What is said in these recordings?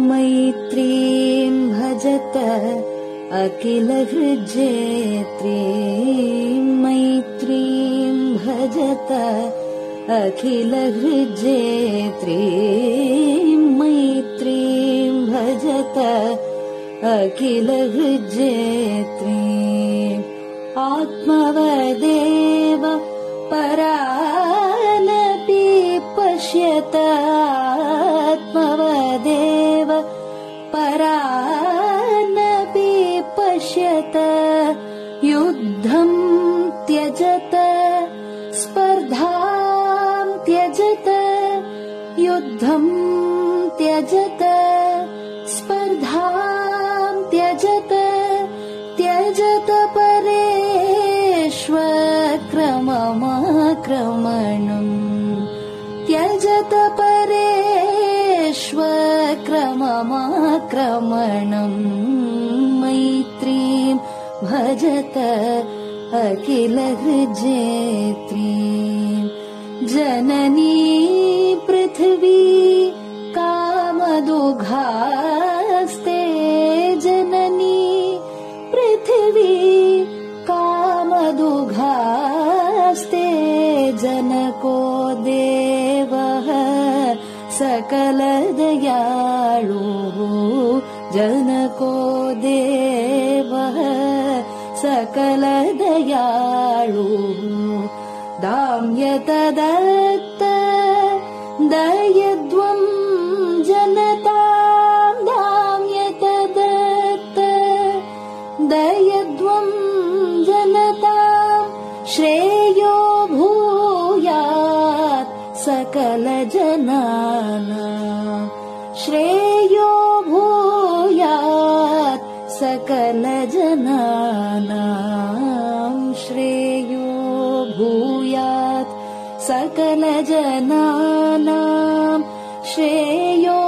मैत्रीं भजत अखिलहृज्जेत्रीं मैत्रीं भजत अखिलहृज्जेत्रीं मैत्रीं भजत अखिलहृज्जेत्रीं आत्मवदेव परानपि पश्यत आत्मवदेव परानपि पश्यत युद्धं त्यजत स्पर्धां त्यजत युद्धं त्यजत स्पर्धां त्यजत त्यजत परेष्वक्रममाक्रमणम् त्यजत परेष्वक्रममाक्रमणम् मैत्रीं भजत अखिलहृज्जेत्रीं जननी पृथिवी कामदुघास्ते जननी पृथिवी कामदुघास्ते जनको देवः सकलदयाळुः जनको देवः सकलदयाळुः दाम्यतदत्त दयध्वं जनतां दाम्यतदत्त दयध्वं जनतां श्रेयो भूयात् सकलजनानां श्रेयो भूयात् सकलजनानां श्रेयो भूयात् सकलजनानां श्रेयो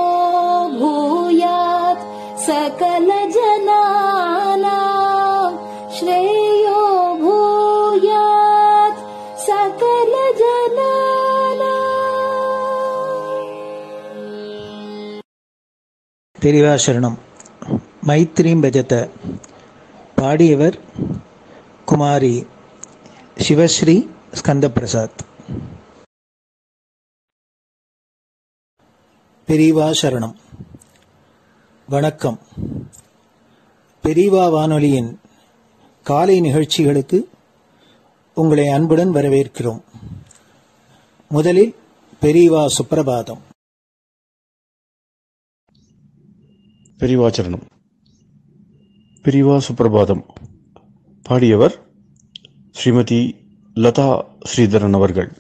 भूयात् सकलजनानां श्रेयो भूयात् सकलजनानां. பெரியவா சரணம். மைத்ரீம் பஜத பாடியவர் குமாரி சிவஸ்ரீ ஸ்கந்தபிரசாத். பெரியவா சரணம். வணக்கம். பெரியவா வானொலியின் காலை நிகழ்ச்சிகளுக்கு உங்களை அன்புடன் வரவேற்கிறோம். முதலில் பெரியவா சுப்பிரபாதம். பெரியவாச்சரணம். பெரியவா சுப்பிரபாதம் பாடியவர் ஸ்ரீமதி லதா ஸ்ரீதரன் அவர்கள்.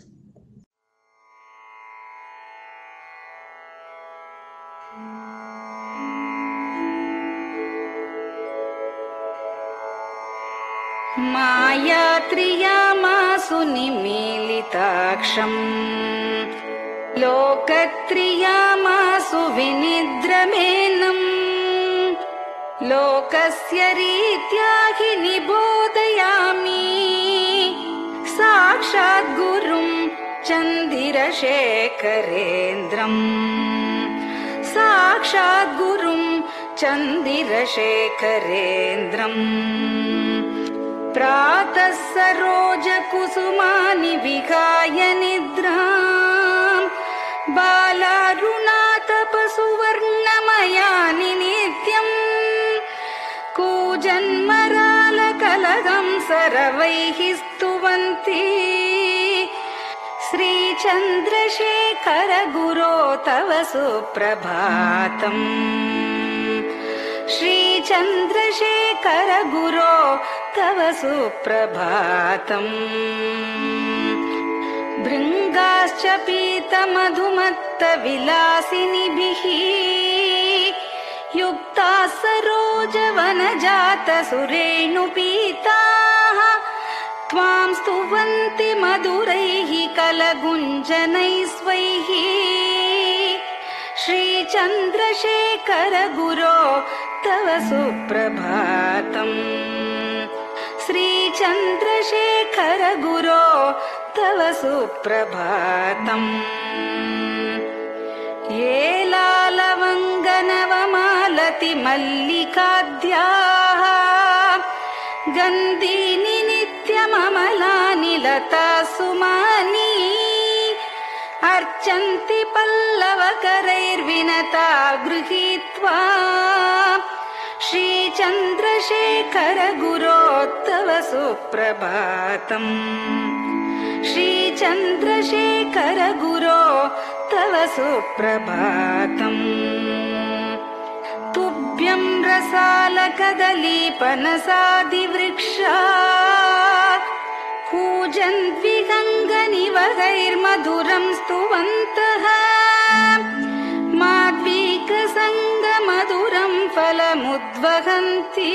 मायात्रियामासु निमीलिताक्षम् लोकत्रियामासु विनिद्रमेनम् लोकस्य रीत्या हि निबोधयामि साक्षात् गुरुं चन्दिरशेखरेन्द्रम् साक्षात् गुरुं चन्दिरशेखरेन्द्रम् प्रातः सरोजकुसुमानि विहाय निद्राम् बालारुणातपसुवर्णमयानि नित्यम् कूजन्मरालकलहं सरवैः स्तुवन्ति श्रीचन्द्रशेखर गुरो तव सुप्रभातम् श्रीचन्द्रशेखर गुरो तव सुप्रभातम् भृङ्गाश्च पीतमधुमत्तविलासिनिभिः युक्ताः सरोजवनजातसुरेणुपीताः त्वां स्तुवन्ति मधुरैः कलगुञ्जनैस्वैः श्रीचन्द्रशेखर गुरो तव सुप्रभातम् श्रीचन्द्रशेखर गुरो तव सुप्रभातम् ये लालवङ्गनवमालति मल्लिकाद्याः गन्धीनि नित्यममलानि लता सुमानि अर्चन्ति पल्लवकरैर्विनता गृहीत्वा श्रीचन्द्रशेखर गुरो तव सुप्रभातम् श्रीचन्द्रशेखर गुरो तव सुप्रभातम् तुभ्यं रसालकदलीपनसादिवृक्षा कूजन्विहङ्गनिवहैर्मधुरं स्तुवन्तः माद्वीकसङ्गमधुरं फलमुद्वहन्ति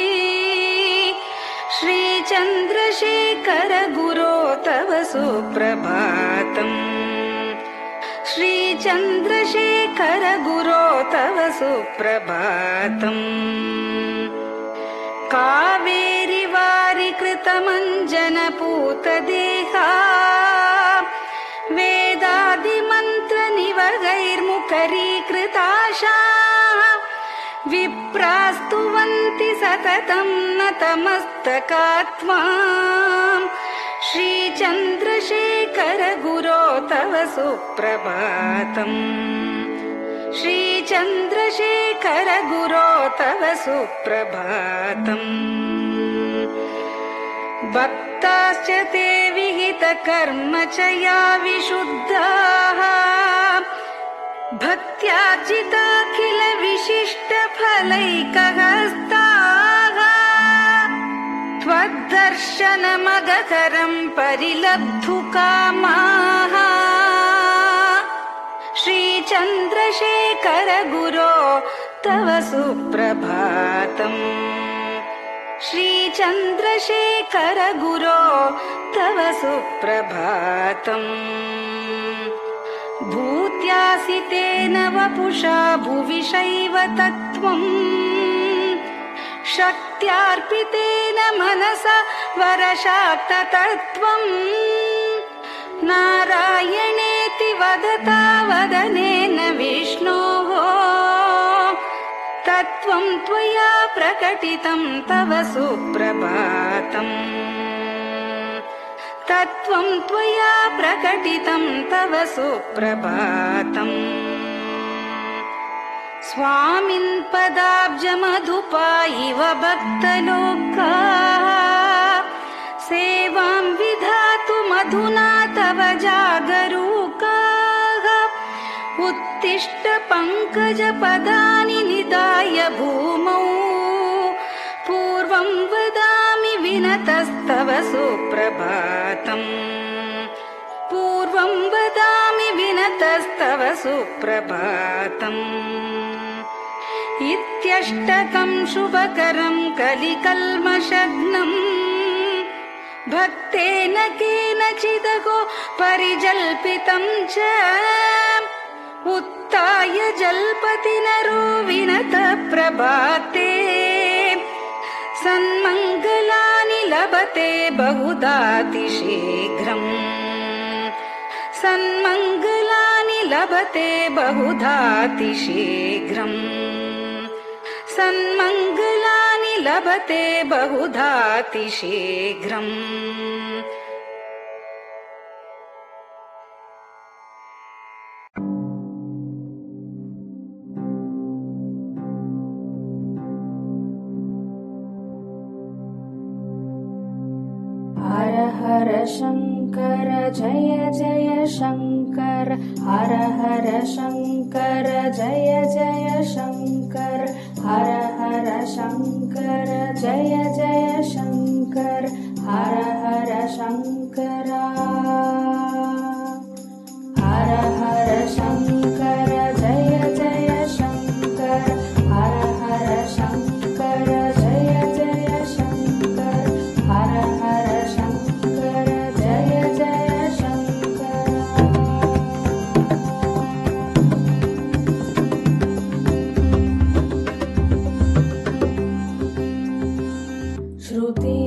श्रीचन्द्रशेखर गुरो तव सुप्रभातम् श्रीचन्द्रशेखर गुरो तव सुप्रभातम् कावेरी वारिकृतमञ्जनपूतदेहा वेदादिमन्त्रनिवहैर्मुखरीकृताशा विप्रास्तुवन्ति सततं नतमस्तकात्माम् श्रीचन्द्रशेखर गुरो तव सुप्रभातम् श्रीचन्द्रशेखर गुरो तव सुप्रभातम् भक्ताश्च ते विहितकर्म च या विशुद्धाः भक्त्यार्जिताखिल विशिष्टफलैकहस्ताः त्वद्दर्शनमगकरं परिलब्धुकामाः श्रीचन्द्रशेखर गुरो तव सुप्रभातम् श्रीचन्द्रशेखर गुरो तव सुप्रभातम् भूत्यासितेन वपुषा भुविशैव तत्त्वम् शक्त्यार्पितेन मनसा वरशाक्ततत्त्वम् नारायणेति वदता वदनेन विष्णोः तत्त्वं त्वया प्रकटितं तव सुप्रभातम् तत्त्वं त्वया प्रकटितं तव सुप्रभातम् स्वामिन् पदाब्जमधुपा इव भक्तलोकाः सेवां विधातुमधुना तव जागरूकाः उत्तिष्ठ पङ्कजपदानि निधाय भूमौ पूर्वं वदामि विनतस्तव सुप्रभातम् पूर्वं वदामि विनतस्तव सुप्रभातम् इत्यष्टकं शुभकरं कलिकल्मषघ्नम् भक्तेन केनचिदहो परिजल्पितं च उत्थाय जल्पति नरो विनतः प्रभाते सन्मङ्गलानि लभते बहुधातिशीघ्रम् सन्मङ्गलानि लभते बहुधातिशीघ्रम् सन्मङ्गलानि लभते बहुधातिशीघ्रम् हर हर शङ्कर जय जय शङ्कर हर हर शङ्कर जय जय शङ्कर हर हर शङ्कर जय जय शङ्कर हर हर शङ्कर हर हर शङ्कर जय जय शङ्कर हर हर शङ्कर जय जय शङ्कर हर हर शङ्कर जय जय शङ्कर श्रुति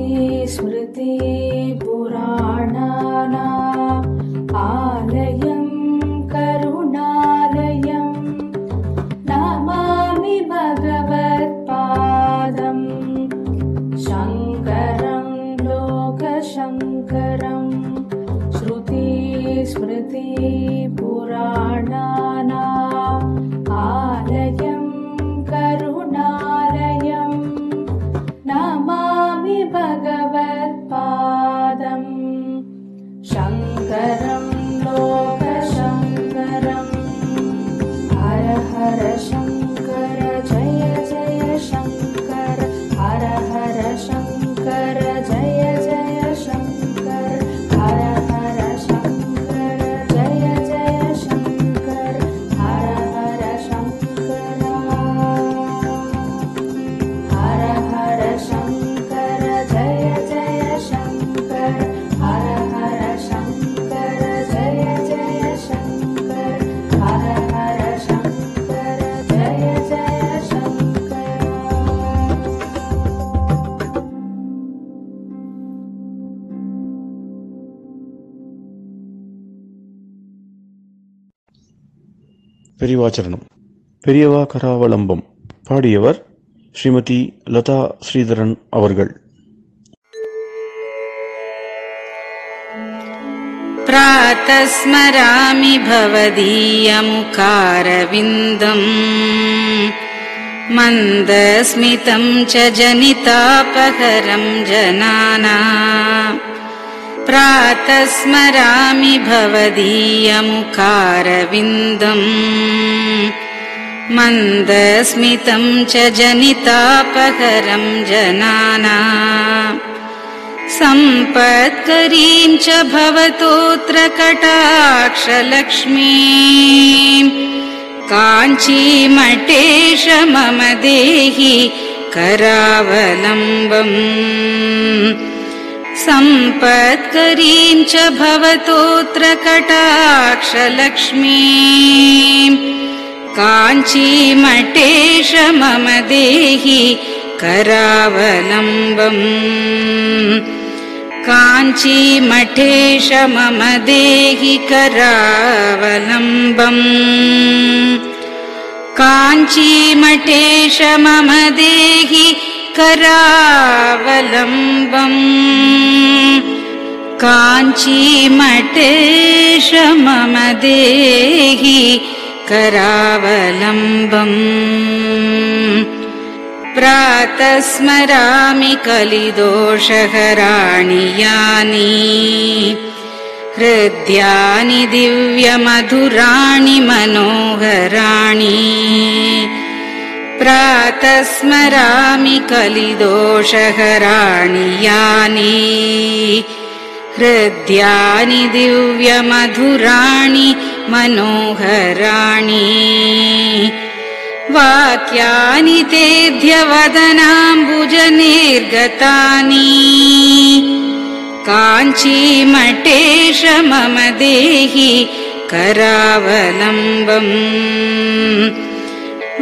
स्मृति पुराणानाम् स्मृतिपुराणानाम् आलयं करुणालयं नमामि भगवत्पादम् शङ्करं लोकशङ्करम् हर हर शङ्कर जय जय शङ्कर हर हर शङ्कर जय जय शङ्कर हर हर शङ्कर जय जय शङ्कर हर हर शङ्कर हर हर शङ्कर जय जय शङ्कर हर हर शङ्कर जय जय शङ्कर हर हर शङ्कर जय जय शङ्कर பெரியவாச்சரணம். பெரியவா கராவலம்பம். பாடியவர் ஸ்ரீமதி லதா ஸ்ரீதரன் அவர்கள். प्रातः स्मरामि भवदीयमुखारविन्दम् मन्दस्मितं च जनितापहरं जनानाम् प्रातः स्मरामि भवदीयमुखारविन्दम् मन्दस्मितं च जनितापहरं जनानाम् सम्पत्करीं च भवतोऽत्र कटाक्षलक्ष्मीम् काञ्चीमठेश मम देहि करावलम्बम् सम्पत्करीं च भवतोऽत्र कटाक्षलक्ष्मीम् काञ्चीमठेश मम देहि करावलम्बम् काञ्चीमठेश मम देहि करावलम्बम् काञ्चीमठेश मम देहि करावलम्बम् काञ्चीमठेश मम देहि करावलम्बम् प्रातः स्मरामि कलिदोषहराणि यानि हृद्यानि दिव्यमधुराणि मनोहराणि प्रातः स्मरामि कलिदोषहराणि यानि हृद्यानि दिव्यमधुराणि मनोहराणि वाक्यानि तेऽध्यवदनाम्बुजनिर्गतानि काञ्चीमठेश मम देहि करावलम्बम्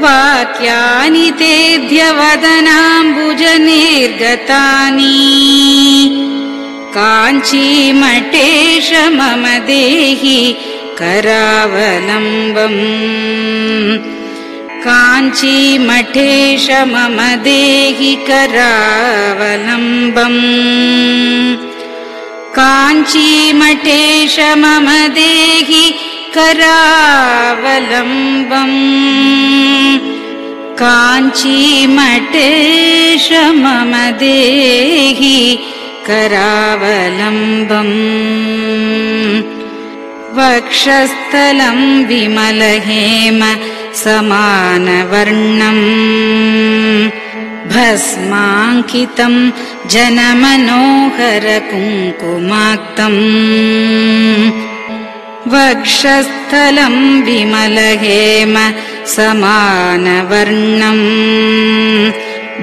वाक्यानि तेऽध्यवदनाम्बुजनिर्गतानि काञ्चीमठेश मम देहि करावलम्बम् काञ्चीमठेश मम देहि करावलम्बम् काञ्चीमठेश मम देहि करावलम्बम् काञ्चीमठेश मम देहि करावलम्बम् वक्षस्थलं विमलहेम समानवर्णम् भस्माङ्कितं जनमनोहर कुङ्कुमाक्तम् वक्षस्थलं विमलहेम समानवर्णम्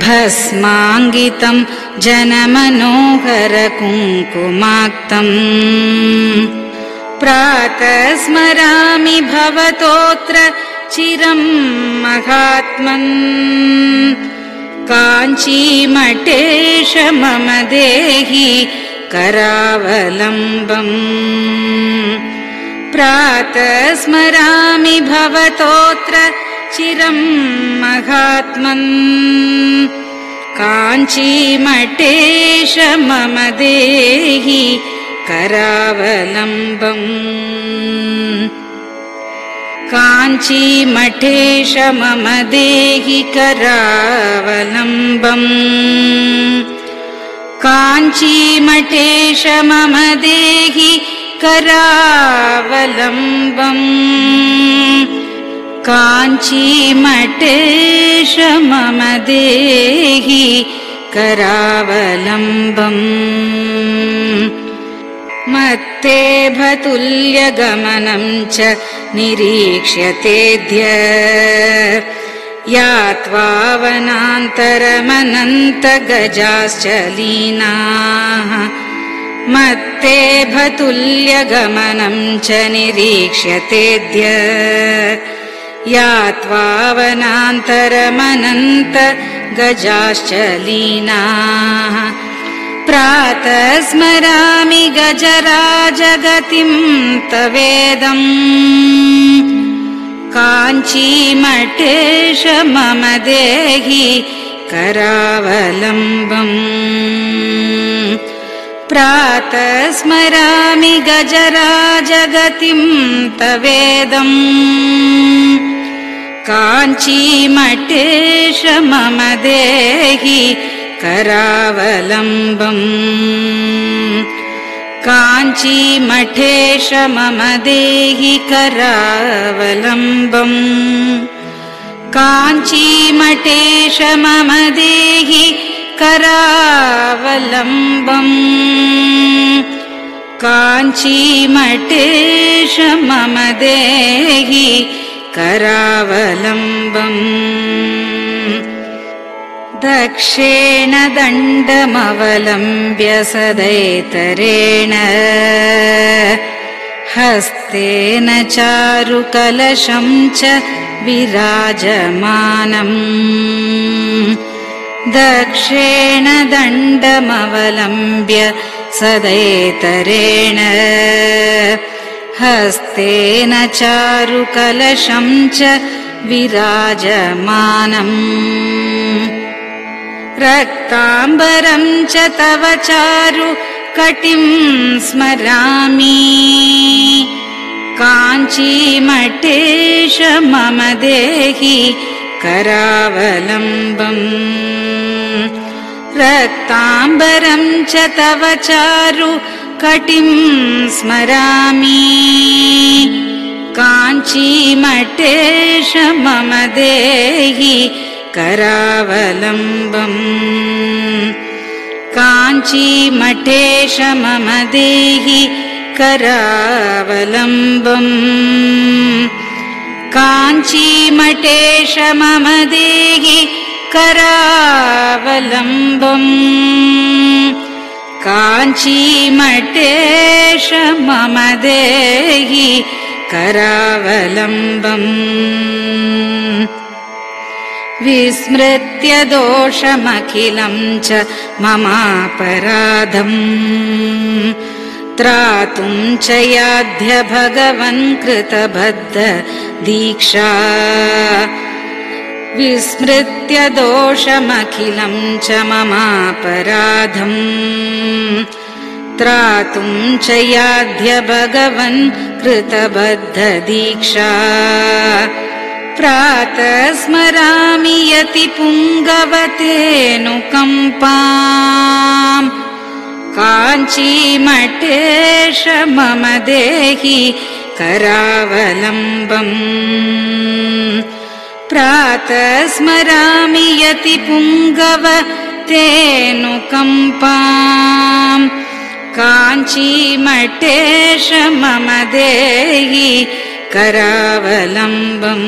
भस्माङ्कितं जनमनोहर कुङ्कुमाक्तम् प्रातः स्मरामि भवतोऽत्र चिरं महात्मन् काञ्चीमठेश मम देहि करावलम्बम् प्रातः स्मरामि भवतोऽत्र चिरं महात्मन् काञ्चीमठेश मम देहि करावलम्बम् काञ्चीमठेश मम देहि करावलम्बम् काञ्चीमठेश मम देहि करावलम्बम् काञ्चीमठेश मम देहि करावलम्बम् मत्तेभतुल्यगमनं च निरीक्ष्यतेऽद्य यात्वा वनान्तरमनन्तगजाश्च लीनाः मत्तेभतुल्यगमनं च निरीक्ष्यतेऽद्य यात्वा वनान्तरमनन्तगजाश्च लीनाः प्रातः स्मरामि गजराजगतिं तवेदम् काञ्चीमठेश मम देहि करावलम्बम् प्रातः स्मरामि गजराजगतिं तवेदम् काञ्चीमठेश मम देहि करावलम्बम् काञ्चीमठेश मम देहि करावलम्बम् काञ्चीमठेश मम देहि करावलम्बम् काञ्चीमठेश मम देहि करावलम्बम् दक्षेण दण्डमवलम्ब्य सदैतरेण हस्तेन चारुकलशं च विराजमानम् दक्षेण दण्डमवलम्ब्य सदैतरेण हस्तेन चारुकलशं च विराजमानम् रक्ताम्बरं च तव चारु कटिं स्मरामि काञ्चीमठेश मम देहि करावलम्बम् रक्ताम्बरं च तव चारु कटिं स्मरामि काञ्चीमठेश मम देहि करावलम्बम् काञ्चीमठेश मम देहि करावलम्बम् काञ्चीमठेश मम देहि करावलम्बम् काञ्चीमठेश मम देहि करावलम्बम् विस्मृत्य दोषमखिलं च ममापराधम् त्रातुं च याध्य भगवन् कृतबद्ध दीक्षा विस्मृत्य दोषमखिलं च ममापराधम् त्रातुं च याध्य भगवन् कृतबद्ध दीक्षा प्रातः स्मरामि यति पुङ्गवतेऽनुकम्पाम् काञ्चीमठेश मम देहि करावलम्बम् प्रातः स्मरामि यति पुङ्गवतेऽनुकम्पाम् काञ्चीमठेश मम देहि करावलम्बम्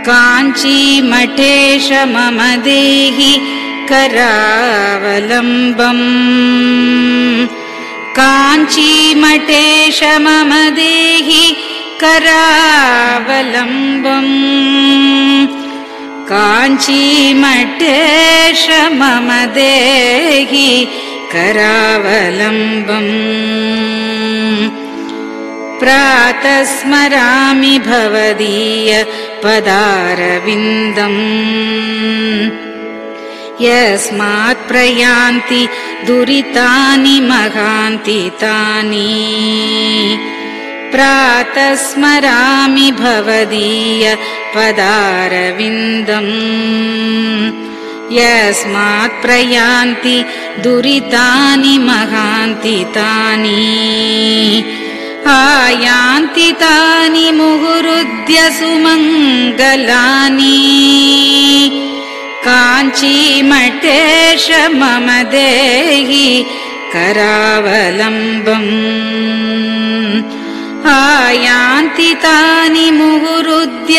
काञ्चीमठेश मम देहि करावलम्बम् काञ्चीमठेश मम देहि करावलम्बम् काञ्चीमठेश मम देहि करावलम्बम् प्रातः स्मरामि भवदीय पदारविन्दम् यस्मात् प्रयान्ति दुरितानि महान्ति तानि प्रातः स्मरामि भवदीय पदारविन्दम् यस्मात् प्रयान्ति दुरितानि महान्ति तानि आयान्ति तानि मुहुरुद्य सुमङ्गलानि काञ्चीमठेश मम देहि करावलम्बम् आयान्ति तानि मुहुरुद्य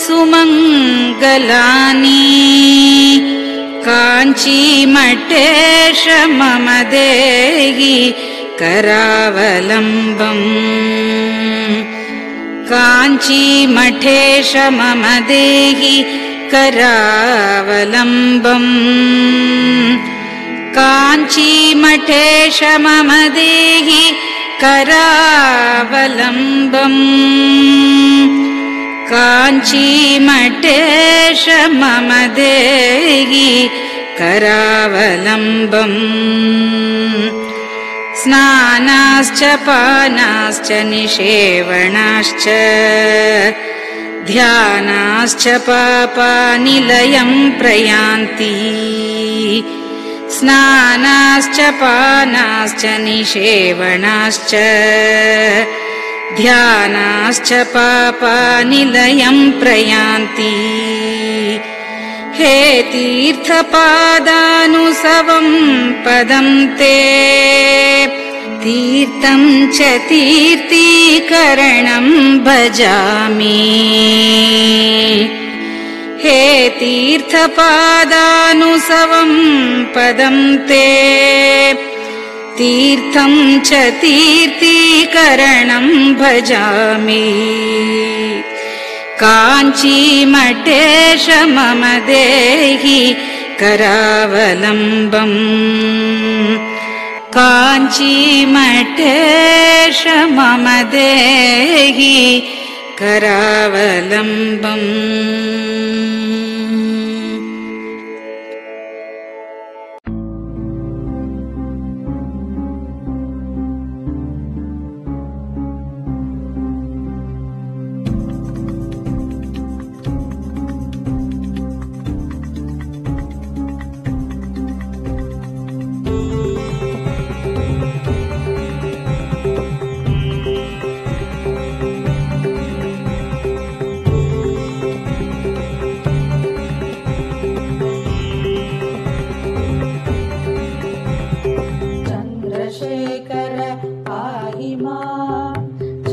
सुमङ्गलानि काञ्चीमठेश मम देहि करावलम्बम् काञ्चीमठेश मम देहि करावलम्बम् काञ्चीमठेश मम देहि करावलम्बम् काञ्चीमठेश मम देहि करावलम्बम् स्नानाश्च पानाश्च निषेवणाश्च ध्यानाश्च पापानिलयं प्रयान्ति स्नानाश्च पानाश्च निषेवणाश्च ध्यानाश्च पापानिलयं प्रयान्ति हे तीर्थपादानुसवं पदं ते तीर्थं च तीर्थीकरणं भजामि हे तीर्थपादानुसवं पदं ते तीर्थं च तीर्थीकरणं भजामि काञ्चीमठेश मम देहि करावलम्बम् काञ्चीमठेश मम देहि करावलम्बम्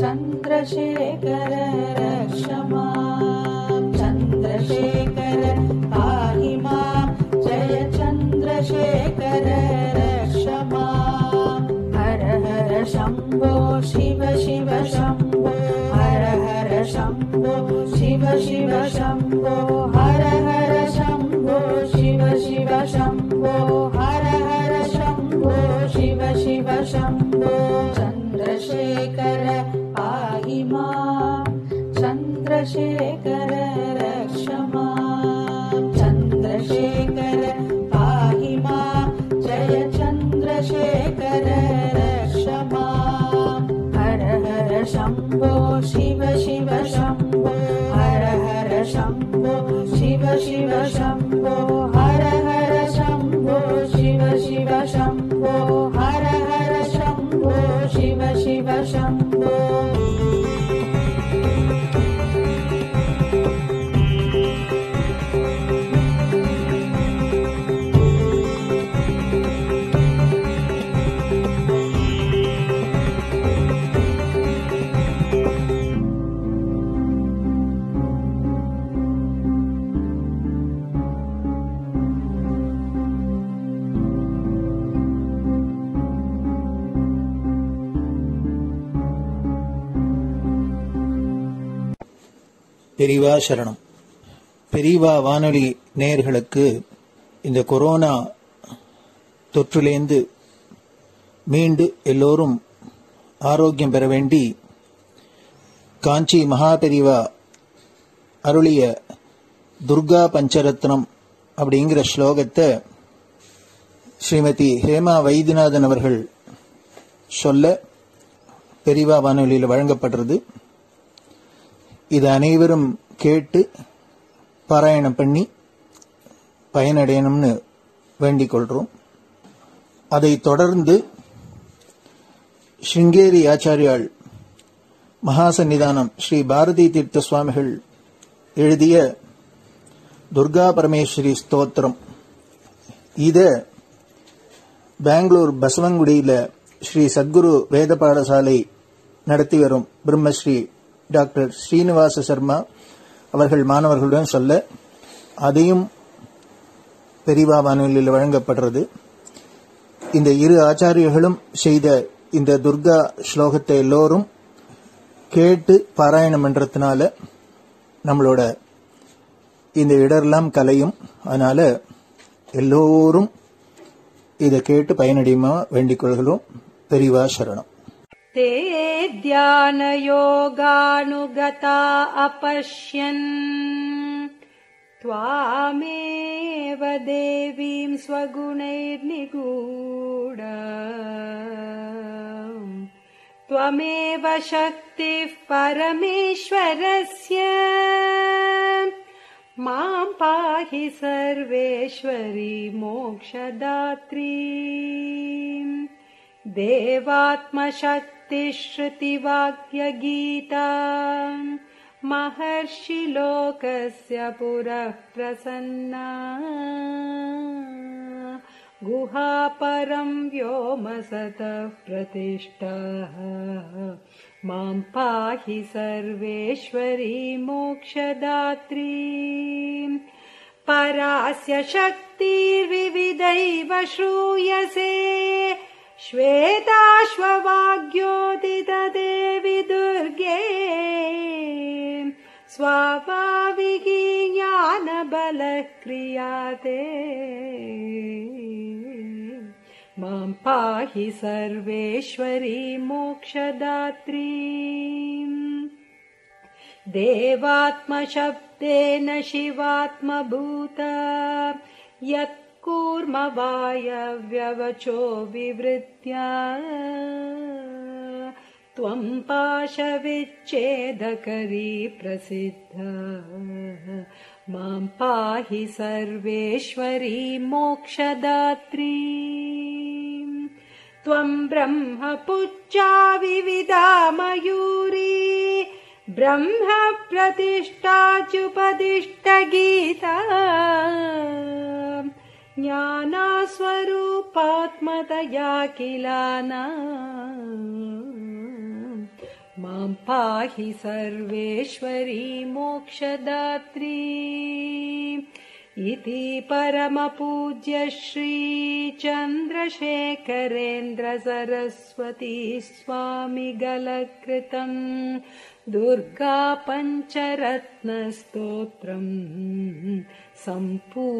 चन्द्रशेखर रक्ष मां चन्द्रशेखर पाहि मां जय चन्द्रशेखर रक्ष मां हर हर शम्भो शिव शिव शम्भो हर हर शम्भो शिव शिव शम्भो हर हर शम्भो शिव शिव शम्भो हर हर शम्भो शिव शिव शम्भो चन्द्रशेखर पाहि मां चन्द्रशेखर रक्ष मां चन्द्रशेखर पाहि मां जय चन्द्रशेखर रक्ष मां हर हर शम्भो शिव शिव शम्भो हर हर शम्भो शिव शिव शम्भो हर हर शम्भो शिव शिव शम्भो हर हर शम्भो शिव शिव शम्भो பெரியவா சரணம். பெரியவா வானொலி நேயர்களுக்கு இந்த கொரோனா தொற்றிலேந்து மீண்டு எல்லோரும் ஆரோக்கியம் பெற வேண்டி காஞ்சி மகாபெரிவா அருளிய துர்கா பஞ்சரத்னம் அப்படிங்கிற ஸ்லோகத்தை ஸ்ரீமதி ஹேமா வைத்தியநாதன் அவர்கள் சொல்ல பெரியவா வானொலியில் வழங்கப்படுறது. இதை அனைவரும் கேட்டு பாராயணம் பண்ணி பயனடையணும்னு வேண்டிக் கொள்றோம். அதை தொடர்ந்து ஸ்ருங்கேரி ஆச்சாரியாள் மகாசன்னிதானம் ஸ்ரீ பாரதி தீர்த்த சுவாமிகள் எழுதிய துர்கா பரமேஸ்வரி ஸ்தோத்திரம், இத பெங்களூர் பசவங்குடியில ஸ்ரீ சத்குரு வேத பாடசாலை நடத்தி வரும் பிரம்மஸ்ரீ டாக்டர் ஸ்ரீனிவாச சர்மா அவர்கள் மாணவர்களுடன் சொல்ல, அதையும் பெரியவா வானொலியில் வழங்கப்படுறது. இந்த இரு ஆச்சாரியர்களும் செய்த இந்த துர்கா ஸ்லோகத்தை எல்லோரும் கேட்டு பாராயணம் பண்றதுனால நம்மளோட இந்த இடரெல்லாம் கலையும். அதனால எல்லோரும் இதை கேட்டு பயனடையுமா வேண்டிக் கொள்கிறோம். பெரியவா சரணம். ते ध्यानयोगानुगता अपश्यन् त्वामेव देवीं स्वगुणैर्निगूढ त्वमेव शक्तिः परमेश्वरस्य मां पाहि सर्वेश्वरी मोक्षदात्री देवात्मशक्तिश्रुतिवाक्यगीता महर्षिलोकस्य पुरः प्रसन्ना गुहापरं व्योमसतः प्रतिष्ठा मां पाहि सर्वेश्वरी मोक्षदात्री परास्य शक्तिर्विविधैव श्रूयसे श्वेताश्ववाग्योदितदेवि दुर्गे स्वाभाविकी ज्ञानबलः क्रियाते मां पाहि सर्वेश्वरी मोक्षदात्री देवात्मशब्देन शिवात्मभूता यत् कूर्मवायव्यवचो विवृत्या त्वं पाशविच्छेदकरी प्रसिद्धा मां पाहि सर्वेश्वरी मोक्षदात्री त्वं ब्रह्मपुच्छा विविधा मयूरी ब्रह्म प्रतिष्ठाच्युपदिष्टगीता ज्ञानस्वरूपात्मतया किलाना मां पाहि सर्वेश्वरी मोक्षदात्री इति परमपूज्य श्री चन्द्रशेखरेन्द्र सरस्वती स्वामिगलकृतं दुर्गा पञ्चरत्नस्तोत्रम् सम्पूर्णम्.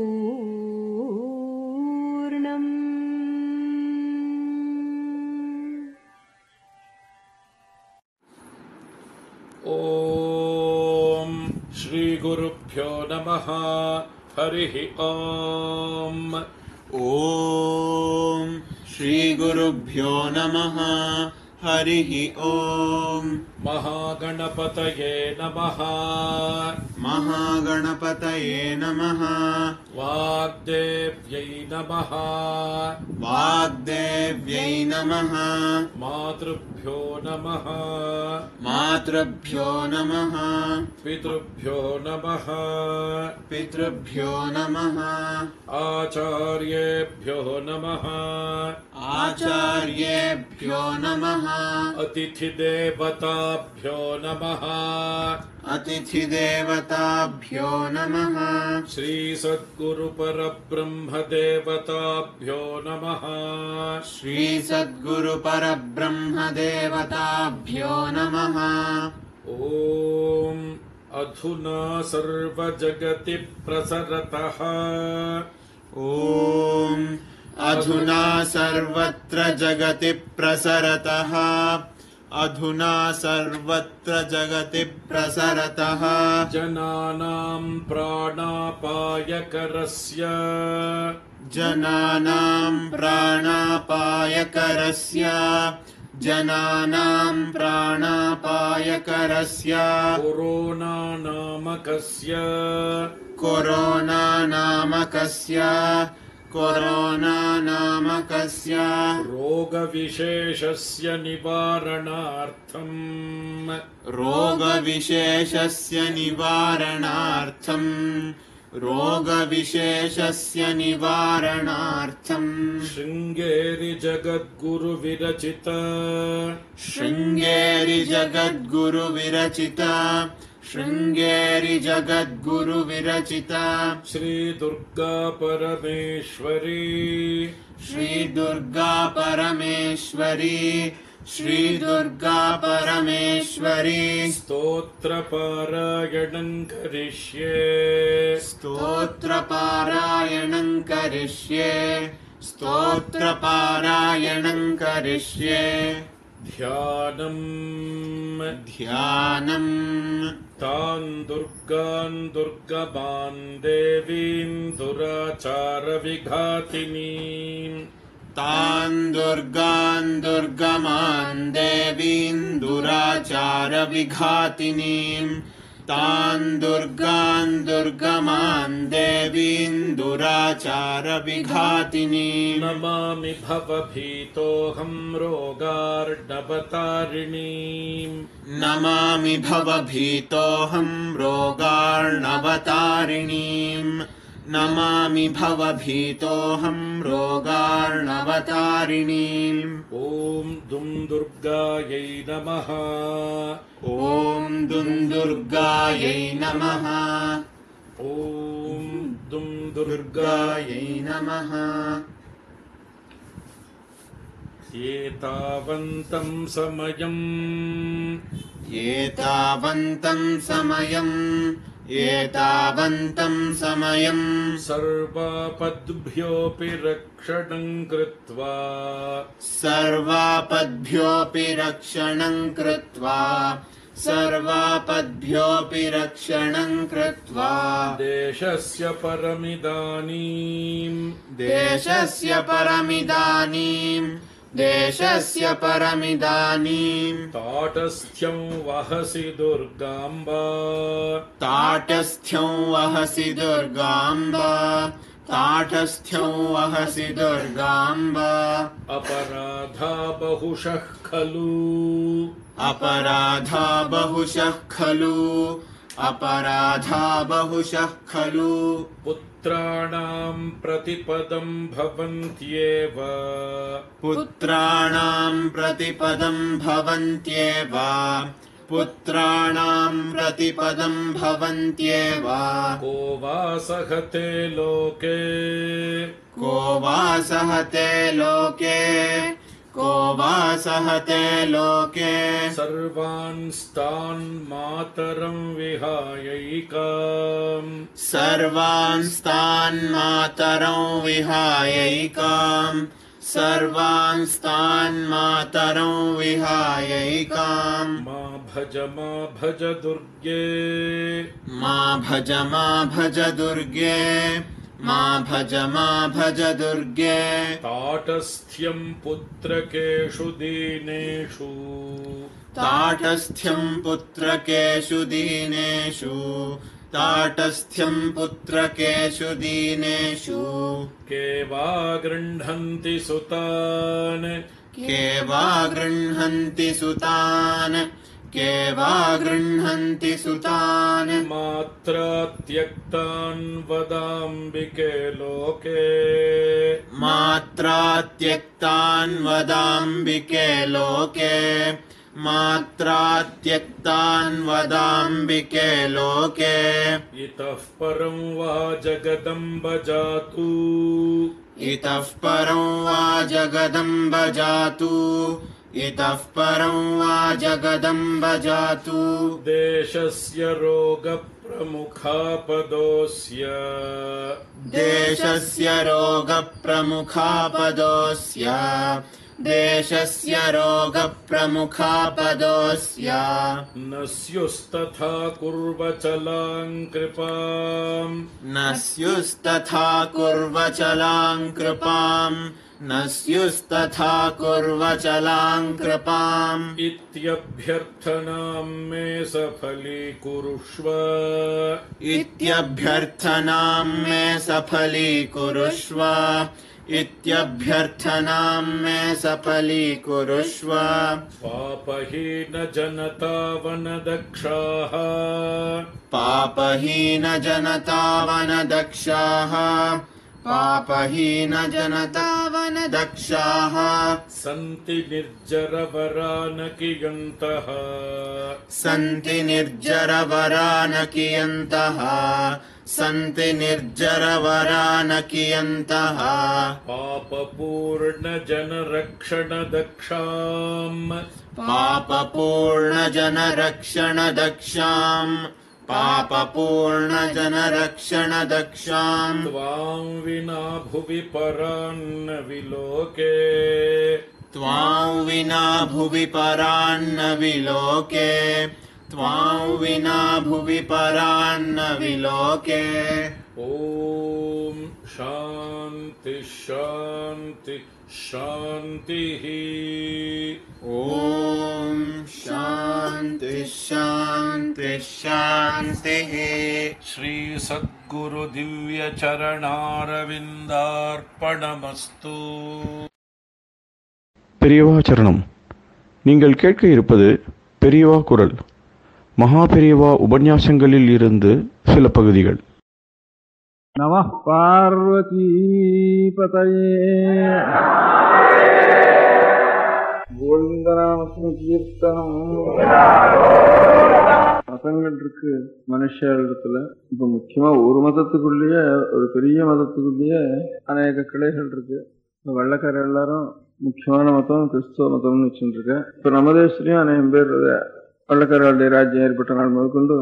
ॐ श्री गुरुभ्यो नमः. हरिः ॐ. ॐ श्री गुरुभ्यो नमः. हरिः ॐ. महागणपतये नमः. महागणपतये नमः. वाग्देव्यै नमः. वाग्देव्यै नमः. मातृभ्यो नमः. मातृभ्यो नमः. पितृभ्यो नमः. पितृभ्यो नमः. आचार्येभ्यो नमः. आचार्येभ्यो नमः. अतिथिदेवताभ्यो नमः. अतिथिदेवताभ्यो नमः. श्री सद्गुरुपरब्रह्मदेवताभ्यो नमः. श्री सद्गुरुपरब्रह्मदेवताभ्यो नमः. ॐ अधुना सर्वजगति प्रसरतः. ॐ अधुना सर्वत्र जगति प्रसरतः अधुना सर्वत्र जगति प्रसरतः जनानां प्राणापायकरस्य जनानां प्राणापायकरस्य जनानां प्राणापायकरस्य कोरोना नामकस्य कोरोना नामकस्य रोगविशेषस्य निवारणार्थम् शृङ्गेरि जगद्गुरुविरचित श्रीदुर्गा परमेश्वरी स्तोत्रपारायणं करिष्ये ध्यानम् तान् दुर्गान् दुर्गमान् देवीं दुराचारविघातिनीम् नमामि भवभीतोऽहं रोगार्णवतारिणीम् ॐ दुं दुर्गायै नमः ॐ दुं दुर्गायै नमः ॐ दुं दुर्गायै नमः एतावन्तं समयम् सर्वापद्भ्योऽपि रक्षणं कृत्वा देशस्य परमिदानीम् ताटस्थ्यं वहसि दुर्गाम्ब अपराधा बहुशः खलु पुत्राणां प्रतिपदं भवन्त्येव को वा सहते लोके सर्वांस्तान् मातरं विहायैकाम् मा भज दुर्गे ताटस्थ्यं पुत्रकेषु दीनेषु के वा गृह्णन्ति सुतान् मात्रा त्यक्तान् वदाम्बिके लोके इतः परं वा जगदम्ब जातु देशस्य रोगप्रमुखापदोऽस्य देशस्य रोगप्रमुखापदोऽस्य न स्युस्तथा कुर्वचलां कृपाम् न स्युस्तथा कुर्वचलां कृपाम् न स्युस्तथा कुर्वचलां कृपाम् इत्यभ्यर्थनां मे सफलीकुरुष्व इत्यभ्यर्थनां मे सफलीकुरुष्व इत्यभ्यर्थनां मे सफलीकुरुष्व पापहीनजनतावनदक्षाः पापहीनजनतावनदक्षाः पापहीनजनतावनदक्षाः सन्ति निर्जरवरानकियन्तः सन्ति निर्जरवरानकियन्तः सन्ति निर्जरवरानकियन्तः पापपूर्णजनरक्षणदक्षाम् पापपूर्णजनरक्षणदक्षाम् पापपूर्णजनरक्षणदक्षाम् त्वां विना भुवि परान्न विलोके त्वां विना भुवि परान्न विलोके त्वां विना भुवि परान्न विलोके ॐ शान्ति शान्ति शान्तिः ॐ शान्ति शान्ति शान्तिः श्री सद्गुरु दिव्य चरणारविन्दार्पणमस्तु. பெரியவா சரணம். நீங்கள் கேட்க இருப்பது பெரியவா குரல். மகா பெரியவா உபன்யாசங்களில் இருந்து சில பகுதிகள். நமः பார்வதீபதயே கோவிந்தநாம மதங்கள் இருக்கு மனுஷத்துல. இப்ப முக்கியமா ஒரு மதத்துக்குள்ளேயே ஒரு பெரிய மதத்துக்குள்ளேயே அநேக கிளைகள் இருக்கு. வெள்ளக்கார எல்லாரும் முக்கியமான மதம் கிறிஸ்துவ மதம்னு வச்சுட்டு இருக்க. இப்ப நம்ம தேசத்துலயும் அநேகம் பேர் வெள்ளக்காரர்களுடைய ராஜ்யம் ஏற்பட்ட நாள் முதற்கொண்டு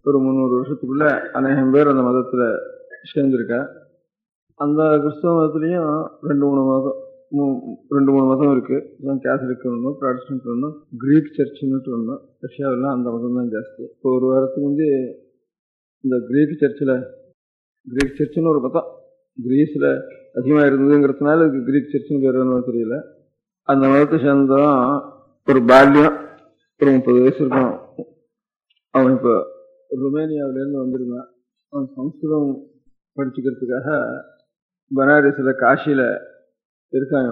ஒரு 300 வருஷத்துக்குள்ள அநேகம் பேர் அந்த மதத்துல சேர்ந்திருக்கா. அந்த கிறிஸ்தவ மதத்துலயும் 2-3 மதம் இருக்கு. கேத்தலிக் ஒன்றும் ப்ராட்டஸ்டன்ட் ஒன்றும் கிரீக் சர்ச்சுன்னு ஒன்றும். ரஷ்யாவெல்லாம் அந்த மதம் தான் ஜாஸ்தி. இப்போ ஒரு வாரத்துக்கு முந்தைய இந்த கிரீக் சர்ச்சுன்னு ஒரு மதம் கிரீஸ்ல அதிகமா இருந்ததுங்கிறதுனால இதுக்கு கிரீக் சர்ச்சுன்னு பேர் வேணும் தெரியல. அந்த மதத்தை சேர்ந்ததான் ஒரு பால்யம் ஒரு 30 வயசு இருக்கும். அவன் இப்போ ருமேனியாவிலேருந்து வந்திருந்தான். அவன் சம்ஸ்கிருதம் படிச்சுக்கிறதுக்காக பனாரஸ்ல காசியில இருக்கான்.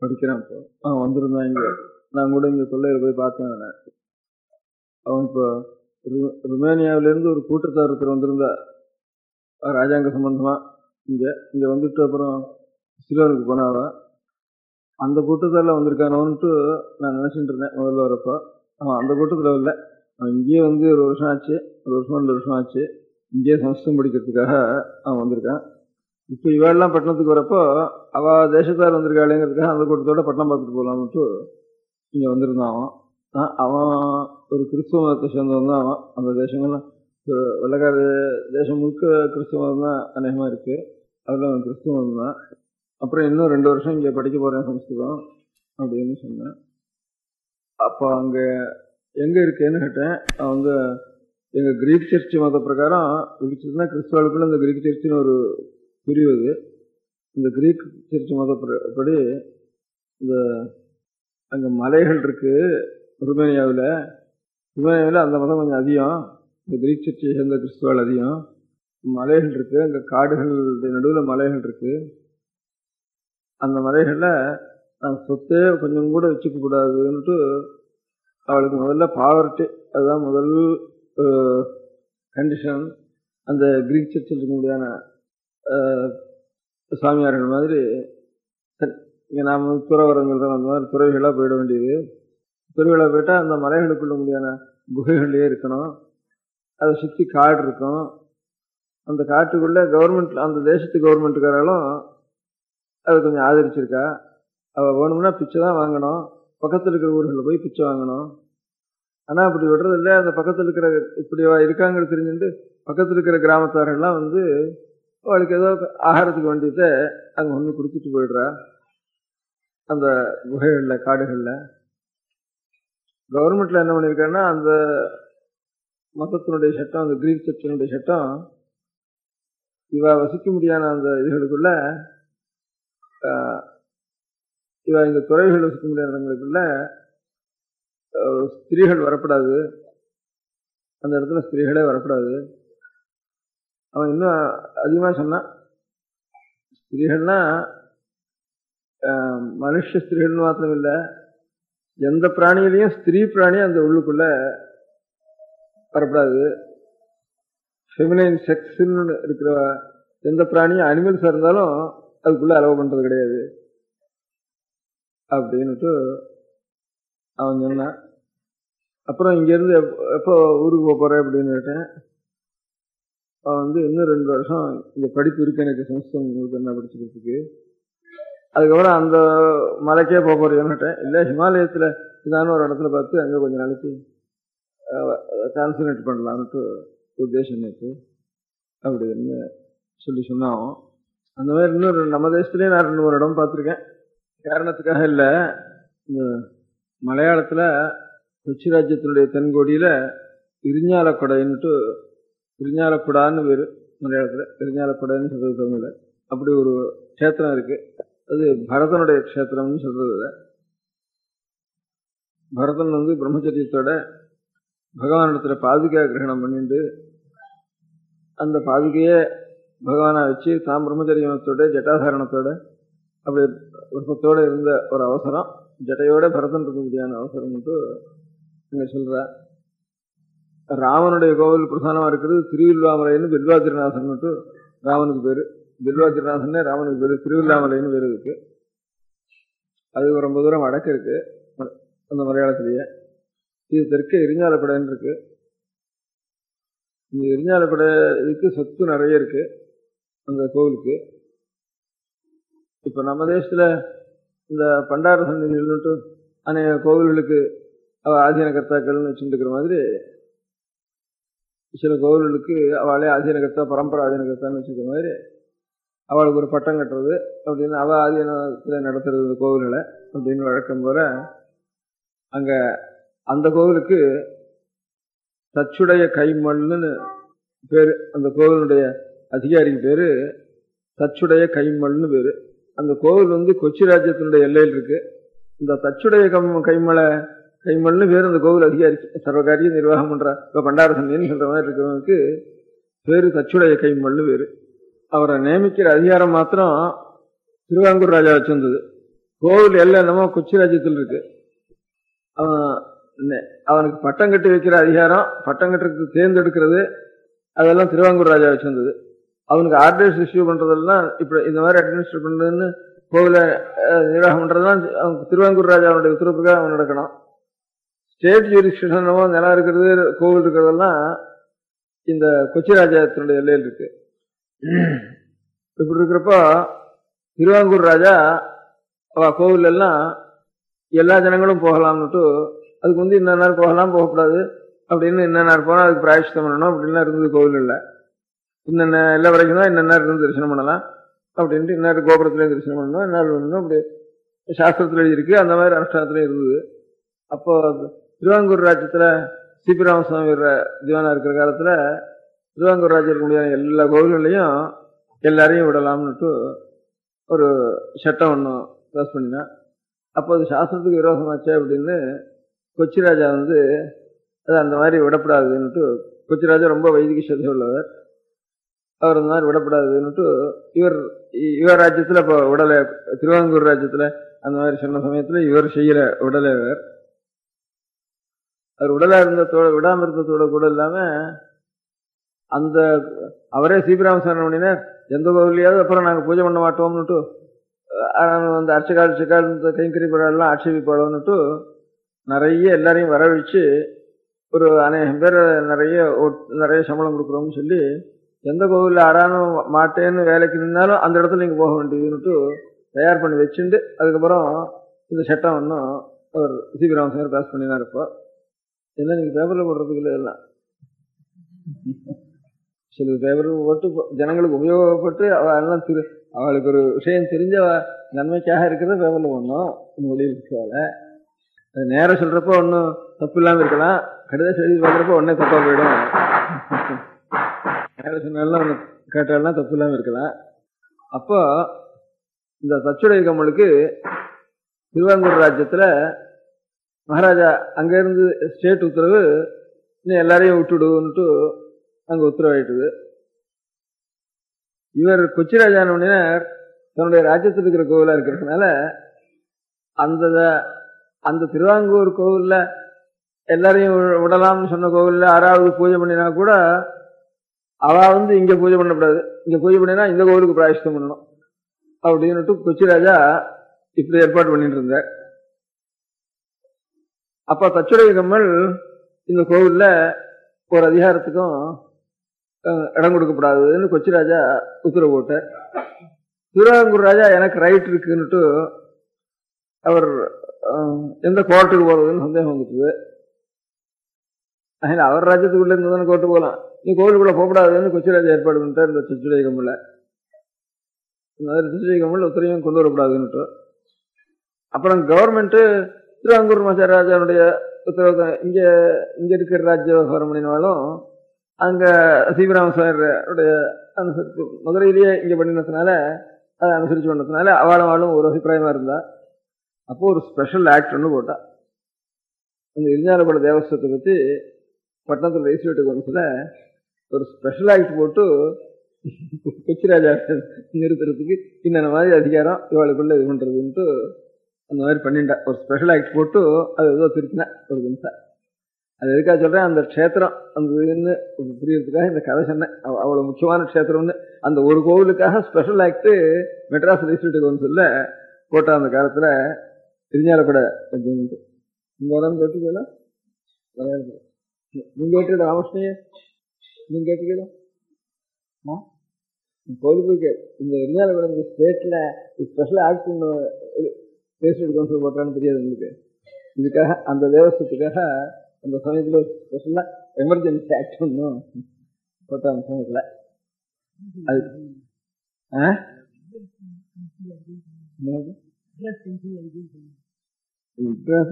படிக்கிறான். இப்போ அவன் வந்திருந்தான் இங்க. நான் கூட இங்க கொள்ளையில போய் பார்த்தேன். அவன் இப்போ ருமேனியாவிலேருந்து ஒரு கூட்டத்தார் ஒருத்தர் வந்திருந்தா ராஜாங்க சம்பந்தமா இங்க வந்துட்டு அப்புறம் சிலோனுக்கு போனாவ. அந்த கூட்டத்தால வந்திருக்கானோன்ட்டு நான் நினைச்சிட்டு இருந்தேன் முதல்ல வரப்போ. அவன் அந்த கூட்டத்துல இல்லை. அவன் இங்கேயே வந்து 1 வருஷம் ஆச்சு, 2 வருஷம் ஆச்சு. இங்கேயே சம்ஸ்கிருதம் படிக்கிறதுக்காக அவன் வந்திருக்கான். இப்ப இவாள்லாம் பட்டணத்துக்கு வரப்போ அவ தேசத்தார் வந்திருக்காளேங்கிறதுக்காக அந்த கூட்டத்தோட பட்டணம் பார்த்துட்டு போகலாம்ட்டு இங்க வந்திருந்தான். அவன் ஒரு கிறிஸ்துவ மதத்தை சேர்ந்தவன் தான். அவன் அந்த தேசங்கள்லாம் வெள்ளக்கார தேசம் முழுக்க கிறிஸ்துவ மதம் தான் அநேகமா இருக்கு. அதுல அவன் கிறிஸ்துவ மதம் தான். அப்புறம் இன்னும் 2 வருஷம் இங்க படிக்க போறேன் சம்ஸ்கிருதம் அப்படின்னு சொன்னேன். அப்போ அங்க எங்க இருக்கேன்னு கேட்டேன். அவன் வந்து எங்க கிரீக் சர்ச் மத பிரகாரம் கிறிஸ்துவர்களுக்குள்ள இந்த கிரீக் சர்ச்சுன்னு ஒரு பிரிவு. இந்த கிரீக் சர்ச் மதப்படி இந்த அங்க மலைகள் இருக்கு. ருமேனியாவில் அந்த மதம் கொஞ்சம் அதிகம். இந்த கிரீக் சர்ச்சை சேர்ந்த கிறிஸ்துவர்கள் அதிகம். மலைகள் இருக்கு. அங்க காடுகள் நடுவில் மலைகள் இருக்கு. அந்த மலைகள்ல நான் சொத்தே கொஞ்சம் கூட வச்சுக்க கூடாதுன்னுட்டு அவளுக்கு முதல்ல பாவர்ட்டி, அதுதான் முதல் கண்டிஷன். அந்த கிரீக் சர்ச்சில் இருக்க முடியாத சாமியார்கள் மாதிரி இங்கே நாம் துறவரங்கள் தான் அந்த மாதிரி துறவிகளாக போயிட வேண்டியது. துறவிகளாக போயிட்டால் அந்த மலைகளுக்குள்ள முடியாத குகைகள்லேயே இருக்கணும். அதை சுற்றி காடு இருக்கும். அந்த காட்டுக்குள்ளே கவர்மெண்ட், அந்த தேசத்து கவர்மெண்ட்டுக்காராலும் அதை கொஞ்சம் ஆதரிச்சிருக்கா. அவள் வேணும்னா பிச்சை தான் வாங்கணும். பக்கத்தில் இருக்கிற ஊர்களில் போய் பிச்சை வாங்கணும். ஆனால் அப்படி விடுறதில்லை. அந்த பக்கத்தில் இருக்கிற இப்படி இருக்காங்கிறது தெரிஞ்சுட்டு பக்கத்தில் இருக்கிற கிராமத்தாரெல்லாம் வந்து அவளுக்கு ஏதோ ஆகாரத்துக்கு வேண்டியதை அங்கே ஒன்று கொடுத்துட்டு போயிடுறா. அந்த குகைகளில் காடுகளில். கவர்மெண்ட்ல என்ன பண்ணியிருக்காருன்னா அந்த மதத்தினுடைய சட்டம், அந்த கிரீக் சர்ச்சினுடைய சட்டம் இவ வசிக்க முடியாத அந்த இதுகளுக்குள்ள, இவ இந்த துறைகள் வசிக்க முடியாத இடங்களுக்குள்ள ஸ்திரீகள் வரப்படாது, அந்த இடத்துல ஸ்திரீகளே வரப்படாது. அவன் இன்னும் அதிகமாக சொன்னான், ஸ்திரீகள்னா மனுஷ ஸ்திரீகள்னு மாத்திரம் இல்லை, எந்த பிராணியிலையும் ஸ்திரீ பிராணி அந்த உள்ளுக்குள்ள வரப்படாது. ஃபெமினைன் செக்ஸ்ன்னு இருக்கிற எந்த பிராணியும் அனிமல்ஸாக இருந்தாலும் அதுக்குள்ள அலோவ் பண்றது கிடையாது அப்படின்னுட்டு அவன் சொன்னான். அப்புறம் இங்கேருந்து எப்போ ஊருக்கு போகிறேன் அப்படின்னு கேட்டேன். அவன் இன்னும் 2 வருஷம் இந்த படிப்பு இருக்கு எனக்கு, சமஸ்கிருதம் என்ன படிச்சுக்கிறதுக்கு. அதுக்கப்புறம் அந்த மலைக்கே போகிறேன்னு கேட்டேன். இல்லை, ஹிமாலயத்தில் இதான ஒரு இடத்துல பார்த்து அங்கே கொஞ்சம் நாளைக்கு கான்சன்ட்ரேட் பண்ணலான்ட்டு உத்தேசம் நேற்று அப்படின்னு சொன்னான். அந்த மாதிரி இன்னும் நம்ம தேசத்துலேயே நான் 2-3 இடம் பார்த்துருக்கேன். காரணத்துக்காக இல்லை, இந்த மலையாளத்தில் கொச்சி ராஜ்யத்தினுடைய தென்கோடியில் இரிஞ்சாலக்குடைன்னுட்டு, இரிஞ்சாலக்குடான்னு பேர் மலையாளத்தில், இரிஞ்சாலக்குடைன்னு சொல்றது தமிழில். அப்படி ஒரு க்ஷேத்திரம் இருக்கு. அது பரதனுடைய க்ஷேத்திரம்னு சொல்றது. பரதன் பிரம்மச்சரியத்தோட பகவானிடத்துல பாதுகா கிரகணம் பண்ணிட்டு அந்த பாதுகையே பகவானா வச்சு தான் பிரம்மச்சரியத்தோட ஜட்டாதாரணத்தோட அப்படி விருப்பத்தோட இருந்த ஒரு அவசரம், ஜட்டையோட பரதன் இருக்க முடியாத அவசரம் இங்க சொல்ற. ராமனுடைய கோவில் பிரதானமா இருக்கிறது திருவில்லாமலைன்னு பில்வாதிரநாதன் ராமனுக்கு பேரு. பில்வாதிரநாதன் ராமனுக்கு பேரு, திருவில்லாமலைன்னு பேரு இருக்கு. அது ரொம்ப தூரம் வடக்கு இருக்கு அந்த மலையாளத்திலேயே. இது தெற்கே இரிஞ்சாலப்படைன்னு இருக்கு. இந்த இரிஞ்சாலப்படை இதுக்கு சொத்து நிறைய இருக்கு அந்த கோவிலுக்கு. இப்ப நம்ம தேசத்துல இந்த பண்டார சந்நிதிட்டு அநேக கோவில்களுக்கு ஆதீன கர்த்தாக்கள்னு வச்சுட்டு இருக்கிற மாதிரி சில கோவில்களுக்கு அவளே ஆதீனகர்த்தா, பரம்பரை ஆதீனகர்த்தான்னு வச்சுக்கிற மாதிரி அவளுக்கு ஒரு பட்டம் கட்டுறது அப்படின்னு அவ ஆதீனத்தில் நடத்துறது கோவில்களை அப்படின்னு வழக்கம் போல அங்க அந்த கோவிலுக்கு தச்சுடைய கைமல்னு பேரு. அந்த கோவிலுடைய அதிகாரிக்கு பேரு தச்சுடைய கைமல்னு பேரு. அந்த கோவில் கொச்சி ராஜ்யத்தினுடைய எல்லையில் இருக்கு. இந்த தச்சுடைய கைமல்னு பேரு அந்த கோவில் அதிகாரிக்கு. சர்வகாரிய நிர்வாகம் பண்ற இப்ப பண்டார சந்நிதின்னு சொல்ற மாதிரி இருக்கிறவனுக்கு பேரு தச்சுடைய கைமல்னு பேரு. அவரை நியமிக்கிற அதிகாரம் மாத்திரம் திருவாங்கூர் ராஜா வச்சிருந்தது. கோவில் எல்லாம் என்னமோ கொச்சி ராஜ்யத்தில் இருக்கு. அவனுக்கு பட்டம் கட்டி வைக்கிற அதிகாரம், பட்டம் கட்டுறதுக்கு தேர்ந்தெடுக்கிறது, அதெல்லாம் திருவாங்கூர் ராஜா வச்சிருந்தது. அவனுக்கு ஆர்டர்ஸ் இஷ்யூ பண்றதெல்லாம் இப்ப இந்த மாதிரி அட்மினிஸ்ட்ரேட் பண்றதுன்னு கோவில நிர்வாகம் பண்றதுலாம் திருவாங்கூர் ராஜாவுடைய உத்தரவு பிரகாரம் அவன் நடக்கணும். ஸ்டேட் ஜூரிஸ்டிக்ஷனோ நிலம் இருக்கிறது, கோவில் இருக்கிறதெல்லாம் இந்த கொச்சி ராஜ்யத்தினுடைய எல்லையில் இருக்கு. இப்படி இருக்கிறப்போ திருவாங்கூர் ராஜா கோவில் எல்லாம் எல்லா ஜனங்களும் போகலாம்னுட்டு, அதுக்கு இன்ன நேரம் போகலாம், போகக்கூடாது அப்படின்னு இன்ன நேரம் போனால் அதுக்கு பிராயஷ்டம் பண்ணணும் அப்படின்லாம் இருந்தது. கோவில் இல்லை இன்னென்ன எல்லா வரைக்கும் தான் இன்ன இருந்து தரிசனம் பண்ணலாம் அப்படின்ட்டு இந்நேரம் கோபுரத்துலேயும் தரிசனம் பண்ணணும், இந்நேரம் பண்ணணும் அப்படி சாஸ்திரத்தில் எழுதியிருக்கு. அந்த மாதிரி அனுஷ்டானத்துலேயும் இருந்தது. அப்போ திருவாங்கூர் ராஜ்யத்தில் சிபி ராமசாமி திவானா இருக்கிற காலத்தில் திருவாங்கூர் ராஜ்யம் இருக்க முடியாத எல்லா கோவில்களையும் எல்லாரையும் விடலாம்னுட்டு ஒரு சட்டம் ஒன்றும் பாஸ் பண்ணினான். அப்போ அது சாஸ்திரத்துக்கு விரோதமாச்சே அப்படின்னு கொச்சி ராஜா அது அந்த மாதிரி விடப்படாதுன்னுட்டு, கொச்சி ராஜா ரொம்ப வைதிக சதி உள்ளவர், அவர் அந்த மாதிரி விடப்படாதுன்னுட்டு இவர் ராஜ்யத்தில் இப்போ விடலை. திருவாங்கூர் ராஜ்யத்தில் அந்த மாதிரி சொன்ன சமயத்தில் இவர் செய்யற விடலை. அவர் உடலா இருந்ததோட விடாம இருந்ததோட கூட இல்லாம அந்த அவரே சீபிராமசாமி பண்ணினா எந்த கோவிலையாவது அப்புறம் நாங்கள் பூஜை பண்ண மாட்டோம்னுட்டு அந்த அர்ச்சகால் கைங்கறி படம் ஆட்சேபிப்பாடோன்னுட்டு நிறைய எல்லாரையும் வரவழைச்சு ஒரு அநேகம் பேர் நிறைய சம்பளம் கொடுக்குறோம்னு சொல்லி எந்த கோவிலில் ஆடானும் மாட்டேன்னு வேலைக்கு நின்னாலும் அந்த இடத்துல நீங்கள் போக வேண்டியதுன்னுட்டு தயார் பண்ணி வச்சுட்டு அதுக்கப்புறம் இந்த சட்டம் ஒன்றும் அவர் சீபிராமசாமி பாஸ் பண்ணினா இருப்போ. என்ன நீங்கள் பேப்பரில் போடுறதுக்கு இல்லை, எல்லாம் சில பேப்பர் போட்டு ஜனங்களுக்கு உபயோகப்பட்டு எல்லாம் அவளுக்கு ஒரு விஷயம் தெரிஞ்ச நன்மைக்காக இருக்கிறத பேப்பர்ல ஒன்றும் வெளியில் இருக்கால. அது நேரம் சொல்றப்போ ஒன்றும் தப்பு இல்லாமல் இருக்கலாம், கடிதம் எழுதி பார்க்குறப்போ உடனே தப்பா போயிடும். நேரம் சொன்னாலும் ஒன்று கேட்டாலும் தப்பு இல்லாமல் இருக்கலாம். அப்போ இந்த தச்சுடை கம்மலுக்கு திருவாங்கூர் ராஜ்யத்துல மகாராஜா அங்கிருந்து ஸ்டேட் உத்தரவு, இன்னும் எல்லாரையும் விட்டுடுன்னுட்டு அங்க உத்தரவாயிட்டுது. இவர் கொச்சிராஜானவர் தன்னுடைய ராஜ்யத்தில் இருக்கிற கோவிலா இருக்கிறதுனால அந்த திருவாங்கூர் கோவில்ல எல்லாரையும் விடலாம்னு சொன்ன கோவில்ல 6வது பூஜை பண்ணினா கூட அவ இங்க பூஜை பண்ணக்கூடாது, இங்க பூஜை பண்ணினா இந்த கோவிலுக்கு பிராயஷ்டம் பண்ணணும் அப்படின்னுட்டு கொச்சிராஜா இப்படி ஏற்பாடு பண்ணிட்டு இருந்தார். அப்ப தச்சுடை கம்மல் இந்த கோவில்ல ஒரு அதிகாரத்துக்கும் இடம் கொடுக்கப்படாதுன்னு கொச்சிராஜா உத்தரவு போட்டார். திருவாங்கூர் ராஜா எனக்கு ரைட் இருக்குன்னுட்டு அவர் எந்த கோர்ட்டுக்கு போறதுன்னு சந்தேகம் வந்துட்டுது. அதனால அவர் ராஜ்யத்துக்குள்ள இருந்ததானே கோர்ட்டு போகலாம், நீ கோவிலுக்குள்ள போகக்கூடாதுன்னு கொச்சிராஜா ஏற்பாடு பண்ணிட்டார். இந்த தச்சுடை கம்மல தச்சுடை கம்மல் உத்தரவையும் கொண்டு வரக்கூடாதுன்னுட்டு அப்புறம் கவர்மெண்ட் திருவாங்கூர் மகாராஜாவுடைய உத்தரவு இங்க இருக்கிற ராஜ்ய விவகாரம் பண்ணினாலும் அங்க சீவராம சாருடைய அனுசரித்து மதுரையிலேயே இங்க பண்ணினதுனால அதை அனுசரிச்சு பண்ணதுனால அவளும் ஒரு அபிப்பிராயமா இருந்தா. அப்போ ஒரு ஸ்பெஷல் ஆக்ட் ஒன்று போட்டா. அந்த இரிஞ்சாலக்குட தேவஸ்வத்தை பத்தி பட்டணத்தில் ரெஜிஸ்ட்ரேட்டிவ் கவுன்சில ஒரு ஸ்பெஷல் ஆக்ட் போட்டு கொச்சிராஜா நிறுத்துறதுக்கு இன்னொரு மாதிரி அதிகாரம் இவாளுக்குள்ள இது பண்றதுன்ட்டு அந்த மாதிரி பண்ணிட்டா. ஒரு ஸ்பெஷல் ஆக்ட் போட்டு அது ஏதோ திருத்தினேன் ஒரு நிமிஷம். அது எதுக்காக சொல்றேன், அந்த க்ஷேத்திரம் அந்த இதுன்னு புரியறதுக்காக இந்த கதை சொன்னேன். அவ்வளவு முக்கியமான க்ஷேத்திரம்னு அந்த ஒரு கோவிலுக்காக ஸ்பெஷல் ஆக்ட் மெட்ராஸ் ரெஜிஸ்ட்ரேட்டிவ் கவுன்சில்ல போட்ட அந்த காலத்துல இரிஞ்சாலக்குட இந்த இடம் கேட்டுக்கல, நீங்க கேட்டுக்கிட ராமகிருஷ்ணய நீங்க கேட்டுக்கல கோவிலுக்கு இந்த இரிஞ்சாலக்குட இந்த ஸ்டேட்ல ஸ்பெஷல் ஆக்ட் ரெஜிஸ்ட்ரேட்டிவ் கவுன்சில் போட்டான்னு தெரியாது உங்களுக்கு. இதுக்காக அந்த தேவஸ்வத்துக்காக அந்த சமயத்துல ஸ்பெஷலா எமர்ஜென்சி ஆக்ட் ஒன்றும் போட்ட அந்த சமயத்துல அது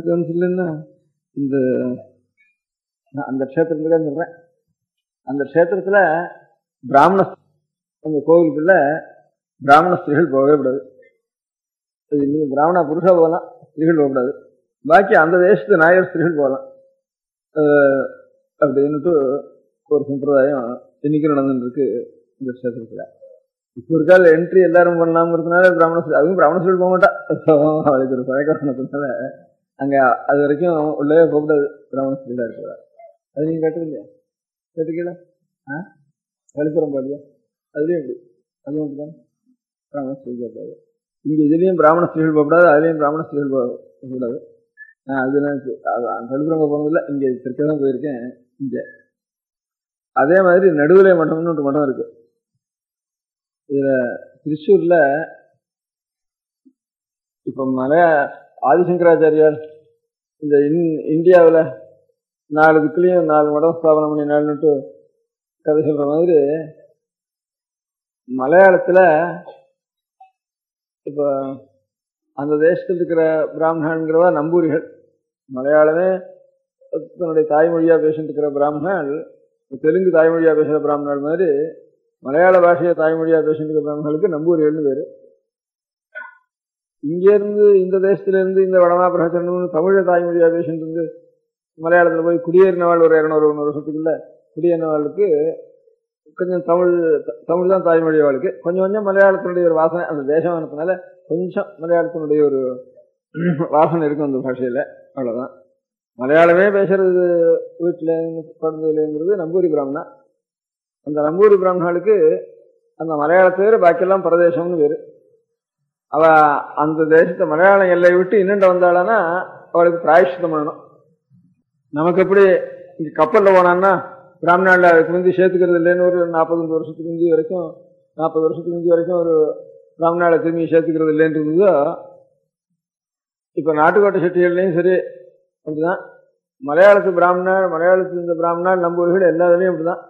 கவுன்சில்னா இந்த அந்த க்ஷேத்திரத்துக்காக சொல்றேன். அந்த க்ஷேத்திரத்துல பிராமண அந்த கோவிலுக்குள்ள பிராமண ஸ்திரீகள் போகவே கூடாது. நீங்க பிராமண புருஷா போகலாம், ஸ்திரீகள் போகக்கூடாது. பாக்கி அந்த தேசத்து நாயர் ஸ்திரீகள் போகலாம் அப்படின்னுட்டு ஒரு சம்பிரதாயம் இன்னைக்கு நடந்துட்டு இருக்கு இந்த க்ஷேத்திரத்துல. இப்போ ஒரு கால என்ட்ரி எல்லாரும் பண்ணலாம்ங்கிறதுனால அதுவும் பிராமண ஸ்திரீகள் போக மாட்டா. அவளுக்கு ஒரு பழக்கத்தினால அங்க அது வரைக்கும் உள்ளவே போகக்கூடாது, பிராமண ஸ்திரீகளா இருக்கிறா. அது நீங்க கேட்டதில்லையா? கேட்டுக்கல வழிபுறம் பாடியா அதுலயும் எப்படி அதுவும் அப்படிதான் பிராமண ஸ்திரீகள் போகக்கூடாது. இங்க இதுலயும் பிராமண ஸ்திரீகள் போகக்கூடாது, அதுலயும் பிராமண ஸ்திரீகள் போகக்கூடாது. அது வழிபுறங்க போனதில்லை, இங்க திருக்கதான் போயிருக்கேன். இங்க அதே மாதிரி நடுவுலை மட்டம்னு ஒரு மடம் இருக்கு. இதுல திருச்சூர்ல இப்ப ஆதிசங்கராச்சாரியார் இந்த இந்தியாவில் 4 திக்குலையும் 4 மடம் ஸ்தாபனம் பண்ணி நாள்னுட்டு கதை சொல்ற மாதிரி மலையாளத்துல இப்ப அந்த தேசத்தில் இருக்கிற பிராமணர்கள்ங்கிறவா நம்பூரிகள். மலையாளமே தன்னுடைய தாய்மொழியா பேசிட்டு இருக்கிற பிராமணர்கள், தெலுங்கு தாய்மொழியா பேசுற பிராமணர்கள் மாதிரி மலையாள பாஷையை தாய்மொழியா பேசிட்டு இருக்கிற பிராமணர்களுக்கு நம்பூரிகள்னு பேரு. இங்க இருந்து இந்த தேசத்துல இருந்து இந்த வடமா பிரச்சனை தமிழ தாய்மொழியா பேசிட்டு இருந்து மலையாளத்துல போய் குடியேறினவாள் ஒரு 200 வருஷத்துக்குள்ள குடியேறினவாளுக்கு கொஞ்சம் தமிழ் தான் தாய்மொழி அவளுக்கு. கொஞ்சம் மலையாளத்தினுடைய ஒரு வாசனை, அந்த தேசமானதுனால கொஞ்சம் மலையாளத்தினுடைய ஒரு வாசனை இருக்கும் அந்த பாஷையில, அவ்வளவுதான். மலையாளமே பேசுறது வீட்டுல குழந்தைங்கிறது நம்பூரி பிராமணா. அந்த நம்பூரி பிராமணர்களுக்கு அந்த மலையாளத்தை வேறு பாக்கியெல்லாம் பிரதேசம்னு பேரு. அவ அந்த தேசத்தை மலையாளம் எல்லையை விட்டு இன்னண்ட வந்தாளன்னா அவளுக்கு பிராயஷ்சித்தம் பண்ணணும். நமக்கு எப்படி இங்க கப்பல்ல போனான்னா பிராமணால அதுக்கு முந்தி சேர்த்துக்கிறது இல்லைன்னு ஒரு 40 வருஷத்துக்கு முந்தி வரைக்கும் 40 வருஷத்துக்கு முந்தி வரைக்கும் ஒரு பிராமணால திரும்பி சேர்த்துக்கிறது இல்லைன்னு இருந்ததோ, இப்ப நாட்டுக்கோட்டை செட்டிகள்லையும் சரி அப்படிதான். மலையாளத்து இந்த பிராமணால் நம்பூர்கள் எல்லா இதுலையும் அப்படிதான்.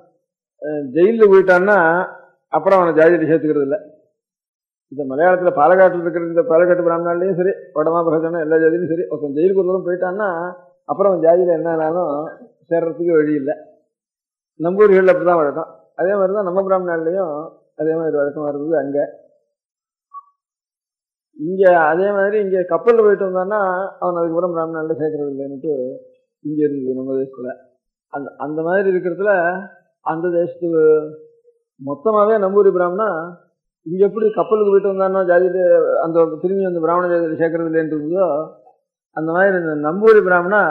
ஜெயிலில் போயிட்டான்னா அப்புறம் அவனை ஜாதியில சேர்த்துக்கிறது இல்லை. இந்த மலையாளத்தில் பாலக்காட்டில் இருக்கிற இந்த பாலக்காட்டு பிராமணாலையும் சரி, வடமா பிரகடனம் எல்லா ஜாதியிலும் சரி, ஒருத்தன் ஜெயிலுக்கு ஒரு தூரம் போயிட்டான்னா அப்புறம் அவன் ஜாதியில் என்ன ஆனாலும் சேர்றதுக்கு வழி இல்லை. நம்பூரிகள் அப்படிதான் வழக்கம். அதே மாதிரி தான் நம்ம பிராமணாலையும் அதே மாதிரி வழக்கமாக இருந்தது அங்கே. இங்கே அதே மாதிரி இங்கே கப்பலில் போயிட்டு வந்தான்னா அவன் அதுக்கப்புறம் பிராமணாலில் சேர்க்கறது இல்லைன்னுட்டு இங்கே இருந்தது நம்ம தேசத்தில். அந்த மாதிரி இருக்கிறதுல அந்த தேசத்துக்கு மொத்தமாகவே நம்பூரி பிராமணா இங்கே எப்படி கப்பலுக்கு போயிட்டு வந்தானோ ஜாதியில் அந்த திரும்பி அந்த பிராமண ஜாதியில் சேர்க்கறது இல்லைன்ட்டு இருந்ததோ, அந்த மாதிரி இந்த நம்பூரி பிராமணா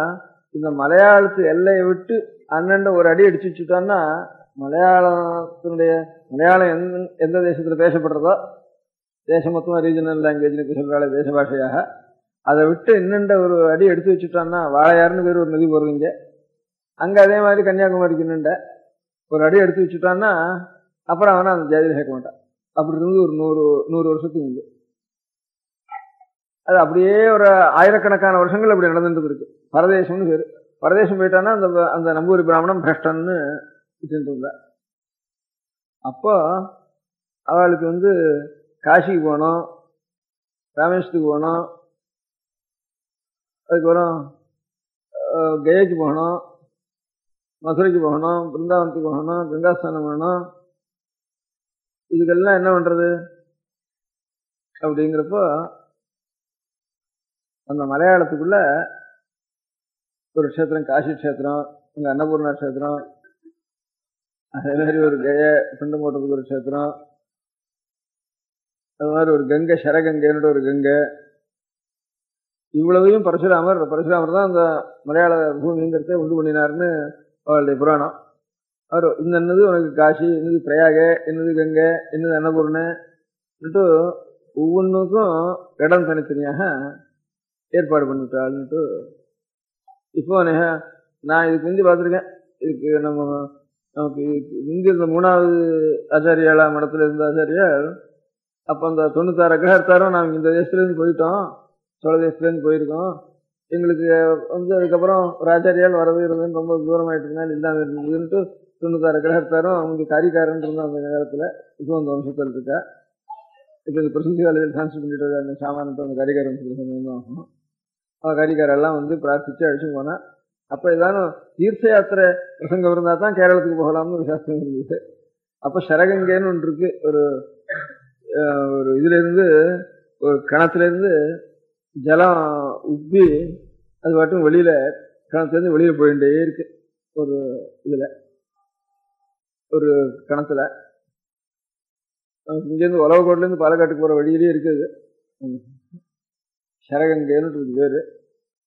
இந்த மலையாளத்து எல்லையை விட்டு அண்ணண்ட ஒரு அடி அடிச்சு வச்சுட்டான்னா மலையாளம் எந்த தேசத்தில் பேசப்படுறதோ, தேசம் மொத்தமாக ரீஜனல் லாங்குவேஜ் சொல்கிறாள் தேச பாஷையாக, அதை விட்டு இன்னண்ட ஒரு அடி எடுத்து வச்சுட்டான்னா வாழையாறுன்னு பேர் ஒரு நதி போகிறதுங்க, அங்கே அதே மாதிரி கன்னியாகுமரிக்கு இன்னண்ட ஒரு அடி எடுத்து வச்சுட்டான்னா அப்புறம் அவனை அந்த ஜாதியில் சேர்க்க மாட்டான். அப்படி இருந்து ஒரு 100 வருஷத்துக்கு இங்கே அது அப்படியே ஒரு ஆயிரக்கணக்கான வருஷங்கள் அப்படி நடந்துட்டு இருக்கு. பரதேசம்னு பேர். பரதேசம் போயிட்டான்னா அந்த நம்பூரி பிராமணன் பிரஷ்டன்னு வச்சுட்டு இருந்தா. அப்போ அவளுக்கு காசிக்கு போகணும், ராமேஸ்வரத்துக்கு போகணும், அதுக்கப்புறம் கயாக்கு போகணும், மதுரைக்கு போகணும், பிருந்தாவனத்துக்கு போகணும், கங்காஸ்தானம் பண்ணணும். இதுக்கெல்லாம் என்ன பண்றது அப்படிங்கிறப்போ அந்த மலையாளத்துக்குள்ள ஒரு க்ஷேத்திரம் காசி க்ஷேத்திரம், இங்கே அன்னபூர்ணா க்ஷேத்திரம், அதே மாதிரி ஒரு கய பிண்டம் போட்டதுக்கு ஒரு க்ஷேத்திரம், அது மாதிரி ஒரு கங்கை சரகங்கைன்னு ஒரு கங்கை, இவ்வளவையும் பரசுராமர் தான் அந்த மலையாள பூமிங்கிறத உண்டு பண்ணினார்னு அவளுடைய புராணம். அவர் என்னது உனக்கு காசி, என்னது பிரயாக, என்னது கங்கை, என்னது அன்னபூர்ணன்ட்டு ஒவ்வொன்றுக்கும் இடம் தனித்தனியாக ஏற்பாடு பண்ணிவிட்டாள்னுட்டு. இப்போ நான் இதுக்கு முந்தி பார்த்துருக்கேன். இதுக்கு நமக்கு இங்கே இருந்த 3வது ஆச்சாரியாளா மடத்தில் இருந்த ஆச்சாரியால் அப்போ அந்த 96 அக்ரஹாரத்தாரும் நாங்கள் இந்த தேசத்துலேருந்து போயிட்டோம், சோழ தேசத்துலேருந்து போயிருக்கோம். எங்களுக்கு அதுக்கப்புறம் ஒரு ஆச்சாரியால் வரது இருந்ததுன்னு ரொம்ப தூரமாயிட்டு இருந்தாலும் இல்லாமல் இருந்ததுன்ட்டு 96 அக்ரஹாரத்தாரும் அவங்க காரிக்காரன் இருந்தோம் அந்த காலத்தில். இப்போ அந்த வம்சத்தில் இருக்கா. இப்போ இந்த பிரசித்தி காலேஜில் டிரான்ஸ்ஃபர் பண்ணிட்டு அந்த சாமானத்தை அந்த காரிக்காரன் ஆகும். அவன் காரிக்காரெல்லாம் பிரார்த்திச்சு அழிச்சு போனான். அப்போ ஏதானும் தீர்த்த யாத்திரை பிரசங்கம் இருந்தால் தான் கேரளத்துக்கு போகலாம்னு ஒரு சாஸ்திரம் இருந்தது. அப்போ சரகங்கைன்னு ஒன்று இருக்கு. ஒரு இதுலேருந்து ஒரு கிணத்துலேருந்து ஜலம் உப்பி அது பாட்டும் வெளியில கிணத்துலேருந்து வெளியில போயிட்டே இருக்கு. ஒரு இதில் ஒரு கிணத்துல இங்கேருந்து உலகக்கோட்டிலேருந்து பாலக்காட்டுக்கு போகிற வழியிலே இருக்குது. சரகங்கைன்னு இருக்கு பேர்.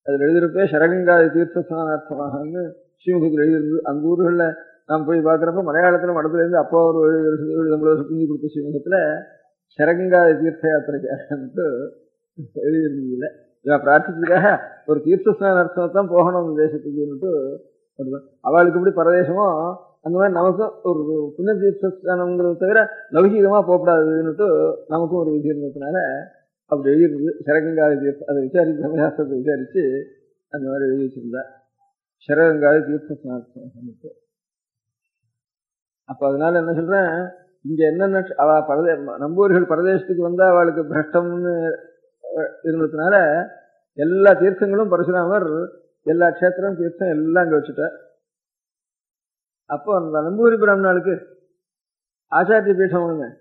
அதில் எழுதிருப்பே சரகங்காதி தீர்த்த ஸ்நானார்த்தமாகன்னு ஸ்ரீமுகத்தில் எழுதிருந்தது. அந்த ஊர்களில் நாம் போய் பார்க்குறப்ப மலையாளத்தில் மடத்துலேருந்து அப்பா ஒரு 70 வருஷம் கொடுத்த ஸ்ரீமுகத்தில் சரகங்காதி தீர்த்த யாத்திரைக்கு எழுதியிருந்ததில்லை. இவன் பிரார்த்திச்சதுக்காக ஒரு தீர்த்த ஸ்நானார்த்தத்தான் போகணும் அந்த தேசத்துக்குன்னுட்டு அவளுக்கு எப்படி பரதேசமோ அந்த மாதிரி நமக்கும் ஒரு புண்ணிய தீர்த்த ஸ்நானங்கிறத தவிர லௌகிகமாக போகக்கூடாதுன்னுட்டு நமக்கும் ஒரு விதி இருந்ததுனால அப்படி எழுதியிருந்தது. சரகங்காதி தீர்த்தம் அதை விசாரிச்சு சமயாஸ்திரத்தை விசாரிச்சு அந்த மாதிரி எழுதி வச்சிருந்தா சரகங்காதி தீர்த்த ஸ்நானத்தை. அப்போ அதனால என்ன சொல்றேன், இங்க என்னென்ன நம்பூர்கள் பரதேசத்துக்கு வந்தா அவளுக்கு பிரஷ்டம்னு இருந்ததுனால எல்லா தீர்த்தங்களும் பரசுராமர் எல்லா க்ஷேத்திரம் தீர்த்தம் எல்லாம் அங்கே வச்சுட்டார். அப்போ அந்த நம்பூரி பிராமணாளுக்கு ஆச்சாரிய பீடம்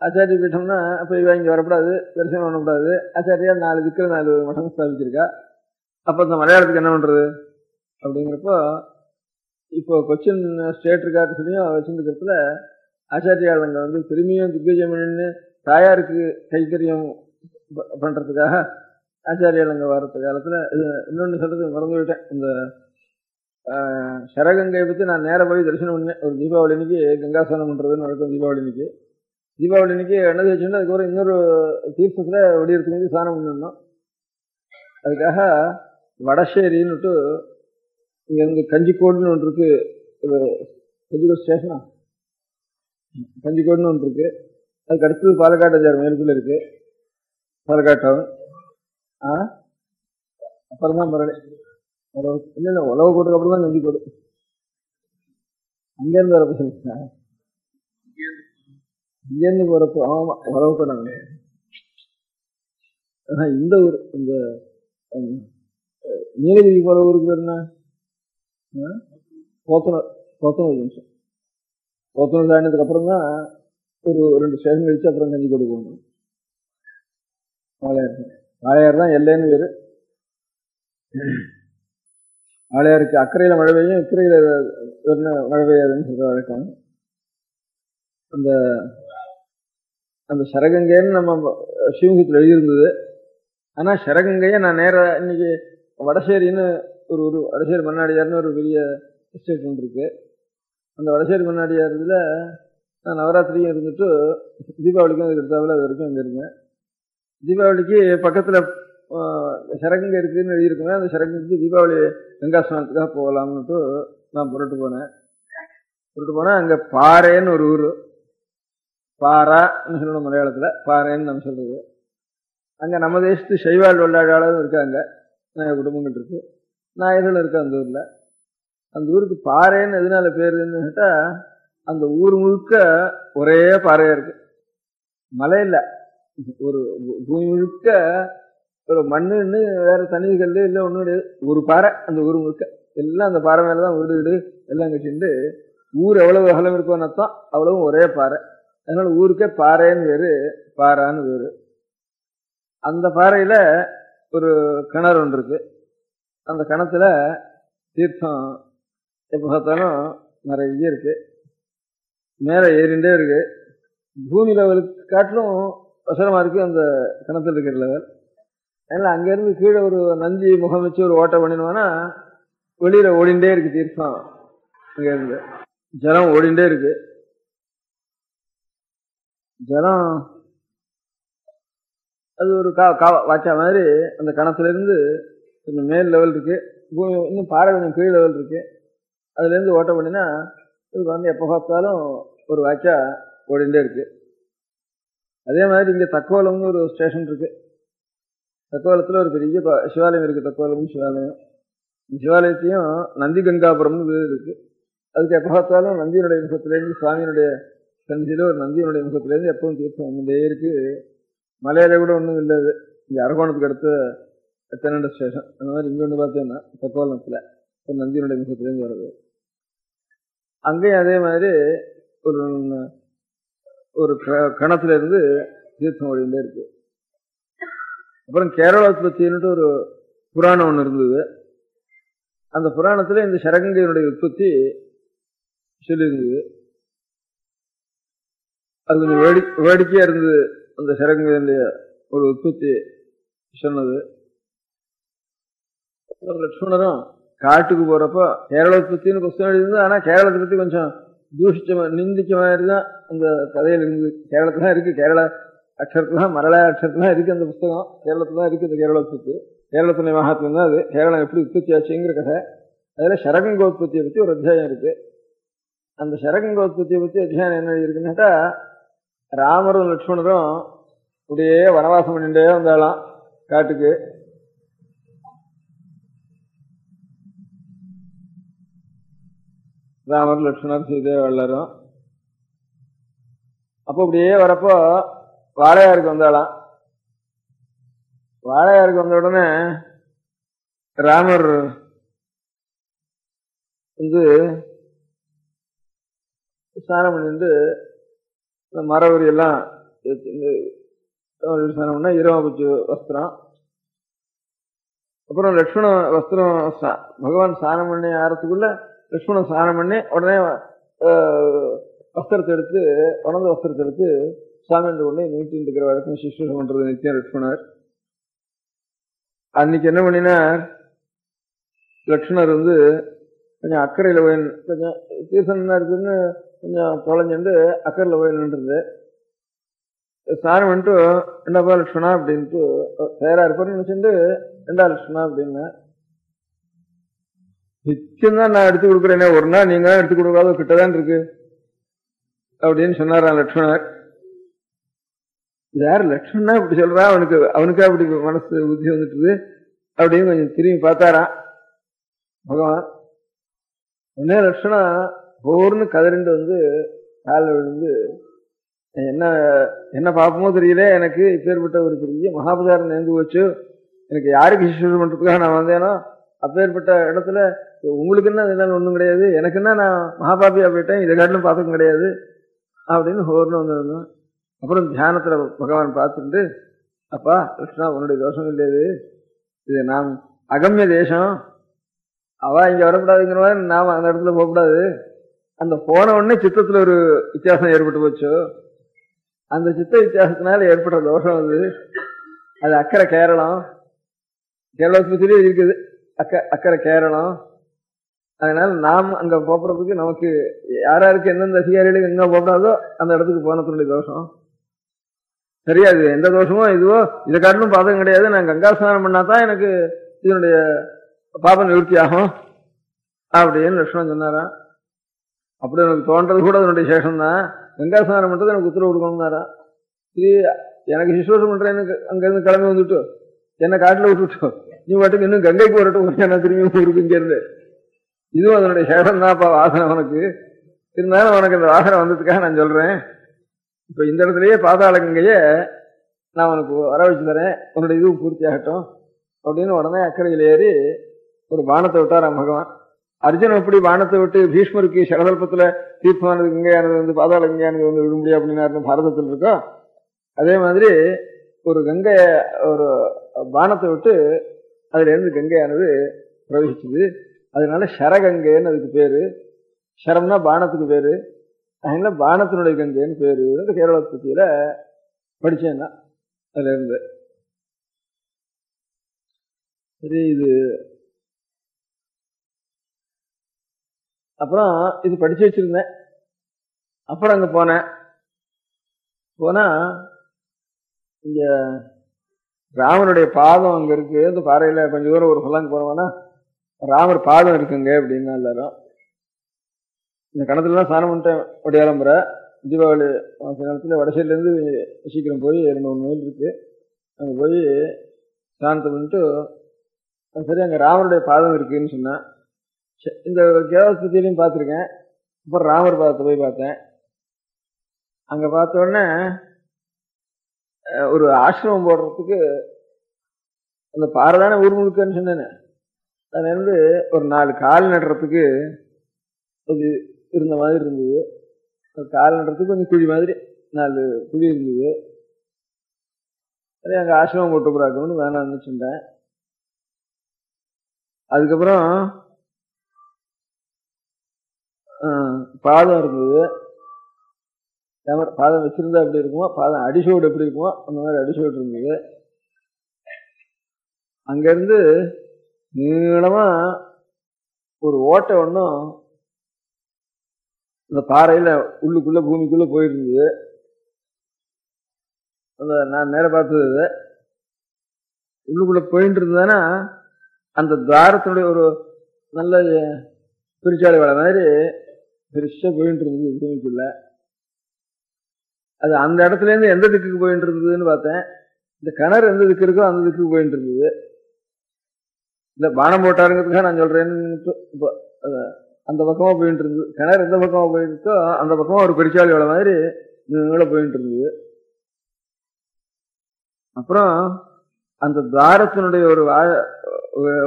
ஆச்சாரிய பீட்டம்னா அப்போ இவ இங்கே வரக்கூடாது, தரிசனம் பண்ணக்கூடாது. ஆச்சாரியா 4 திக்கில் 4 மடம் ஸ்தாபிச்சிருக்கா. அப்போ இந்த மலையாளத்துக்கு என்ன பண்றது அப்படிங்கிறப்போ இப்போ கொச்சின் ஸ்டேட் இருக்காரு சொல்லியும் வச்சுருக்கிறதுல ஆச்சாரியால் அங்கே திரும்பியும் திக்விஜயமணின்னு தாயாருக்கு கைத்தறியம் பண்றதுக்காக ஆச்சாரியால் அங்கே வர்றது காலத்தில் இன்னொன்று சொல்றது மறந்து விட்டேன். இந்த சரகங்கையை பற்றி நான் நேராக போய் தரிசனம் பண்ணேன். ஒரு தீபாவளி அன்னைக்கு கங்காஸ்தானம் பண்ணுறதுன்னு நடக்கும். தீபாவளி அன்னைக்கு எண்ணெய் வச்சுன்னா அதுக்கப்புறம் இன்னொரு தீர்த்தத்தில் வெடியறதுக்கு ஸ்நானம் பண்ணிடணும். அதுக்காக வடசேரின்னுட்டு இங்கே கஞ்சிக்கோடுன்னு ஒன்று இருக்கு. கஞ்சிக்கோடு ஸ்டேஷனா கஞ்சிக்கோடுன்னு ஒன்று இருக்கு. அதுக்கு அடுத்தது பாலக்காடு 5 மைலுக்குள்ள இருக்கு பாலக்காடு டவுன். அப்புறம் தான் மரணி இல்லை உழவு கோட்டுக்கு அப்புறம் தான் கஞ்சிக்கோடு. அங்கேருந்து வர பசங்க இங்கேருந்து போறப்போ ஆமா வரவுக்கடாங்க. இந்த ஊர் இந்த நீலகிரி போற ஊருக்கு பேர் என்ன? போத்தனூர் நிமிஷம். போத்தனூர் தாண்டினதுக்கு அப்புறம் தான் ஒரு 2 ஸ்டேஷன் கழிச்சு அப்புறம் கஞ்சிக்கோடு போகணும். வாழையார் தான் எல்லைன்னு பேரு. வாழையாருக்கு அக்கறையில மழை பெய்யும், இக்கரையில மழை பெய்யாதுன்னு சொல்ற வழக்கம். அந்த சரகங்கைன்னு நம்ம சிவமுகத்தில் எழுதியிருந்தது. ஆனா சரகங்கையை நான் நேர இன்னைக்கு வடசேரின்னு ஒரு வடசேரி மன்னாடியார்னு ஒரு பெரிய எஸ்டேட் ஒன்று இருக்கு. அந்த வடசேரி மன்னாடியார்ல நான் நவராத்திரியும் இருந்துட்டு தீபாவளிக்கும் அதுக்கு எடுத்தாவில் அது வரைக்கும் அங்கே இருந்தேன். தீபாவளிக்கு பக்கத்துல சரகங்கை இருக்குன்னு எழுதியிருக்கேன். அந்த சரகங்கைக்கு தீபாவளி கங்காஸ்நானத்துக்காக போகலாம்னுட்டு நான் புரட்டு போனேன். அங்க பாறைன்னு ஒரு ஊர், பாரான்னு சொல்லணும் மலையாளத்துல, பாறைன்னு நம்ம சொல்றது. அங்க நம்ம தேசத்து சைவாள் வெள்ளாடாலும் இருக்காங்க, நிறைய குடும்பங்கள் இருக்கு, நாயர்களும் இருக்கு அந்த ஊர்ல. அந்த ஊருக்கு பாறைன்னு எதனால பேருன்னு கேட்டா, அந்த ஊர் முழுக்க ஒரே பாறையா இருக்கு, மலை இல்ல, ஒரு பூமி முழுக்க ஒரு மண்ணுன்னு வேற தனிகள் இல்லை, ஒண்ணு கிடையாது, ஒரு பாறை அந்த ஊர் முழுக்க. எல்லாம் அந்த பாறை மேலதான் வீடு எல்லாம் கட்டிட்டு ஊர் எவ்வளவு அகலம் இருக்கோன்னு அர்த்தம், அவ்வளவும் ஒரே பாறை. அதனால ஊருக்கே பாறைன்னு பேரு, பாறான்னு பேரு. அந்த பாறையில ஒரு கிணறு ஒன்று இருக்கு. அந்த கிணத்துல தீர்த்தம் எப்ப பார்த்தாலும் நிறைய இருக்கு, மேல ஏறிண்டே இருக்கு. பூமி லெவலுக்கு காட்டிலும் வசரமா இருக்கு அந்த கிணத்துல இருக்கிற லெவல். அதனால அங்க இருந்து கீழே ஒரு நந்தி முகம் வச்சு ஒரு ஓட்டை பண்ணினோம்னா வெளியில ஓடிண்டே இருக்கு தீர்த்தம். அங்க இருந்து ஜலம் ஓடிண்டே இருக்கு. ஜலம் அது ஒரு வாச்சா மாதிரி அந்த கணத்துல இருந்து கொஞ்சம் மேல் லெவல் இருக்கு, இன்னும் பாறை கொஞ்சம் கீழ் லெவல் இருக்கு. அதுல இருந்து ஓட்ட பண்ணினா இதுக்கு வந்து எப்ப பார்த்தாலும் ஒரு வாச்சா ஓடிண்டே இருக்கு. அதே மாதிரி இங்க தக்கோலம்னு ஒரு ஸ்டேஷன் இருக்கு. தக்கோலத்துல ஒரு பெரிய சிவாலயம் இருக்கு, தக்கோலம் சிவாலயம். சிவாலயத்தையும் நந்தி கங்காபுரம்னு பேர் இருக்கு. அதுக்கு எப்ப பார்த்தாலும் நந்தியினுடைய முகத்திலேருந்து, சுவாமியினுடைய சந்தியில ஒரு நந்தியினுடைய முகத்திலேருந்து எப்பவும் தீர்த்தம் வந்துட்டே இருக்கு. மலையில கூட ஒன்றும் இல்லை, இங்க அரகோணத்துக்கு அடுத்த எத்தனை ஸ்டேஷன் அந்த மாதிரி இங்க ஒன்று பார்த்தீங்கன்னா தக்கோலத்துல ஒரு நந்தியினுடைய முகத்திலேருந்து வருது. அங்கேயும் அதே மாதிரி ஒரு கணத்துல இருந்து தீர்த்தம் ஓடிண்டே இருக்கு. அப்புறம் கேரளோத்பத்தின்னுட்டு ஒரு புராணம் ஒன்று இருந்தது. அந்த புராணத்துல இந்த சரகங்கையினுடைய உற்பத்தி சொல்லியிருந்தது. அது கொஞ்சம் வேடிக்கையா இருந்தது. அந்த சரகங்கையினுடைய ஒரு உற்பத்தி சொன்னது. லட்சுமணரும் காட்டுக்கு போறப்போ கேரளோத்பத்தின்னு புத்தகம் எழுதிருந்து, ஆனா கேரளத்தை பத்தி கொஞ்சம் தூஷிச்ச நிந்திக்க மாதிரி தான் அந்த கதையில் இருந்து. கேரளத்துல இருக்கு, கேரள அக்ஷரத்துல மரளாய அக்ஷரத்துல இருக்கு அந்த புத்தகம். கேரளத்துல தான் இருக்கு இந்த கேரளோத்பத்தி. கேரளத்துடைய மகாத்மியம் தான் அது. கேரளம் எப்படி உற்பத்தி ஆச்சுங்கிற கதை. அதுல சரகங்கோத்பத்தியை பத்தி ஒரு அத்தியாயம் இருக்கு. அந்த சரகங்கோத்பத்தியை பத்தி அத்தியாயம் என்ன இருக்குன்னாட்டா, ராமரும் லட்சுமணரும் அப்படியே வனவாசம் பண்ணிட்டே வந்தாலாம் காட்டுக்கு. ராமர் லட்சுமணர் சீதை வள்ளரும். அப்போ அப்படியே வரப்போ வாழையாருக்கு வந்தாலாம். வாழையாருக்கு வந்த உடனே ராமர் வந்து ஸ்நானம் பண்ணிட்டு மரவரி எல்லாம் ஸ்நானம் பண்ண ஈரமாபூச்சி வஸ்திரம், அப்புறம் லட்சுமண வஸ்திரம். பகவான் ஸ்நானம் பண்ணி ஆறதுக்குள்ள லட்சுமணன் ஸ்நானம் பண்ணி உடனே வஸ்திரத்தை எடுத்து, உணர்ந்த வஸ்திரத்தை எடுத்து சாமி கொண்டு நீட்டின்னு இருக்கிற வழக்கம் சிஷ்யம் பண்றது நித்தியம் லட்சுமணர். அன்னைக்கு என்ன பண்ணினார், லட்சுமணர் வந்து கொஞ்சம் அக்கறையில போய், கொஞ்சம் தீர்த்தம் இருக்குன்னு கொஞ்சம் தொலைஞ்சுட்டு அக்கறையில போய் நின்றுது. ஸ்நானம் பண்ணிட்டு என்னப்பா லட்சுமணா அப்படின்ட்டு தயாரா இருப்பாருன்னு நினைச்சுட்டு, ரெண்டா லட்சுமணா அப்படின்னு நிச்சயம் தான் நான் எடுத்து கொடுக்குறேனே, ஒரு நாள் நீங்க தான் எடுத்து கொடுக்காத கிட்டதான் இருக்கு அப்படின்னு சொன்னாராம் லட்சுமணர். யாரு லட்சுமணா இப்படி சொல்றா, அவனுக்கா அப்படி மனசு புத்தி வந்துட்டுது அப்படின்னு கொஞ்சம் திரும்பி பார்த்தாராம் பகவான். உடனே லட்சுமணா போர்னு கதறிண்டு வந்து காலில் விழுந்து என்ன என்ன பார்ப்போமோ தெரியல, எனக்கு இப்பேற்பட்ட ஒரு பெரிய மகாபசாரம் நேர்ந்து போச்சு. எனக்கு யாருக்கு சிசுரம் பண்றதுக்காக நான் வந்தேனோ அப்பேற்பட்ட இடத்துல உங்களுக்கு என்ன இதெல்லாம் ஒன்றும் கிடையாது, எனக்கு என்ன நான் மகாபாபியா போயிட்டேன், இதை காட்டிலும் பார்த்துக்க கிடையாது அப்படின்னு ஹோர்னு வந்துருந்தோம். அப்புறம் தியானத்துல பகவான் பார்த்துட்டு, அப்பா கிருஷ்ணா உன்னுடைய தோஷம் இல்லையாது, இது நாம் அகம்ய தேசம், அவ இங்க வரக்கூடாதுங்கிற மாதிரி நாம அந்த இடத்துல போகக்கூடாது. அந்த போன உடனே சித்தத்துல ஒரு வித்தியாசம் ஏற்பட்டு போச்சு. அந்த சித்த வித்தியாசத்தினால ஏற்பட்ட தோஷம் அது அக்கறை கேரளம், கேரளத்திலே இருக்குது அக்கறை கேரளம். அதனால நாம் அங்க போறதுக்கு நமக்கு யாராருக்கு எந்தெந்த அதிகாரிகளுக்கு எங்க போகக்கூடாதோ அந்த இடத்துக்கு போனதுடைய தோஷம் தெரியாது. எந்த தோஷமோ இதுவோ இதை காட்டிலும் பாதகம் கிடையாது, நான் கங்கா ஸ்நானம் பண்ணாதான் எனக்கு இதனுடைய பாபம் நிவர்த்தி ஆகும் அப்படின்னு லட்சுமணன் சொன்னாராம். அப்படி எனக்கு தோன்றது கூட அதனுடைய சேஷம்தான். கங்கா ஸ்நானம் பண்றது எனக்கு உத்தரவு கொடுக்கணும்னாரா. சரி, எனக்கு சிசுவாசம் பண்றேன், அங்கிருந்து கிளம்பி வந்துட்டு என்ன காட்டுல விட்டுட்டு நீ பாட்டுக்கு இன்னும் கங்கைக்கு வரட்டும், என்ன திரும்பி இருக்கு இங்க இருந்து. இதுவும் அதனுடைய சேஷம் தான்ப்பா, வாசனை உனக்கு இருந்தாலும் உனக்கு இந்த வாசனை வந்ததுக்காக நான் சொல்றேன். இப்ப இந்த இடத்துலயே பாதாள கங்கைய நான் உனக்கு வர வச்சு தரேன், உன்னுடைய இதுவும் பூர்த்தி ஆகட்டும் அப்படின்னு உடனே அக்கறையில் ஏறி ஒரு பானத்தை விட்டாராம் பகவான். அர்ஜுனன் எப்படி பானத்தை விட்டு பீஷ்மருக்கு சடதல்பத்துல தீர்த்தமானது கங்கையானது பாதாள கங்கையானது விடும்படியா அப்படின்னு பாரதத்தில் இருக்கோ, அதே மாதிரி ஒரு கங்கை ஒரு பானத்தை விட்டு அதுல இருந்து கங்கையானது பிரவகிச்சுது. அதனால சரகங்கைன்னு அதுக்கு பேரு. சரம்னா பானத்துக்கு பேரு, அதனால பானத்தினுடைய கங்கைன்னு பேரு. கேரள பத்தியில படிச்சேன்னா அதுல இருந்து சரி. இது அப்புறம் இது படிச்சு வச்சிருந்தேன். அப்புறம் அங்க போனா இங்க ராமனுடைய பாதம் அங்க இருக்கு. இந்த பாறையில கொஞ்சம் தூரம் ஒரு பல்லாங்க போனோம்னா ராமர் பாதம் இருக்குங்க அப்படின்னா எல்லாரும் இந்த கணத்துலலாம் ஸ்நானம் பண்ணிட்டேன். ஒடியாலம்புற தீபாவளி நேரத்தில் வடசையில இருந்து சீக்கிரம் போய் 2-3 மைல் இருக்கு, அங்க போய் ஸ்நானத்தை பண்ணிட்டு சரி அங்க ராமருடைய பாதம் இருக்குன்னு சொன்னேன். இந்த கேவஸ்பத்தியிலையும் பார்த்துருக்கேன். அப்புறம் ராமர் பாதத்தை போய் பார்த்தேன். அங்க பார்த்த உடனே ஒரு ஆசிரமம் போடுறதுக்கு அந்த பாறை தானே ஊர் முழுக்கன்னு சொன்னேன்னு, அதுல இருந்து ஒரு 4 கால் நடுறதுக்கு அது இருந்த மாதிரி இருந்தது. கால் நடுறதுக்கு கொஞ்சம் குழி மாதிரி 4 குழி இருந்தது. சரி அங்க ஆசிரமம் போட்டு போறாக்கணும்னு வேணாம்னு சொன்னேன். அதுக்கப்புறம் பாதம் இருந்தது. பாதம் வச்சிருந்தா எப்படி இருக்குமோ, பாதம் அடிசோடு எப்படி இருக்குமோ அந்த மாதிரி அடிசோடு இருந்தது. அங்கிருந்து நீளமா ஒரு ஓட்டை ஒன்றும் இந்த பாறையில உள்ளுக்குள்ள பூமிக்குள்ள போயிருந்தது. அந்த நான் நேர பார்த்தது உள்ளுக்குள்ள போயிட்டு இருந்ததுன்னா அந்த துவாரத்தினுடைய ஒரு நல்ல பிரிச்சாலை வள மாதிரி பெருசா போயிட்டு இருந்தது பூமிக்குள்ள. அது அந்த இடத்துல இருந்து எந்த திக்குக்கு போயிட்டு இருந்ததுன்னு பார்த்தேன். இந்த கிணறு எந்த திக்கு இருக்கோ அந்த திக்குக்கு போயிட்டு இருந்தது. இந்த பானம் போட்டாருங்கிறதுக்காக நான் சொல்றேன்னு அந்த பக்கமா போயிட்டு இருந்தது. கிணறு எந்த பக்கமா போயிருக்கோ அந்த பக்கமா ஒரு பெருச்சாலி வள மாதிரி நீள போயிட்டு இருந்தது. அப்புறம் அந்த துவாரத்தினுடைய ஒரு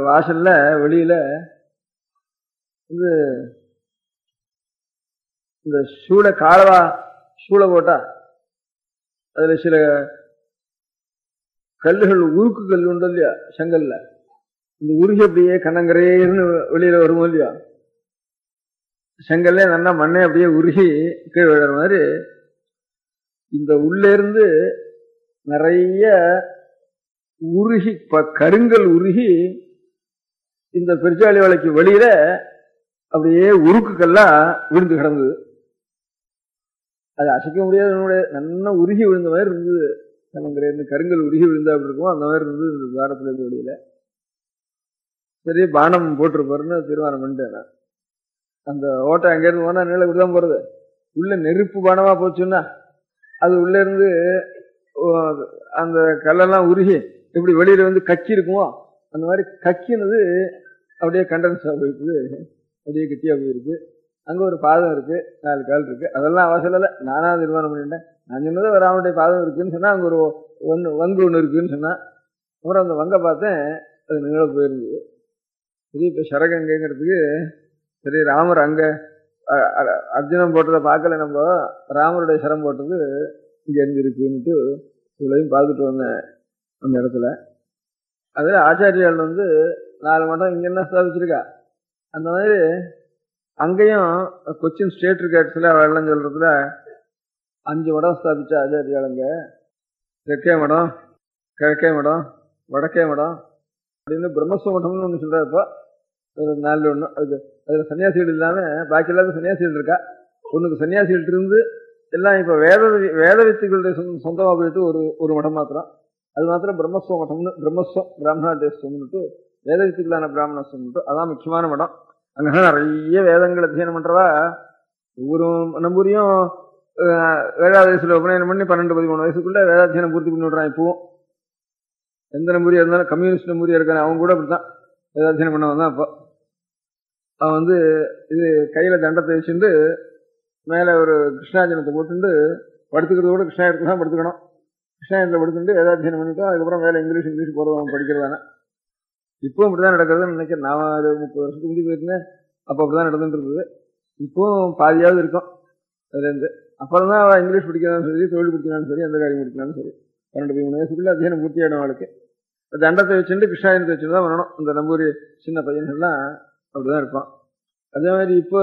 வாசல்ல வெளியில இந்த சூளை போட்டா அதுல சில கல்லுகள் உருக்கு கல் உண்டு இல்லையா செங்கல்ல, இந்த உருகி அப்படியே கண்ணங்கரையர்னு வெளியில வருமோ இல்லையா, செங்கல்ல நல்லா மண்ணை அப்படியே உருகி கீழே விழுற மாதிரி இந்த உள்ள இருந்து நிறைய உருகி கருங்கல் உருகி இந்த பெருச்சாளி வலைக்கு வெளியில அப்படியே உருக்குக்கெல்லாம் விழுந்து கிடந்தது. அது அசைக்க முடியாது, நல்லா உருகி விழுந்த மாதிரி இருந்தது. கருங்கல் உருகி விழுந்தா அப்படி இருக்கும் அந்த மாதிரி இருந்தது இந்த துவாரத்துல இருந்து வெளியில. சரி பானம் போட்டிருப்பாருன்னு தீர்மானம் பண்ணிட்டேன். அந்த ஓட்டை அங்கிருந்து போனா நீள விடுதான் போறது. உள்ள நெருப்பு பானமா போச்சுன்னா அது உள்ள இருந்து அந்த கல்லெல்லாம் உருகி எப்படி வெளியில வந்து கக்கி இருக்குமோ அந்த மாதிரி கக்கினது அப்படியே கண்டன்ஸா போயிருக்கு, அப்படியே கட்டியா போயிருக்கு. அங்க ஒரு பாதம் இருக்கு, 4 கால் இருக்கு. அதெல்லாம் அவசரம் இல்லை, நானா தீர்மானம் பண்ணிட்டேன். நான் சொன்னது ராமனுடைய பாதம் இருக்குன்னு சொன்னா அங்க ஒரு வங்கு ஒன்று இருக்குன்னு சொன்னா, அப்புறம் அந்த வங்கை பார்த்தேன், அது நீள போயிருந்தது. சரி, இப்ப சரகங்கைங்கிறதுக்கு சரி ராமர் அங்க அர்ஜுனன் போட்டதை பார்க்கல, நம்ம ராமருடைய சரம் போட்டது இங்க இருந்து இருக்குன்னுட்டு இவ்வளையும் பார்த்துட்டு வந்தேன் அந்த இடத்துல. அதுல ஆச்சாரியால் 4 மடம் இங்க என்ன ஸ்தாபிச்சிருக்கா, அந்த மாதிரி அங்கேயும் கொச்சின் ஸ்டேட் கேட்ஸ்ல வெள்ளம் சொல்றதுல 5 மடம் ஸ்தாபிச்ச ஆச்சாரியாளுங்க. தெற்கே மடம், கிழக்கே மடம், வடக்கே மடம் அப்படின்னு பிரம்மஸ்வ மடம்னு ஒன்று சொல்றாருப்போ. 4 ஒன்று அதுல சன்னியாசிகள் இல்லாம பாக்கி இல்லாத சன்னியாசிகள் இருக்கா. ஒண்ணுக்கு சன்னியாசிகள் இருந்து எல்லாம் இப்ப வேத வித்துகளுடைய சொந்தமா போயிட்டு ஒரு மடம் மாத்திரம், அது மாத்திரம் பிரம்மஸ்வ மடம்னு, பிரம்மஸ்வம் பிராமணாதேசம்னுட்டு வேத வித்துக்களான பிராமணஸ்வம்னுட்டு அதான் முக்கியமான மடம். அங்க நிறைய வேதங்கள் அத்தியனம் பண்றவா. ஒவ்வொரு நம்பூரியும் 7வது வயசுல உபநயனம் பண்ணி 12-13 வயசுக்குள்ள வேதாத்தியனம் பூர்த்தி பண்ணி விடுறான். இப்பவும் எந்த நம்பூரியா இருந்தாலும், கம்யூனிஸ்ட் நம்பூரியா இருக்கான அவங்க கூட அப்படித்தான் வேதாத்தியனம் பண்ண வந்தான். அப்போ அவன் இது கையில தண்டத்தை வச்சுட்டு மேல ஒரு கிருஷ்ணாஜனத்தை போட்டுட்டு படுத்துக்கிறத கூட கிருஷ்ணாயத்துல தான் படுத்துக்கணும். கிருஷ்ணாயத்துல படுத்துட்டு வேதாத்தியனம் பண்ணிட்டு அதுக்கப்புறம் மேல இங்கிலீஷ் போறது அவன் படிக்கிறதானே. இப்பவும் அப்படிதான் நடக்கிறதுன்னு நினைக்கிறேன். நான் ஒரு 30 வருஷத்துக்கு முந்தி போயிருந்தேன், அப்போ அப்படிதான் நடந்துட்டு இருந்தது. இப்பவும் பாதியாவது இருக்கும் அதுல இருந்து. அப்புறம் தான் அவள் இங்கிலீஷ் படிக்கிறாலும் சரி, தொழில் படிக்கிறாலும் சரி, எந்த காரியம் படிக்கிறாலும் சரி, 12-13 வயசுக்குள்ள அத்தியனம் பூர்த்தி ஆயிடும் அவளுக்கு. தண்டத்தை வச்சுட்டு கிருஷ்ணாயனத்தை வச்சுதான் வரணும். இந்த நம்பூரி சின்ன பையன்கள்லாம் அப்படிதான் இருப்பான். அதே மாதிரி இப்போ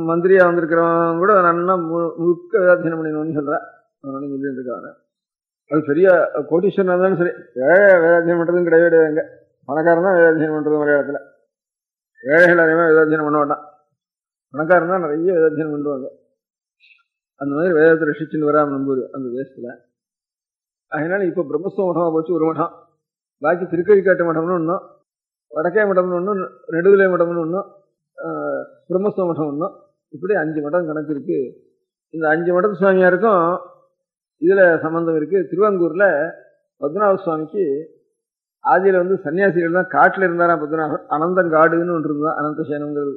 மந்திரியா வந்திருக்கிறவங்க கூட நல்லா முழுக்க வேதாத்தியனம் பண்ணிடணும்னு சொல்றேன். அவனால சொல்லிட்டு இருக்காங்க. அது சரியா கோட்டீஸ்வரன் இருந்தாலும் சரி, ஏழை வேதாத்தியனம் பண்றதும் கிடையவே கிடையாதுங்க. பணக்காரன் தான் வேதாத்தியனம் பண்றது மலையாளத்துல. ஏழைகள் அதிகமாக வேதாத்தியனம் பண்ண வேண்டாம், பணக்காரன் தான் நிறைய வேதாத்தியனம் பண்ணுவாங்க. அந்த மாதிரி வேதத்தை ரசிச்சுன்னு வராம நம்பூர் அந்த தேசத்துல. அதனால இப்ப பிரம்மஸ்வ மடமா போச்சு ஒரு மடம். பாக்கி திருக்கழிக்காட்டு மடம்னு ஒன்றும், வடக்கே மடம்னு ஒன்றும், நெடுவிலை மடம்னு ஒன்றும், பிரம்மஸ்வ மடம் ஒன்றும், இப்படி 5 மடம் கணக்கு இருக்கு. இந்த 5 மடத்து சுவாமியாருக்கும் இதுல சம்பந்தம் இருக்கு. திருவாங்கூர்ல பத்மநாப சுவாமிக்கு ஆதியில சன்னியாசிகள் தான் காட்டுல இருந்தாராம். பத்மநாபர் அனந்தங்காடுன்னு ஒன்று இருந்தான், அனந்தசேனங்கிறது.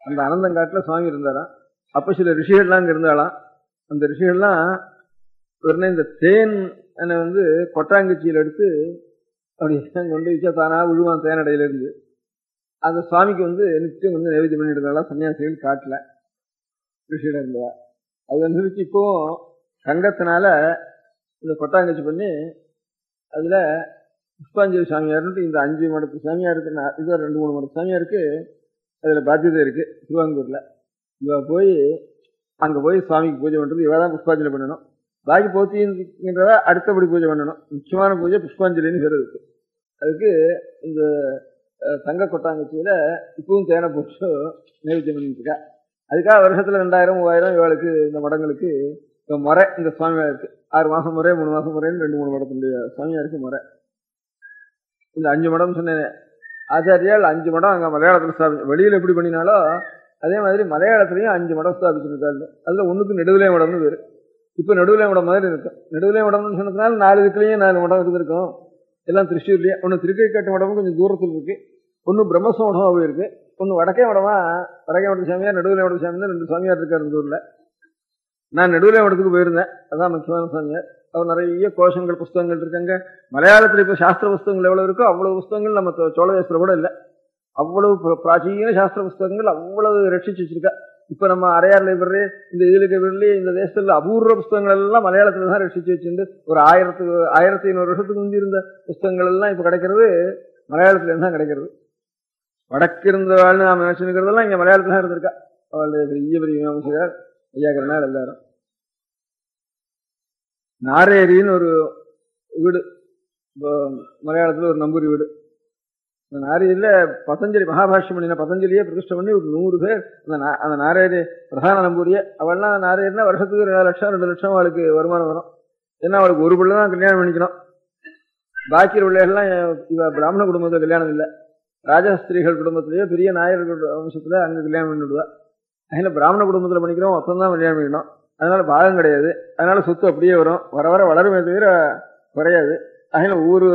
அந்த அனந்தங்காட்டுல சுவாமி இருந்தாராம். அப்ப சில ரிஷிகள்லாம் அங்க இருந்தாலாம். அந்த ரிஷிகள்லாம் உடனே இந்த தேன் கொட்டாங்குச்சியில் எடுத்து அப்படி கொண்டு வச்சா தானா விழுவான் தேனடையில இருந்து. அந்த சுவாமிக்கு நிச்சயம் நைவேத்தியம் பண்ணிட்டு இருந்தாலும் சன்னியாசிகள் காட்டுல ரிஷியில இருந்தா. அது அனுசரிச்சு இப்போ தங்கத்தினால இந்த கொட்டாங்குச்சி பண்ணி அதுல புஷ்பாஞ்சலி சாமியார்னு இந்த 5 மடத்து சாமியாருக்கு, இது 2-3 மடத்து சாமியாருக்கு அதுல பாத்தியதை இருக்கு திருவாங்கூர்ல. இவ போய் அங்க போய் சுவாமிக்கு பூஜை பண்றது, இவதான் புஷ்பாஞ்சலி பண்ணணும். பாக்கி போத்தின்றத அடுத்தபடி பூஜை பண்ணணும். முக்கியமான பூஜை புஷ்பாஞ்சலின்னு பேர் இருக்கு. அதுக்கு இந்த தங்க கொட்டாங்குச்சியில இப்பவும் தேனை போட்டு நைவேத்தியம் பண்ணிட்டு இருக்கா. அதுக்காக வருஷத்துல 2000-3000 இவளுக்கு இந்த மடங்களுக்கு முறை. இந்த சுவாமியாருக்கு 6 மாசம் முறை, 3 மாசம் முறைன்னு 2-3 மடத்தினுடைய சுவாமியாருக்கு முறை. இந்த 5 மடம் சொன்னேன். ஆச்சாரியால் 5 மடம் அங்க மலையாளத்துல ஸ்தாபிச்சு, வெளியில எப்படி பண்ணினாலோ அதே மாதிரி மலையாளத்திலையும் 5 மடம் ஸ்தாபிச்சிருக்காரு. அதுல ஒண்ணுக்கு நெடுவிலை மடம்னு பேரு. இப்ப நடுவிலை மடம் மாதிரி இருக்கும். நடுவிலை மடம்னு சொன்னதுனால 4 திக்குலயும் 4 மடம் இருந்திருக்கும். எல்லாம் திருச்சூர்லயே. ஒன்னு திருக்கைக்காட்டு மடமும் கொஞ்சம் தூரத்தில் இருக்கு, ஒன்னு பிரம்மஸ்வ மடமா போயிருக்கு, ஒன்னு வடக்கே மடமா. வடக்கே மடத்து சாமியார், நடுவிலை மடத்து சாமியார், 2 சாமியார் இருக்காரு இந்த ஊர்ல. நான் நடுவிலை மடத்துக்கு போயிருந்தேன், அதான் முக்கியமான சாமியார். அவர் நிறைய கோஷங்கள் புஸ்தகங்கள் இருக்காங்க. மலையாளத்துல இப்ப சாஸ்திர புஸ்தகங்கள் எவ்வளவு இருக்கோ அவ்வளவு புஸ்தகங்கள் நம்ம சோழ தேசத்துல கூட இல்லை. அவ்வளவு பிராச்சீன சாஸ்திர புஸ்தகங்கள் அவ்வளவு ரட்சிச்சு வச்சிருக்கா. இப்ப நம்ம அரையார் லைப்ரரி, இந்த இதுல இந்த தேசத்துல அபூர்வ புஸ்தகங்கள் எல்லாம் மலையாளத்துல தான் ரட்சிச்சு வச்சிருந்து ஒரு 1500 வருஷத்துக்கு முந்தி இருந்த புஸ்தகங்கள் எல்லாம் இப்ப கிடைக்கிறது மலையாளத்துல தான் கிடைக்கிறது. வடக்கு இருந்தவாள்னு நாம நினைச்சுக்கிறதெல்லாம் இங்க மலையாளத்துல தான் இருந்திருக்கா. அவளுடைய பெரிய பெரிய விமர்சகர் ஐயாக்கிறனால எல்லாரும். நாரேரின்னு ஒரு வீடு மலையாளத்துல, ஒரு நம்பூரி வீடு. நாரேரியில பதஞ்சலி மகாபாஷ்யம் பண்ணின பதஞ்சலியே பிரதிஷ்டை பண்ணி ஒரு 100 பேர் அந்த நாரேரி பிரதான நம்பூரியே. அவள்லாம் நாரேரினா வருஷத்துக்கு 2 லட்சம் 2 லட்சம் அவளுக்கு வருமானம் வரும். ஏன்னா அவளுக்கு ஒரு பிள்ளை தான் கல்யாணம் பண்ணிக்கணும். பாக்கி பிள்ளைகள்லாம் இவ பிராமண குடும்பத்துல கல்யாணம் இல்லை, ராஜஸ்திரீகள் குடும்பத்திலேயே பெரிய நாயர் வம்சத்துல அங்க கல்யாணம் பண்ணி விடுவா. அதனால பிராமண குடும்பத்துல பண்ணிக்கிறோம், மொத்தம் கல்யாணம் பண்ணிக்கணும். அதனால பாகம் கிடையாது. அதனால சொத்து அப்படியே வரும், வர வர வளருமே தவிர குறையாது. அதனால ஒவ்வொரு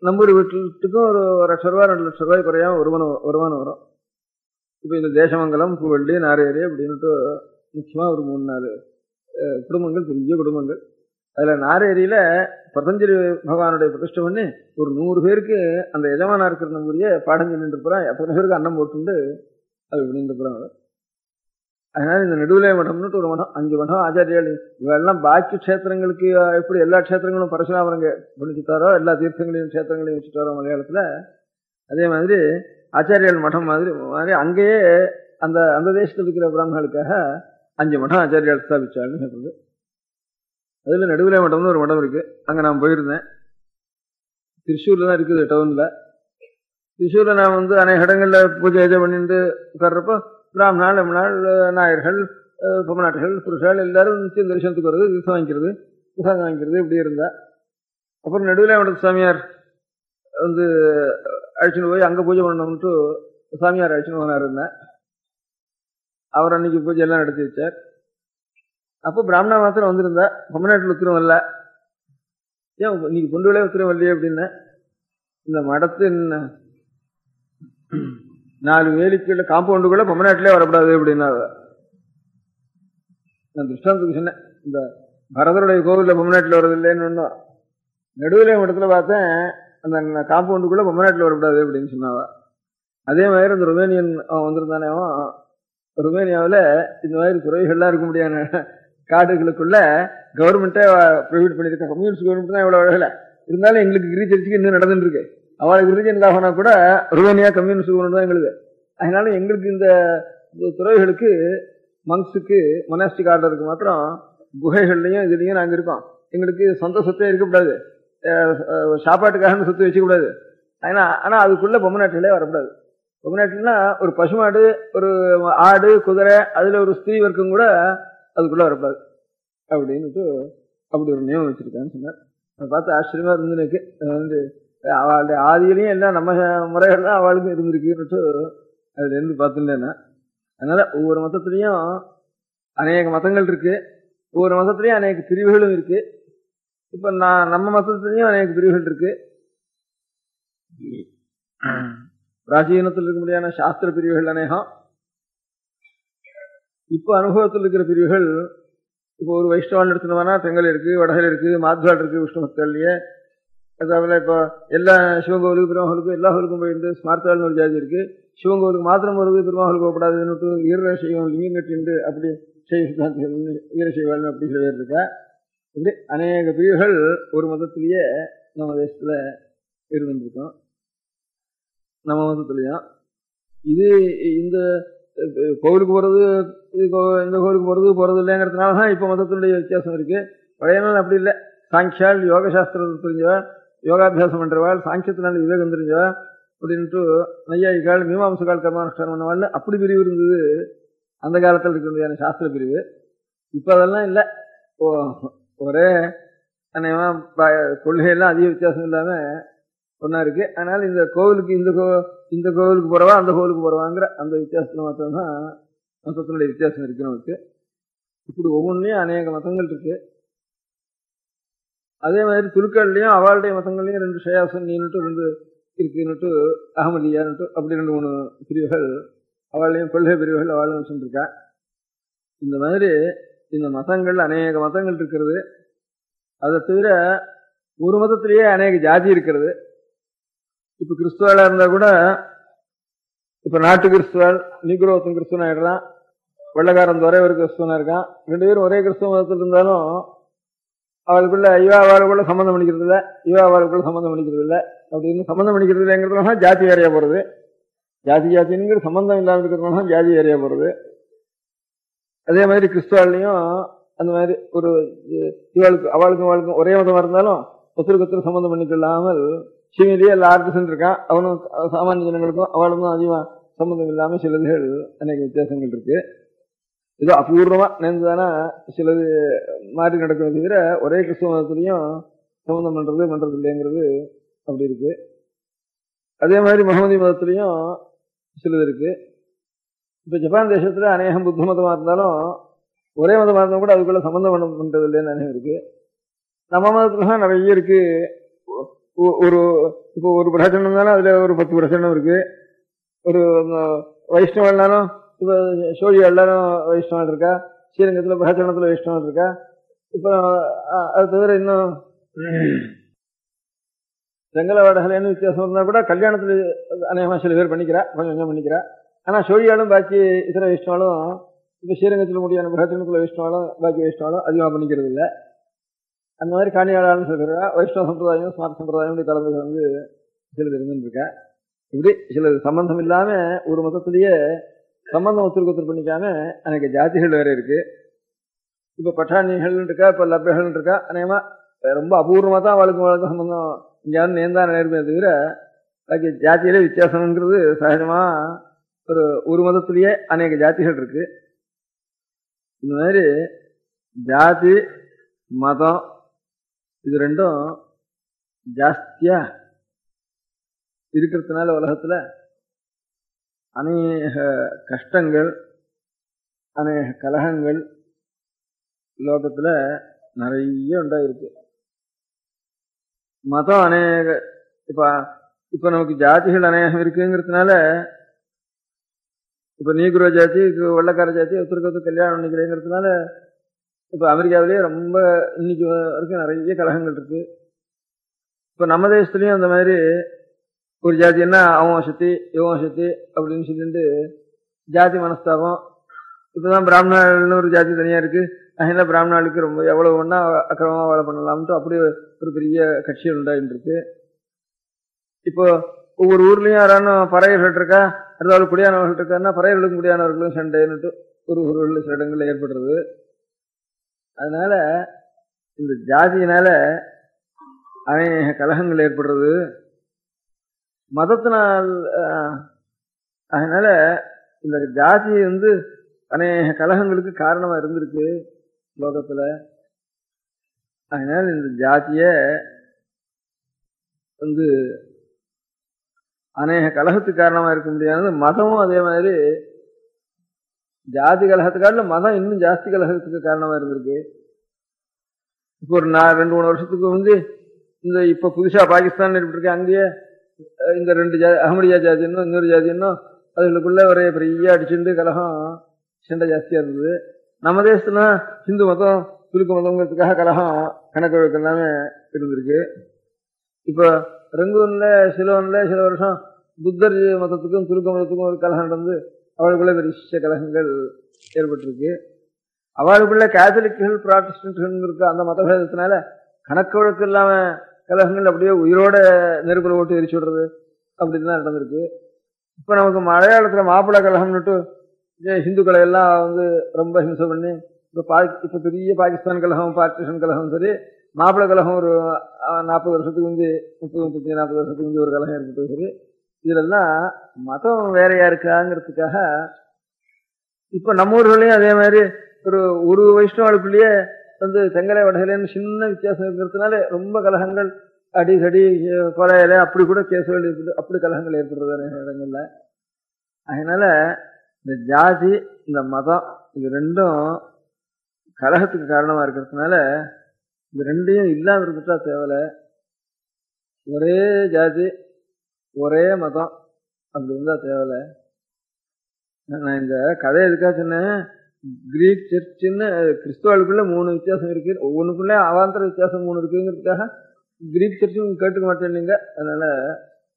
நம்பூரி வீட்டுக்கும் ஒரு 1 லட்சம் ரூபாய் 2 லட்சம் ரூபாய் குறையாம வருமானம் வரும். இப்ப இந்த தேசமங்கலம், பூவள்ளி, நாரேரி அப்படின்ட்டு முக்கியமா ஒரு 3-4 குடும்பங்கள், பெரிய குடும்பங்கள். அதுல நாரேரியில பதஞ்சலி பகவானுடைய பிரதிஷ்டை பண்ணி ஒரு 100 பேருக்கு அந்த எஜமானா இருக்கிற நம்முடைய பாடம் சொல்லிட்டு போறான். எத்தனை பேருக்கு அன்னம் போட்டுண்டு அது பண்ணிட்டு போறாங்க. அதனால இந்த நடுவிலே மடம்னுட்டு ஒரு மடம், 5 மடம் ஆச்சாரியால். இவெல்லாம் பாக்கி க்ஷேத்திரங்களுக்கு எப்படி எல்லா க்ஷேத்திரங்களும் பரசுராமரங்க பண்ணிச்சுட்டாரோ, எல்லா தீர்த்தங்களையும் க்ஷேத்திரங்களையும் வச்சுட்டாரோ மலையாளத்துல, அதே மாதிரி ஆச்சாரியால் மடம் மாதிரி அங்கேயே அந்த அந்த தேசத்தில் இருக்கிற பிராமணர்களுக்காக 5 மடம் ஆச்சாரியால் ஸ்தாபிச்சாள்னு சொல்றது. அதுல நடுவிலே மடம்னு ஒரு மடம் இருக்கு. அங்க நான் போயிருந்தேன். திருச்சூர்ல தான் இருக்குது, டவுன்ல. திருச்சூர்ல நான் அநேக இடங்கள்ல பூஜை பண்ணிட்டு உட்கார்றப்போ பிராமணால், எம்மனாள், நாயர்கள், பொம்மநாட்டுகள், புருஷால் எல்லாரும் நிச்சயம் தரிசனத்துக்கு வருது, தீர்த்தம் வாங்கிக்கிறது, பிரசாதம் வாங்கிக்கிறது, இப்படி இருந்தா. அப்புறம் நடுவில் அவனோட சாமியார் அழைச்சின்னு போய் அங்கே பூஜை பண்ணணும்ட்டு சாமியார் அழைச்சின்னு போனார் இருந்தேன். அவர் அன்னைக்கு பூஜை எல்லாம் நடத்தி வச்சார். அப்போ பிராமணா மாத்திரம் வந்திருந்தா, பொம்மநாட்டில் உத்திரம் வரல. ஏன் இன்னைக்கு பொண்டுவிலே உத்திரம் வரலையே அப்படின்னு. இந்த மடத்தின் 4 வேலிக்குள்ள காம்பவுண்டுக்குள்ள பொம்மநாட்டிலே வரக்கூடாது அப்படின்னா நான் திருஷ்டாந்தத்துக்கு சொன்னேன். இந்த பரதருடைய கோவிலில் பொம்மநாட்டில் வரதில்லைன்னு ஒன்றும், நடுவிலே இடத்துல பார்த்தேன் அந்த காம்பவுண்டுக்குள்ள பொம்மநாட்டில் வரக்கூடாது அப்படின்னு சொன்னாவா. அதே மாதிரி அந்த ருமேனியன் வந்திருந்தானே, ருமேனியாவில் இந்த மாதிரி துறைகள்லாம் இருக்க முடியாத காடுகளுக்குள்ள கவர்மெண்ட்டே ப்ரொவைட் பண்ணியிருக்கேன். கம்யூனிஸ்ட் கவர்மெண்ட் தான் இவ்வளோ அழகலை இருந்தாலும் எங்களுக்கு கிரி சர்ச்சுக்கு இன்னும் நடந்துட்டு இருக்கு. அவளுக்கு ரிலிஜன் இல்லாமனா கூட ருமேனியா கம்யூனிஸ்ட் கவர்மெண்ட் தான் எங்களுக்கு. அதனால எங்களுக்கு இந்த துறவிகளுக்கு, மங்ஸுக்கு, மொனாஸ்டிக் ஆர்டருக்கு மாத்திரம் குகைகள்லையும் இதுலையும் நாங்கள் இருக்கோம். எங்களுக்கு சொந்த சொத்தே இருக்கக்கூடாது, சாப்பாட்டுக்காக சொத்து வச்சுக்கூடாது. ஆனால் அதுக்குள்ள பொம்மநாட்டிலே வரக்கூடாது. பொம்மநாட்டில்னா ஒரு பசுமாடு, ஒரு ஆடு, குதிரை, அதில் ஒரு ஸ்திரீ வர்க்கம் கூட அதுக்குள்ள வரக்கூடாது அப்படின்னுட்டு அப்படி ஒரு நியமம் வச்சிருக்கான்னு சொன்னார். அதை பார்த்து ஆச்சரியமா இருந்துருக்கு. அவளுடைய ஆதியிலையும் எல்லாம் நம்ம முறைகள் தான் அவளுக்கும் இருந்திருக்குன்னுட்டு அதுல இருந்து பார்த்துட்டேன்னா. அதனால ஒவ்வொரு மதத்திலையும் அநேக மதங்கள் இருக்கு, ஒவ்வொரு மதத்திலையும் அநேக பிரிவுகளும் இருக்கு. இப்ப நம்ம மதத்திலையும் அநேக பிரிவுகள் இருக்கு. பிராச்சீனத்தில் இருக்க முடியாத சாஸ்திர பிரிவுகள் அநேகம். இப்ப அனுபவத்தில் இருக்கிற பிரிவுகள், இப்போ ஒரு வைஷ்ணவன் எடுத்துனோம்னா தெங்கல் இருக்கு, வடகல் இருக்கு, மாத்வால் இருக்கு, விஷ்ணு பக்தர்லயே. அதுல இப்போ எல்லா சிவன் கோவிலுக்கு, பெருமாளுக்கும், எல்லா கோவிலுக்கும் போயிட்டு ஸ்மார்த்தாள்னு ஒரு ஜாதி இருக்கு. சிவன் கோவிலுக்கு மாத்திரம் வருது, பெருமாளுக்கு போகக்கூடாதுன்னு ஈர செய்வம் லிங்கம் கட்டிண்டு அப்படி ஈர செய்வாள்னு அப்படி சில பேர் இருக்கா. இப்படி அநேக பிரிவுகள் ஒரு மதத்திலேயே நம்ம தேசத்துல இருந்துருக்கோம். நம்ம மதத்திலையும் இது இந்த கோவிலுக்கு போறது, இந்த கோவிலுக்கு போறது இல்லைங்கிறதுனாலதான் இப்ப மதத்தினுடைய வித்தியாசம் இருக்கு. பழைய நாள் அப்படி இல்லை. சாங்கியால் யோக சாஸ்திரத்தை தெரிஞ்சவா, யோகாபியாசம் பண்றவாள், சாங்கியத்தினால விவேகம் தெரிஞ்சவா அப்படின்ட்டு நையாயிக்கால், மீமாம்சகால் கர்மானுஷ்டானம் பண்ணவாள் அப்படி பிரிவு இருந்தது அந்த காலத்தில் இருக்கிற சாஸ்திர பிரிவு. இப்ப அதெல்லாம் இல்லை. ஒரே அநேகமா கொள்கையெல்லாம் அதிக வித்தியாசம் இல்லாம ஒன்னா இருக்கு. அதனால இந்த கோவிலுக்கு இந்த கோவிலுக்கு போறவா, அந்த கோவிலுக்கு போறவாங்கிற அந்த வித்தியாசத்துல மாத்திரம்தான் மதத்தினுடைய வித்தியாசம் இருக்கு நமக்கு. இப்படி ஒவ்வொன்றையும் அநேக மதங்கள் இருக்கு. அதே மாதிரி துருக்கள்லயும் அவளுடைய மதங்கள்லயும் 2 ஷயாசன் நீன்னுட்டு 2 இருக்குன்னுட்டு, அகமதியான்னுட்டு அப்படி 2-3 பிரிவுகள் அவளையும், கொள்கை பிரிவுகள் அவளும் வச்சுருக்கா. இந்த மாதிரி இந்த மதங்கள் அநேக மதங்கள் இருக்கிறது. அதை தவிர ஒரு மதத்திலேயே அநேக ஜாதி இருக்கிறது. இப்ப கிறிஸ்துவாளா இருந்தா கூட, இப்ப நாட்டு கிறிஸ்துவால் நீக்ரோத்தன் கிறிஸ்துவன் ஆயிடுறான், வெள்ளக்காரன் ஒரே ஒரு கிறிஸ்துவனா இருக்கான். 2 பேரும் ஒரே கிறிஸ்துவ மதத்தில் இருந்தாலும் அவளுக்குள்ள அவளுக்குள்ள சம்பந்தம் பண்ணிக்கிறது இல்லை, அவளுக்குள்ள சம்பந்தம் பண்ணிக்கிறது இல்லை அப்படின்னு. சம்பந்தம் பண்ணிக்கிறது இல்லைங்கிறதுனால ஜாதி ஏரியா போறது, ஜாதிங்கிற சம்பந்தம் இல்லாமல் இருக்கிறதுனால ஜாதி ஏரியா போறது. அதே மாதிரி கிறிஸ்துவாலையும் அந்த மாதிரி ஒரு அவளுக்கும் ஒரே மதமா இருந்தாலும் ஒருத்தருக்கு சம்பந்தம் பண்ணிக்கொள்ளாமல் சிவிலேயே எல்லா ஆர்டிசன் இருக்கான். அவனும் சாமானிய ஜனங்களுக்கும் அவளுக்கும் அதிகமா சம்பந்தம் இல்லாம சிலதுகள் அநேக வித்தியாசங்கள் இருக்கு. ஏதோ அபூர்வமா நேர்ந்துதானா சிலது மாறி நடக்கிறத தவிர ஒரே கிறிஸ்துவ மதத்திலையும் சம்பந்தம் பண்றது இல்லைங்கிறது அப்படி இருக்கு. அதே மாதிரி முகமதி மதத்திலையும் சிலது இருக்கு. இப்ப ஜப்பான் தேசத்துல அநேகம் புத்த மதமா இருந்தாலும் ஒரே மதமா இருந்தாலும் கூட அதுக்குள்ள சம்பந்தம் பண்றது இல்லைன்னு அநேகம் இருக்கு. நம்ம மதத்துலதான் நிறைய இருக்கு. இப்போ ஒரு பிரச்சனை இருந்தாலும் அதுல ஒரு 10 பிரச்சனை இருக்கு. ஒரு வைஷ்ணவனாலும் இப்ப சோழி எல்லாரும் வைஷ்ணவன் இருக்கா, ஸ்ரீரங்கத்தில் பிரகச்சரணத்தில் வைஷ்ணவன் இருக்கா. இப்போ அது தவிர இன்னும் செங்கலவாடகலைன்னு வித்தியாசம் இருந்தால் கூட கல்யாணத்தில் அநேகமாக சில பேர் பண்ணிக்கிறா, கொஞ்சம் கொஞ்சம் பண்ணிக்கிறா. ஆனால் சோழியாலும் பாக்கி இதர வைஷ்ணவாலும் இப்போ ஸ்ரீரங்கத்தில் முடியான பிரகச்சரணத்தில் வைஷ்ணவாலும் பாக்கி வைஷ்ணவாலும் அதிகமாக பண்ணிக்கிறது இல்லை. அந்த மாதிரி காணியாளான்னு சொல்கிறா. வைஷ்ணவ சம்பிரதாயம் ஸ்மார்ட் சம்பிரதாயம் கலந்து வந்து சிலது இருந்துருக்கா. இப்படி சில சம்பந்தம் இல்லாமல் ஒரு மதத்திலேயே சம்பந்தம் ஒத்துருக்கு பண்ணிக்காம அநேக ஜாதிகள் வேற இருக்கு. இப்போ பட்டாணிகள் இருக்கா, இப்போ லப்பைகள் இருக்கா. அநேகமாக ரொம்ப அபூர்வமாக தான் அவளுக்கு சம்பந்தம் இங்கேயாவது நேர்ந்தான் நேர்மையை தவிர பாக்கி ஜாதியிலே வித்தியாசம்ங்கிறது சகஜமாக ஒரு மதத்திலேயே அநேக ஜாதிகள் இருக்கு. இந்த மாதிரி ஜாதி மதம் இது ரெண்டும் ஜாஸ்தியா இருக்கிறதுனால உலகத்துல அநேக கஷ்டங்கள் அநேக கலகங்கள் லோகத்துல நிறைய உண்டாயிருக்கு. மதம் அநேக இப்ப நமக்கு ஜாதிகள் அநேகம் இருக்குங்கிறதுனால இப்ப நீக்குற ஜாதி வெள்ளக்கார ஜாதி ஒருத்தருக்கு கல்யாணம் பண்ணிக்கிறேங்கிறதுனால இப்ப அமெரிக்காவிலேயே ரொம்ப இன்னைக்கு வரைக்கும் நிறைய கலகங்கள் இருக்கு. இப்ப நம்ம தேசத்துலயும் அந்த மாதிரி ஒரு ஜாதி என்ன அவன் சக்தி இவன் சக்தி அப்படின்னு சொல்லிட்டு ஜாதி மனஸ்தாபம். இப்பதான் பிராமணர்கள்னு ஒரு ஜாதி தனியா இருக்கு. அதனால பிராமணர்களுக்கு ரொம்ப எவ்வளவு ஒன்னா அக்கிரமமா வேலை பண்ணலாம்ட்டு அப்படி ஒரு பெரிய கட்சிகள் உண்டாயிட்டு இருக்கு. இப்போ ஒவ்வொரு ஊர்லயும் யாரான பறையர்கள் இருக்கா, அடுத்த குடியானவர்கள் இருக்காருன்னா பறையர்களுக்கும் குடியானவர்களும் சண்டைன்னுட்டு ஒரு ஊர்களில் சில இடங்கள்ல ஏற்படுறது. அதனால இந்த ஜாதியினால அநேக கலகங்கள் ஏற்படுறது மதத்தினால். அதனால இந்த ஜாதி வந்து அநேக கலகங்களுக்கு காரணமா இருந்திருக்கு லோகத்துல. அதனால இந்த ஜாதிய வந்து அநேக கலகத்துக்கு காரணமா இருக்க முடியாது. மதமும் அதே மாதிரி ஜாதி கலகத்துக்காக மதம் இன்னும் ஜாஸ்தி கலகத்துக்கு காரணமா இருந்திருக்கு. இப்போ ஒரு 2-3 வருஷத்துக்கு வந்து இந்த இப்ப புதுசா பாகிஸ்தான் இருக்கு, அங்கேயே இந்த 2 ஜாதி அகமடியா ஜாதி இன்னொரு ஜாதி அதுகளுக்குள்ள ஒரே பெரிய அடிச்சுண்டு கலகம் சண்டை ஜாஸ்தியா இருந்தது. நம்ம தேசத்துல ஹிந்து மதம் துலுக்கு மதங்கிறதுக்காக கலகம் கணக்கு வழக்கு எல்லாமே இருந்திருக்கு. இப்ப ரங்கூன்ல சிலோன்ல சில வருஷம் புத்தர் மதத்துக்கும் துலுக்க மதத்துக்கும் ஒரு கலகம் நடந்து அவளுக்குள்ள பெரிய கலகங்கள் ஏற்பட்டிருக்கு. அவளுக்குள்ள கேத்தலிக்கள் புராட்டஸ்டன்ட்கள் இருக்கு. அந்த மதபேதத்தினால கணக்கு வழக்கு இல்லாம கலகங்கள் அப்படியே உயிரோட நெருப்புல ஓட்டு எரிச்சு விடுறது அப்படின்னு தான் நடந்திருக்கு. இப்ப நமக்கு மலையாளத்துல மாப்பிள்ளை கலகம்னுட்டு ஹிந்துக்களை எல்லாம் வந்து ரொம்ப ஹிம்சை பண்ணி இப்ப பெரிய பாகிஸ்தான் கலகம் பார்ட்டிஷன் கலகம் சரி, மாப்பிள்ளை கலகம் ஒரு 40 வருஷத்துக்கு வந்து 30-40 வருஷத்துக்கு வந்து ஒரு கலகம் ஏற்பட்டது சரி. இதுலெல்லாம் மதம் வேறையா இருக்காங்கிறதுக்காக இப்ப நம்ம ஊர்களையும் அதே மாதிரி ஒரு வைஷ்ணவாளுக்குள்ளேயே வந்து செங்கலை வடகலைன்னு சின்ன வித்தியாசம் இருக்கிறதுனால ரொம்ப கலகங்கள் அடிக்கடி கொலையில அப்படி கூட கேசுகள் இருக்குது. அப்படி கலகங்கள் ஏற்படுறது இடங்கள்ல. அதனால இந்த ஜாதி இந்த மதம் இது ரெண்டும் கலகத்துக்கு காரணமா இருக்கிறதுனால இந்த ரெண்டையும் இல்லாம இருந்துட்டா தேவையில்ல. ஒரே ஜாதி ஒரே மதம் அப்படி இருந்தா தேவையில்ல. நான் இந்த கதை எதுக்காக சொன்னேன், கிரீக் சர்ச்சுன்னு கிறிஸ்துவாளுக்குள்ள 3 வித்தியாசம் இருக்கு, ஒவ்வொன்றுக்குள்ள அவாந்தர வித்தியாசம் 3 இருக்குங்கிறதுக்காக கிரீக் சர்ச்சும் கேட்டுக்க மாட்டேன். அதனால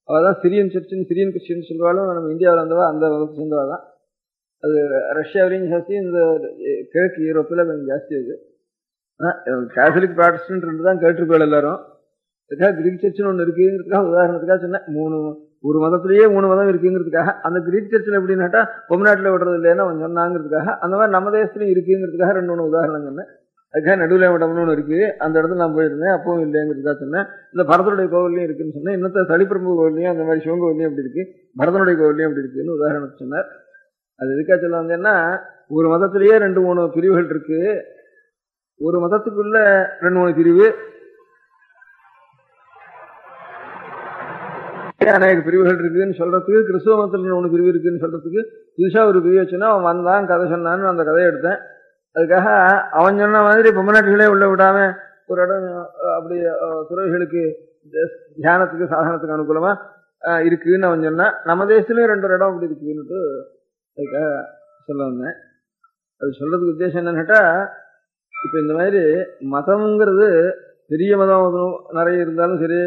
அவதான் சிரியன் சர்ச்சுன்னு சிரியன் கிறிஸ்டின் சொல்லுவாலும் நம்ம இந்தியாவில் வந்தவா அந்த வகுப்பு சேர்ந்தவா தான். அது ரஷ்யாவிலையும் ஜாஸ்தி, இந்த கிழக்கு யூரோப்பில் கொஞ்சம் ஜாஸ்தி. அது கேத்தலிக் ப்ராட்டஸ்டன்ட் தான் கேட்டிருப்பேன் எல்லாரும். அதுக்காக கிரீக் சர்ச்சுன்னு ஒன்று இருக்குங்கிறதுக்காக உதாரணத்துக்காக சொன்னேன். ஒரு மதத்திலேயே 3 மதம் இருக்குங்கிறதுக்காக. அந்த கிரீக் சர்ச்சில் எப்படின்னாட்டா பொம்நாட்டில் விடுறது இல்லைன்னா அவன் சொன்னாங்கிறதுக்காக. அந்த மாதிரி நம்ம தேசத்துலையும் இருக்குங்கிறதுக்காக 2-3 உதாரணம் சொன்னேன். அதுக்காக நடுவில் மடம்னு ஒன்று இருக்கு, அந்த இடத்துல நான் போயிருந்தேன், அப்பவும் இல்லைங்கிறதுக்காக சொன்னேன். இந்த பரதனுடைய கோவிலையும் இருக்குன்னு சொன்னேன். இன்னத்த தளிப்பரம்பு கோவிலையும் அந்த மாதிரி சிவன் கோவிலையும் அப்படி இருக்கு, பரதனுடைய கோவிலையும் அப்படி இருக்குன்னு உதாரணம் சொன்னார். அது எதுக்காக சொல்ல வந்தேன்னா, ஒரு மதத்திலேயே 2-3 பிரிவுகள் இருக்கு. ஒரு மதத்துக்குள்ள 2-3 பிரிவு, அநேக பிரிவுகள் இருக்குன்னு சொல்றதுக்கு, கிறிஸ்துவ மதத்துல 3 பிரிவு இருக்குன்னு சொல்றதுக்கு புதுசா ஒரு பிரிவு வச்சுன்னா அவன் வந்தான் கதை சொன்னான்னு அந்த கதையை எடுத்தேன். அதுக்காக அவன் சொன்ன மாதிரி பொம்மநாட்டிகளே உள்ள விடாம ஒரு இடம் அப்படி துறவிகளுக்கு தியானத்துக்கு சாதனத்துக்கு அனுகூலமா இருக்குன்னு அவன் சொன்னான். நம்ம தேசத்துலயும் 2 இடம் அப்படி இருக்குன்னுட்டு அதுக்காக சொல்ல வந்தேன். அது சொல்றதுக்கு உத்தேசம் என்னன்னு கேட்டா, இப்ப இந்த மாதிரி மதம்ங்கிறது பெரிய மதம் நிறைய இருந்தாலும் சரி,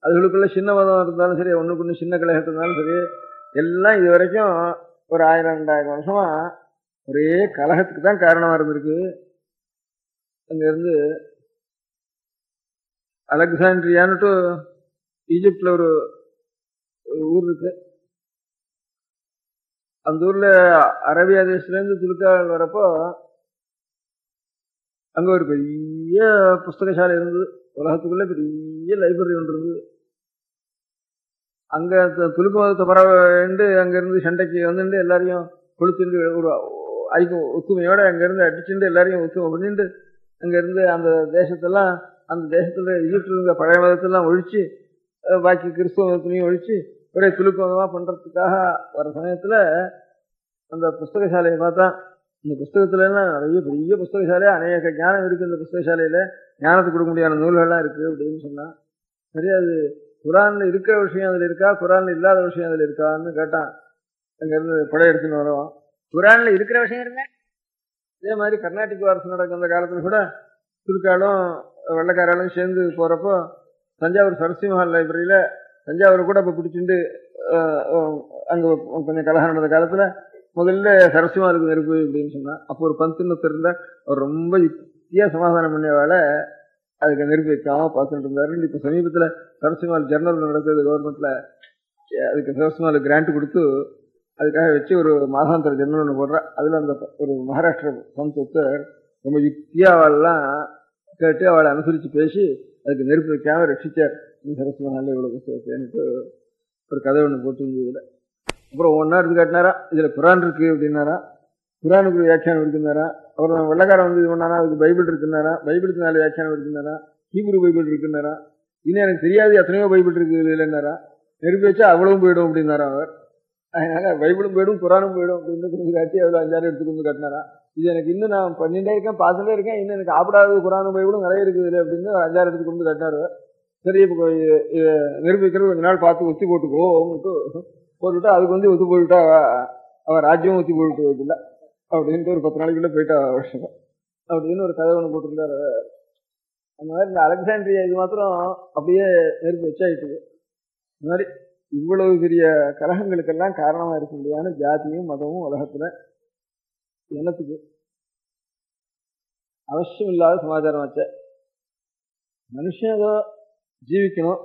அதுகளுக்குள்ள சின்ன மதம் இருந்தாலும் சரி, ஒண்ணுக்கு ஒண்ணு சின்ன கலகம் இருந்தாலும் சரி, எல்லாம் இது வரைக்கும் ஒரு 1000-2000 வருஷமா ஒரே கலகத்துக்கு தான் காரணமா இருந்திருக்கு. அங்க இருந்து அலெக்சாண்ட்ரியான்னுட்டு ஈஜிப்ட்ல ஒரு ஊர் இருக்கு. அந்த ஊர்ல அரேபியா தேசத்துல இருந்து துலுக்கால் வரப்போ அங்க ஒரு பெரிய புஸ்தகசாலை இருந்தது. உலகத்துக்குள்ள பெரிய லைப்ரரி ஒன்று இருந்தது. அங்க துலுக்கு மதத்தை பரவாயிண்டு அங்க இருந்து சண்டைக்கு வந்துட்டு எல்லாரையும் கொளுத்துண்டு ஒரு ஐக்கியம் ஒத்துமையோட அங்க இருந்து அடிச்சுட்டு எல்லாரையும் ஒத்துமை பண்ணிட்டு அங்க இருந்து அந்த தேசத்தெல்லாம், அந்த தேசத்துல ஈட்டு இருந்த பழைய மதத்தெல்லாம் ஒழிச்சு பாக்கி கிறிஸ்துவ மதத்திலையும் ஒழிச்சு ஒரே துலுக்கு மதமா பண்றதுக்காக வர சமயத்துல அந்த புஸ்தகசாலையை பார்த்தா, இந்த புஸ்தகத்துல எல்லாம் நிறைய பெரிய புஸ்தகசாலை, அநேக ஞானம் இருக்கு. இந்த புஸ்தகசாலையில ஞானத்துக்கு கொடுக்க முடியாத நூல்கள்லாம் இருக்கு அப்படின்னு சொன்னா, சரி அது குரான்ல இருக்கிற விஷயம் அதுல இருக்கா, குரான்ல இல்லாத விஷயம் அதுல இருக்கான்னு கேட்டான். அங்க இருந்து படையெடுத்துன்னு வரோம். குரான்ல இருக்கிற விஷயம் இருங்க. இதே மாதிரி கர்நாடிக் வாரசு நடக்கிற அந்த காலத்துல கூட துருக்காலும் வெள்ளக்காராலும் சேர்ந்து போறப்போ தஞ்சாவூர் சரஸ்வதி மஹால் லைப்ரரியில தஞ்சாவூர் கூட இப்ப பிடிச்சிட்டு அங்க கொஞ்சம் கலகம் நடந்த காலத்துல முதல்ல சரஸ்வதி மஹாலுக்கு நெருப்பு அப்படின்னு சொன்னா, அப்போ ஒரு பந்துன்னு இருந்தா அவர் ரொம்ப யுக்தியா சமாதானம் பண்ணியவால அதுக்கு நெருப்பு வைக்காம பார்த்துட்டு இருந்தாரு. இப்ப சமீபத்துல சரஸ்வதி மஹால் ஜெர்னல் நடக்குது கவர்மெண்ட்ல, அதுக்கு சரஸ்வதி மஹால் கிராண்ட் கொடுத்து அதுக்காக வச்சு ஒரு மாதாந்திர ஜெர்னல் ஒன்று போடுறா. அதுல அந்த ஒரு மகாராஷ்டிர சமத்துவத்தர் ரொம்ப யுக்தியா அவள்லாம் கேட்டு அவளை அனுசரிச்சு பேசி அதுக்கு நெருப்பு வைக்காம ரட்சிச்சார். சரஸ்வதி மஹால் இவ்வளவு புஸ்தகத்தை ஒரு கதை ஒன்று போட்டு இருந்ததுல. அப்புறம் ஒன்னா எடுத்து காட்டினாரா, இதுல குரான் இருக்கு அப்படின்னாரா, குரானுக்கு ஒரு வியாக்கியானம் இருக்குன்னாரா. அப்புறம் வெள்ளக்காரன் வந்து இது பண்ணாரா, அதுக்கு பைபிள் இருக்குன்னாரா, பைபிளுக்கு 4 வியாக்கியானம் இருக்குன்னாரா, ஹீப்ரு பைபிள் இருக்குன்னாரா, இன்னும் எனக்கு தெரியாது எத்தனையோ பைபிள் இருக்கு இல்லைன்னாரா, நெருப்பி வச்சா அவ்வளவும் போயிடும் அப்படின்னாரா அவர். அதனால பைபிளும் போயிடும் குரானும் போயிடும் அப்படின்னு கொண்டு காட்டி அதுல 5-6 எடுத்துக்கு வந்து காட்டினாரா. இது எனக்கு இன்னும் நான் பண்ணிட்டே இருக்கேன், பார்த்துட்டே இருக்கேன், இன்னும் எனக்கு ஆப்படாத குரானும் பைபிளும் நிறைய இருக்குது அப்படின்னு 5-6 எடுத்துக்கு கொண்டு காட்டினாரு. சரி இப்போ நெருப்பி வைக்கிறது கொஞ்ச நாள் பார்த்து ஒத்தி போட்டுக்கோ போட்டுவிட்டா அதுக்கு வந்து ஒத்து போட்டுவிட்டா அவன் ராஜ்யமும் ஒத்தி போட்டு இல்லை அப்படின்ட்டு ஒரு 10 நாளைக்குள்ள போயிட்டா வருஷம் அப்படின்னு ஒரு கதை ஒன்று போட்டிருந்தாரு. அந்த மாதிரி இந்த அலெக்சாண்ட்ரியா இது மாத்திரம் அப்படியே நெருப்பு வச்சாயிட்டுது. இந்த மாதிரி இவ்வளவு பெரிய கலகங்களுக்கெல்லாம் காரணமா இருக்க முடியாது ஜாதியும் மதமும் உலகத்துல என்னத்துக்கு அவசியம் இல்லாத சமாச்சாரம் வச்ச. மனுஷன் ஏதோ ஜீவிக்கணும்,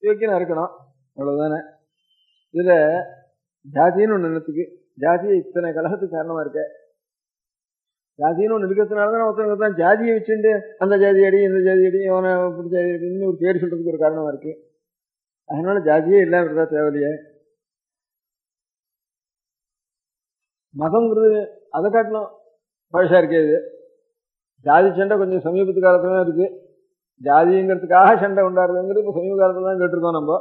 யோக்கியனா இருக்கணும், அவ்வளவுதானே. இதுல ஜாதின்னு ஒண்ணு என்னத்துக்கு? ஜாதியை இத்தனை கலகத்துக்கு காரணமா இருக்க. ஜாதின்னு ஒண்ணு இருக்கிறதுனாலதான் ஒருத்தவங்க தான் ஜாதியை வச்சுட்டு அந்த ஜாதி அடி இந்த ஜாதி அடி அவனை பிடிச்ச அடின்னு ஒரு பேர் சொல்றதுக்கு ஒரு காரணமா இருக்கு. அதனால ஜாதியே இல்லாம இருந்தா தேவையில்லையே. மதம்ங்கிறது அதை காட்டணும் பழசா இருக்கே. இது ஜாதி சண்டை கொஞ்சம் சமீபத்து காலத்துல தான் இருக்கு. ஜாதிங்கிறதுக்காக சண்டை உண்டாடுறதுங்கிறது இப்ப சமீப காலத்துல தான் கேட்டிருக்கோம் நம்ம.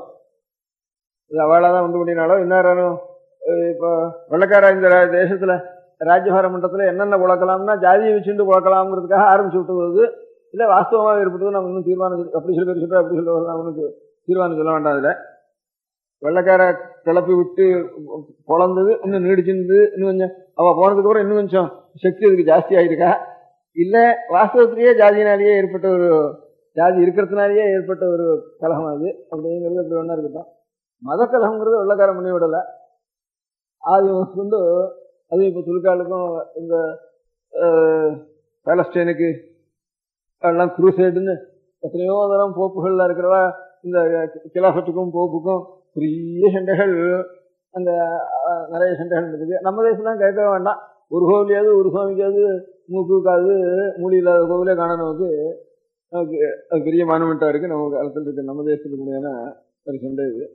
இது அவளாதான் உண்டு பண்ணினாலோ இன்னாரும் இப்போ வெள்ளக்கார இந்த தேசத்துல ராஜ்யபார மன்றத்துல என்னென்ன புழக்கலாம்னா ஜாதியை வச்சுட்டு புழக்கலாம்ங்கிறதுக்காக ஆரம்பிச்சு விட்டது. இல்ல வாஸ்தவமாக ஏற்பட்டது நம்ம இன்னும் தீர்மானம் அப்படி சில பேர் சொல்ற அப்படி சொல்ல அவனுக்கு தீர்மானம் சொல்ல வேண்டாம். அதுல வெள்ளக்கார கிளப்பி விட்டு பொழந்தது இன்னும் நீடிச்சிருந்து இன்னும் கொஞ்சம் அவ போனதுக்கு அப்புறம் இன்னும் கொஞ்சம் சக்தி அதுக்கு ஜாஸ்தி ஆயிருக்கா, இல்ல வாஸ்தவத்திலேயே ஜாதியினாலேயே ஏற்பட்ட ஒரு ஜாதி இருக்கிறதுனாலேயே ஏற்பட்ட ஒரு கலகம் அது அப்படிங்கிறது அப்படி ஒன்றா இருக்கட்டும். மத கலகங்கிறது வெள்ளக்காரம் பண்ணி விடல. ஆதி வந்து அது இப்போ துலுக்காலுக்கும் இந்த பாலஸ்டைனுக்கு எல்லாம் குரூசைடுன்னு எத்தனையோ தரம் போப்புகள்ல இருக்கிறவா இந்த கிலாஃபத்துக்கும் போப்புக்கும் பெரிய சண்டைகள், அந்த நிறைய சண்டைகள் இருக்குது. நம்ம தேசம்லாம் கேட்க வேண்டாம். ஒரு கோவிலையாவது ஒரு சுவாமிக்காவது மூக்குக்காவது மூடி இல்லாத கோவிலே காண நமக்கு அது பெரிய மானுமெண்டா இருக்கு நம்ம காலத்தில் இருக்கு. நம்ம தேசத்துக்கு முடியாத ஒரு சண்டை இது.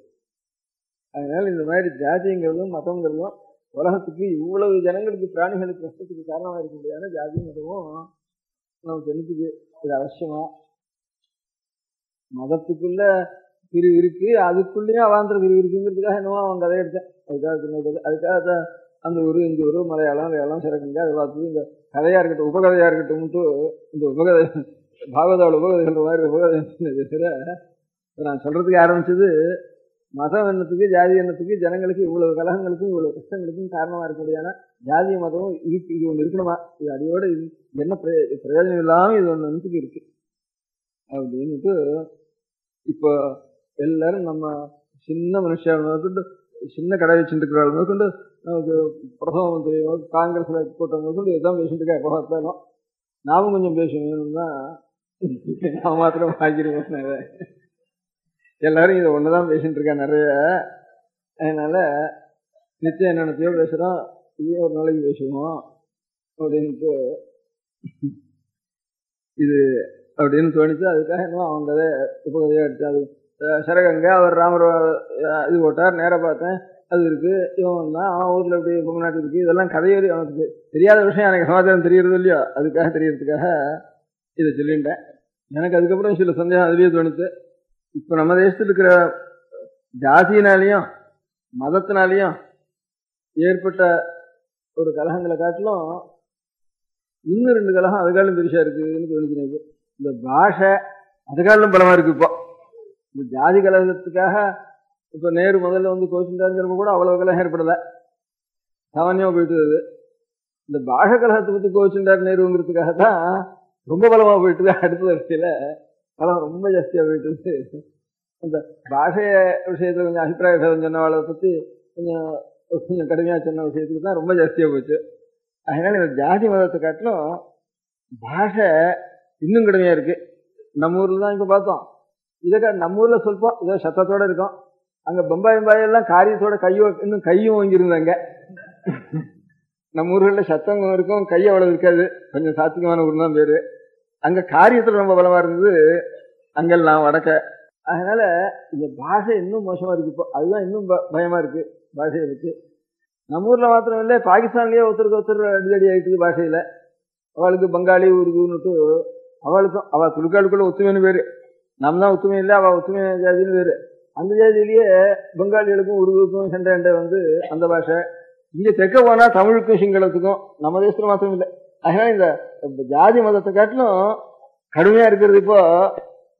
அதனால இந்த மாதிரி ஜாதிங்கிறதும் மதங்கிறதும் உலகத்துக்கு இவ்வளவு ஜனங்களுக்கு பிராணிகளுக்கு கஷ்டத்துக்கு காரணமாக இருக்க முடியாது. ஜாதி மதமும் நமக்கு என்னத்துக்கு இது அவசியமா? மதத்துக்குள்ள பிரிவு இருக்கு, அதுக்குள்ளேயும் அவாந்திர பிரிவு இருக்குங்கிறதுக்காக என்னவோ அவன் கதை எடுத்தேன். அதுக்காக அந்த ஒரு இந்த ஒரு மலையாளம் சிறக்குங்க அதை பார்த்து இந்த கதையா இருக்கட்டும் உபகதையா இருக்கட்டும் இந்த உபகதை பாகவதாவோட உபகதை சொல்ற மாதிரி உபகதை நான் சொல்றதுக்கு ஆரம்பிச்சது மதம் என்னத்துக்கு ஜாதி என்னத்துக்கு ஜனங்களுக்கு இவ்வளவு கலகங்களுக்கும் இவ்வளவு கஷ்டங்களுக்கும் காரணமா இருக்கக்கூடியான ஜாதிய மதமும் இருக்கு. இது ஒண்ணு இருக்கணுமா? இது அடியோட என்ன பிரயோஜனம் இல்லாம இது ஒண்ணு நினைச்சுக்கு இருக்கு அப்படின்னுட்டு இப்போ எல்லாரும் நம்ம சின்ன மனுஷன் சின்ன கடை வச்சுட்டு இருக்கிறவங்க கொண்டு நமக்கு பிரதம மந்திரி காங்கிரஸ்ல கூட்டம் கொண்டு எதாவது பேசிட்டு இருக்கா எப்போ பார்த்தாலும் நாமும் கொஞ்சம் பேசணும் தான் நான் மாத்திரம் ஆகிருவேன். எல்லாரும் இதை ஒண்ணுதான் பேசிட்டு இருக்கா நிறைய. அதனால நிச்சயம் என்னென்னத்தையோ பேசுறோம், இதே ஒரு நாளைக்கு பேசுவோம் அப்படின்ட்டு இது அப்படின்னு தோணிச்சு. அதுக்காக இன்னும் அவங்க உபகதையா எடுத்து அது சரகங்க அவர் ராமர் இது போட்டார், நேராக பார்த்தேன் அது இருக்கு, இவன் தான் அவன் ஊர்ல இப்படி பொங்கநாட்டு இருக்கு, இதெல்லாம் கதையோடு அவனுக்கு தெரியாத விஷயம் எனக்கு சமாச்சாரம் தெரியறது இல்லையோ, அதுக்காக தெரியறதுக்காக இதை சொல்லிட்டேன். எனக்கு அதுக்கப்புறம் சில சந்தேகம் அதுலேயே தோணுச்சு. இப்போ நம்ம தேசத்தில் இருக்கிற ஜாதியினாலையும் மதத்தினாலையும் ஏற்பட்ட ஒரு கலகங்களை காட்டிலும் இன்னும் 2 கலகம் அதுக்காலும் பெருசா இருக்குன்னு தோணிக்கிறது. இந்த பாஷை அதுக்காலும் பலமா இருக்கு. இப்போ இந்த ஜாதி கலகத்துக்காக இப்ப நேரு முதல்ல வந்து கோச்சிட்டாங்கிறப்ப கூட அவ்வளவு கலகம் ஏற்படல, சாமானியமா போயிட்டு. இந்த பாஷை கலகத்தை பத்தி கோச்சிட்டார் நேருங்கிறதுக்காக தான் ரொம்ப பலமா போயிட்டு. அடுத்த வரிசையில பலம் ரொம்ப ஜாஸ்தியா போயிட்டு. அந்த பாஷைய விஷயத்துல கொஞ்சம் அபிப்பிராய பேதம் சொன்னவாளை பத்தி கொஞ்சம் கடுமையா சொன்ன விஷயத்துக்கு தான் ரொம்ப ஜாஸ்தியா போச்சு. அதனால இந்த ஜாதி மதத்தை காட்டிலும் பாஷை இன்னும் கடுமையா இருக்கு. நம்ம ஊர்ல தான் இப்ப பார்த்தோம், இதை நம்ம ஊர்ல சொல்போம் இதோ சத்தத்தோட இருக்கும். அங்க பம்பாய் எல்லாம் காரியத்தோட இன்னும் கையும் வாங்கியிருந்தாங்க. நம்ம ஊர்கள்ல சத்தம் இருக்கும், கை அவ்வளவு இருக்காது, கொஞ்சம் சாத்திகமான ஊர் தான் பேரு. அங்க காரியத்துல ரொம்ப பலமா இருந்தது அங்கெல்லாம் வடக்க. அதனால இந்த பாஷை இன்னும் மோசமா இருக்கு. இப்போ அதுதான் இன்னும் பயமா இருக்கு பாஷையை வச்சு. நம்ம ஊர்ல மாத்திரம் இல்லை, பாகிஸ்தான்லயே ஒருத்தருக்கு அடிதடி ஆயிட்டு பாஷையில. அவளுக்கு பங்காளி உருதுன்னுட்டு அவளுக்கும் அவ துளுக்காளுக்குள்ள ஒத்துமைன்னு பேரு, நம்ம தான் ஒத்துமை இல்லை, அவ ஒத்துமை ஜாதின்னு பேரு. அந்த ஜாதியிலேயே பெங்காலிகளுக்கும் உருதுக்கும் சண்டை வந்து அந்த பாஷை. இங்க தெற்க போனா தமிழுக்கும் சிங்களத்துக்கும் நம்ம தேசத்துல மாத்திரம் இல்லை. அதனால இந்த ஜாதி மதத்தை காட்டிலும் கடுமையா இருக்கிறது இப்போ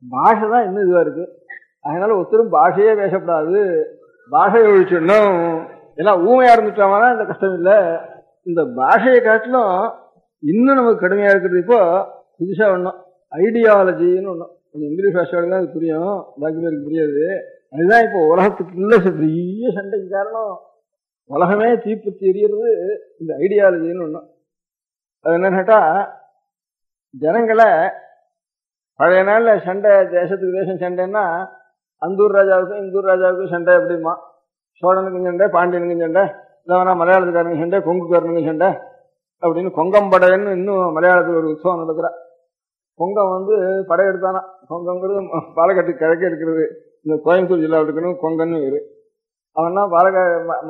பாஷை தான் இன்னும் இதுவா இருக்கு. அதனால ஒருத்தரும் பாஷையே பேசப்படாது, பாஷையை ஒழிச்சிடணும், எல்லாம் ஊமையா இருந்துட்டாங்கன்னா இந்த கஷ்டம் இல்லை. இந்த பாஷையை காட்டிலும் இன்னும் நமக்கு கடுமையா இருக்கிறது இப்போ புதுசா ஒண்ணும் ஐடியாலஜின்னு ஒண்ணும். இங்கிலீஷ் பாஷையோட தான் அது புரியும், பாக்கி பேருக்கு புரியாது. அதுதான் இப்போ உலகத்துக்குள்ள பெரிய சண்டைக்கு காரணம். உலகமே தீப்பத்தி எரியறது இந்த ஐடியாலஜின்னு ஒண்ணும். அது என்ன கேட்டா, ஜனங்களை பழைய நாள்ல சண்டை, தேசத்துக்கு தேசம் சண்டைன்னா அந்தூர் ராஜாவுக்கும் இந்தூர் ராஜாவுக்கும் சண்டை எப்படிமா, சோழனுக்கும் சண்டை, பாண்டியனுக்கும் சண்டை, இல்லைனா மலையாளத்துக்காரனுக்கு சண்டை, கொங்குக்காரனுக்கும் சண்டை அப்படின்னு கொங்கம்படையன்னு இன்னும் மலையாளத்தில் ஒரு உற்சவம் நடக்கிற. கொங்கம் வந்து படையெடுத்தானா, கொங்கங்கிறது பாலக்காட்டுக்கு கிழக்கே இருக்கிறது, இந்த கோயம்புத்தூர் ஜில்லாவில் இருக்கணும் கொங்கன்னு வேறு. அவன்னா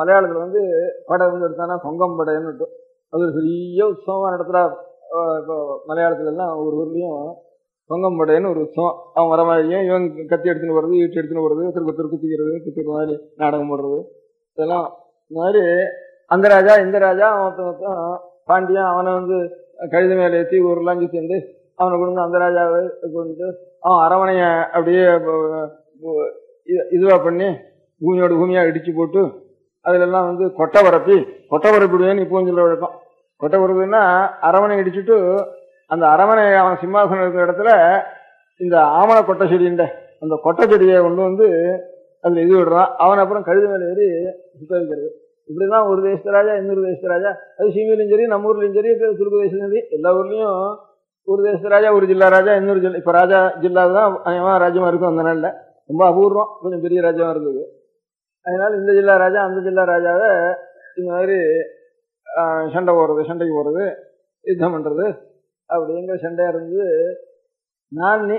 மலையாளத்தில் வந்து படை வந்து எடுத்தானா கொங்கம் படையன்னு விட்டு அது ஒரு பெரிய உற்சவமா நடத்துறா. இப்போ மலையாளத்துல எல்லாம் ஒரு ஊர்லயும் கொங்கம் படையன்னு ஒரு உற்சவம். அவன் வர மாதிரியும் இவன் கத்தி எடுத்துன்னு போறது, ஈட்டு எடுத்துன்னு போறது, ஒருத்தர் குத்திக்கிறது, குத்திக்கிற மாதிரி நாடகம் போடுறது, இதெல்லாம் இந்த மாதிரி அந்த ராஜா இந்த ராஜா அவன் பாண்டியன் அவனை வந்து கழுத மேல ஏற்றி ஊரெல்லாம் சுத்திண்டு அவனை கொண்டு அந்த ராஜாவை கொண்டு அவன் அரவணைய அப்படியே இதுவா பண்ணி பூமியோட பூமியா இடிச்சு போட்டு அதுல எல்லாம் வந்து கொட்டை பரப்பிடுவேன்னு இப்போ சொல்ல வழக்கம். கொட்டை பரப்புன்னா அரவணை இடிச்சுட்டு அந்த அரவணை அவன் சிம்மாசனம் இருக்கிற இடத்துல இந்த ஆமண கொட்டை செடின்ற அந்த கொட்டை செடியை கொண்டு வந்து அதுல இது விடுறான். அவன் அப்புறம் கழுத மேல ஏறி சுத்த வைக்கிறது. இப்படிதான் ஒரு தேசத்து ராஜா இன்னொரு தேசத்து ராஜா, அது சீமையிலும் சரி நம்ம ஊர்லயும் சரி துருக்கு தேசத்துலையும் சரி எல்லா ஊர்லயும் ஒரு தேசத்து ராஜா, ஒரு ஜில்லா ராஜா, இன்னொரு ஜில்லா. இப்ப ராஜா ஜில்லாதான் ராஜ்யமா இருக்கும். அந்த நாள்ல ரொம்ப அபூர்வம், கொஞ்சம் பெரிய ராஜ்யமா இருந்தது. அதனால இந்த ஜில்லா ராஜா அந்த ஜில்லா ராஜாவை இந்த மாதிரி சண்டைக்கு போறது, யுத்தம் பண்றது அப்படிங்கிற சண்டையா இருந்தது. நான் நீ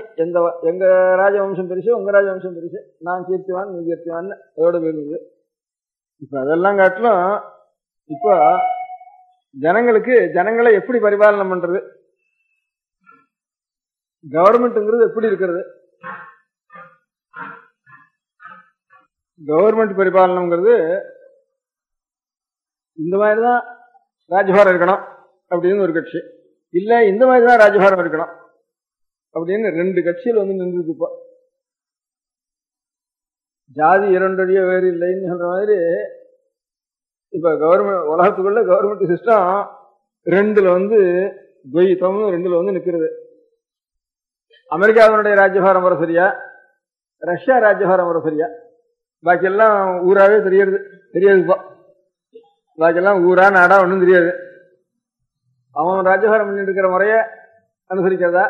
எங்க ராஜவம்சம் பெருசு, உங்க ராஜவம்சம் பெருசு, நான் கீர்த்திவான் நீ கீர்த்திவான்னு அதோட போயிருந்தது. இப்ப அதெல்லாம் காட்டிலும் இப்போ ஜனங்களை எப்படி பரிபாலனம் பண்றது, கவர்மெண்ட்ங்கிறது எப்படி இருக்கிறது, கவர்மெண்ட் பரிபாலனம்ங்கிறது இந்த மாதிரிதான் ராஜ்யபாரம் இருக்கணும் அப்படின்னு ஒரு கட்சி, இல்ல இந்த மாதிரிதான் ராஜ்யபாரம் இருக்கணும் அப்படின்னு 2 கட்சியில் வந்து நின்றுருக்கு. இப்போ ஜாதி இரண்டடியோ வேறு இல்லைன்னு சொல்ற மாதிரி இப்ப கவர்மெண்ட் உலகத்துக்குள்ள கவர்மெண்ட் சிஸ்டம் ரெண்டுல துவைத்தம் ரெண்டுல நிக்கிறது. அமெரிக்காவினுடைய ராஜ்யபாரம் வர சரியா, ரஷ்யா ராஜ்யபாரம் வர சரியா, பாக்கியெல்லாம் ஊராவே தெரியாதுப்பா. பாக்கியெல்லாம் ஊரா நாடா ஒன்றும் தெரியாது. அவன் ராஜ்யபாரம் பண்ணிட்டு இருக்கிற முறைய அனுசரிக்கிறதா?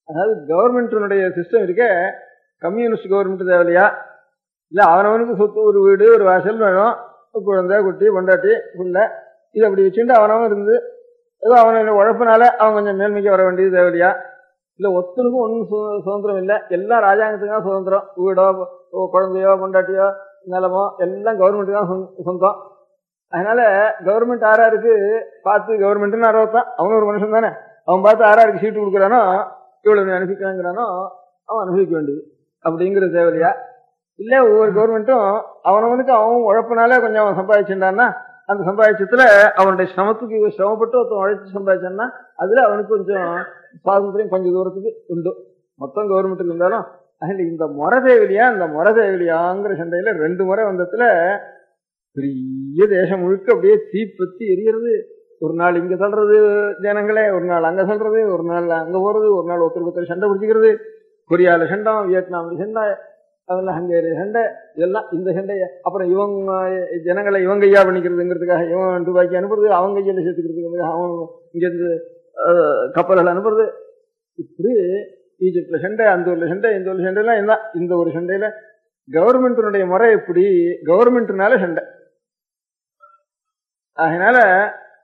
அதாவது கவர்மெண்டினுடைய சிஸ்டம் இருக்க கம்யூனிஸ்ட் கவர்மெண்ட் தேவையா? இல்ல அவனவனுக்கு சொத்து, ஒரு வீடு, ஒரு வாசல் வேணும், குழந்தை, குட்டி, பொண்டாட்டி, புள்ள, இது அப்படி வச்சுட்டு அவனவன் இருந்து ஏதோ அவனோட உழைப்பினால அவன் கொஞ்சம் மேல்மைக்கு வர வேண்டியது தேவையா? இல்ல ஒத்தனுக்கும் ஒன்றும் சுதந்திரம் இல்லை, எல்லாம் ராஜாங்கத்துக்கு தான் சுதந்திரம். வீடோ, குழந்தையோ, பொண்டாட்டியோ, நிலமோ எல்லாம் கவர்மெண்ட்டுக்கு தான் சொந்தம். அதனால கவர்மெண்ட் ஆறாருக்கு பார்த்து, கவர்மெண்ட்னு அறுபத்தான், அவன் ஒரு மனுஷன் தானே, அவன் பார்த்து ஆறாருக்கு சீட்டு கொடுக்குறானோ, இவ்வளவு அனுப்பிக்கிறாங்கிறானோ அவன் அனுபவிக்க வேண்டியது அப்படிங்கிறது தேவையா? இல்ல ஒவ்வொரு கவர்மெண்ட்டும் அவனவனுக்கு அவன் உழைப்பினால கொஞ்சம் அவன் சம்பாதிச்சுட்டான்னா அந்த சம்பாதிச்சத்துல அவனுடைய சிரமத்துக்கு சிரமப்பட்டு ஒருத்தன் உழைச்சு சம்பாதிச்சான்னா அதுல அவனுக்கு கொஞ்சம் சுவாதந்திரம் கொஞ்சம் தூரத்துக்கு உண்டு. மொத்தம் கவர்மெண்ட்டுக்கு இருந்தாலும் அதில் இந்த முறை தேவையா, இந்த முறை தேவையாங்கிற சண்டையில 2 முறை வந்ததுல பெரிய தேசம் முழுக்க அப்படியே தீப்பத்தி எரியறது. ஒரு நாள் இங்க சொல்றது ஜனங்களே, ஒரு நாள் அங்க சொல்றது, ஒரு நாள் அங்க போறது, ஒரு நாள் ஒருத்தர் சண்டை பிடிச்சிக்கிறது. கொரியால சண்டம், வியட்நாம்ல சண்டை, அதெல்லாம் ஹங்கேரி சண்டை, இதெல்லாம் இந்த சண்டைய. அப்புறம் இவங்க ஜனங்களை இவங்க ஐயா பண்ணிக்கிறதுங்கிறதுக்காக இவன் ரூபாய்க்கு அனுப்புறது, அவங்க கையில சேர்த்துக்கிறதுக்கு அவன் இங்கிருந்து கப்பல்கள் அனுப்புறது. இப்படி ஈஜிப்ட்ல சண்டை, அந்த ஊர்ல சண்டை, இந்த ஊர்ல சண்டைலாம் என்ன, இந்த ஒரு சண்டையில கவர்மெண்டினுடைய முறை எப்படி, கவர்மெண்ட்னால சண்டை. அதனால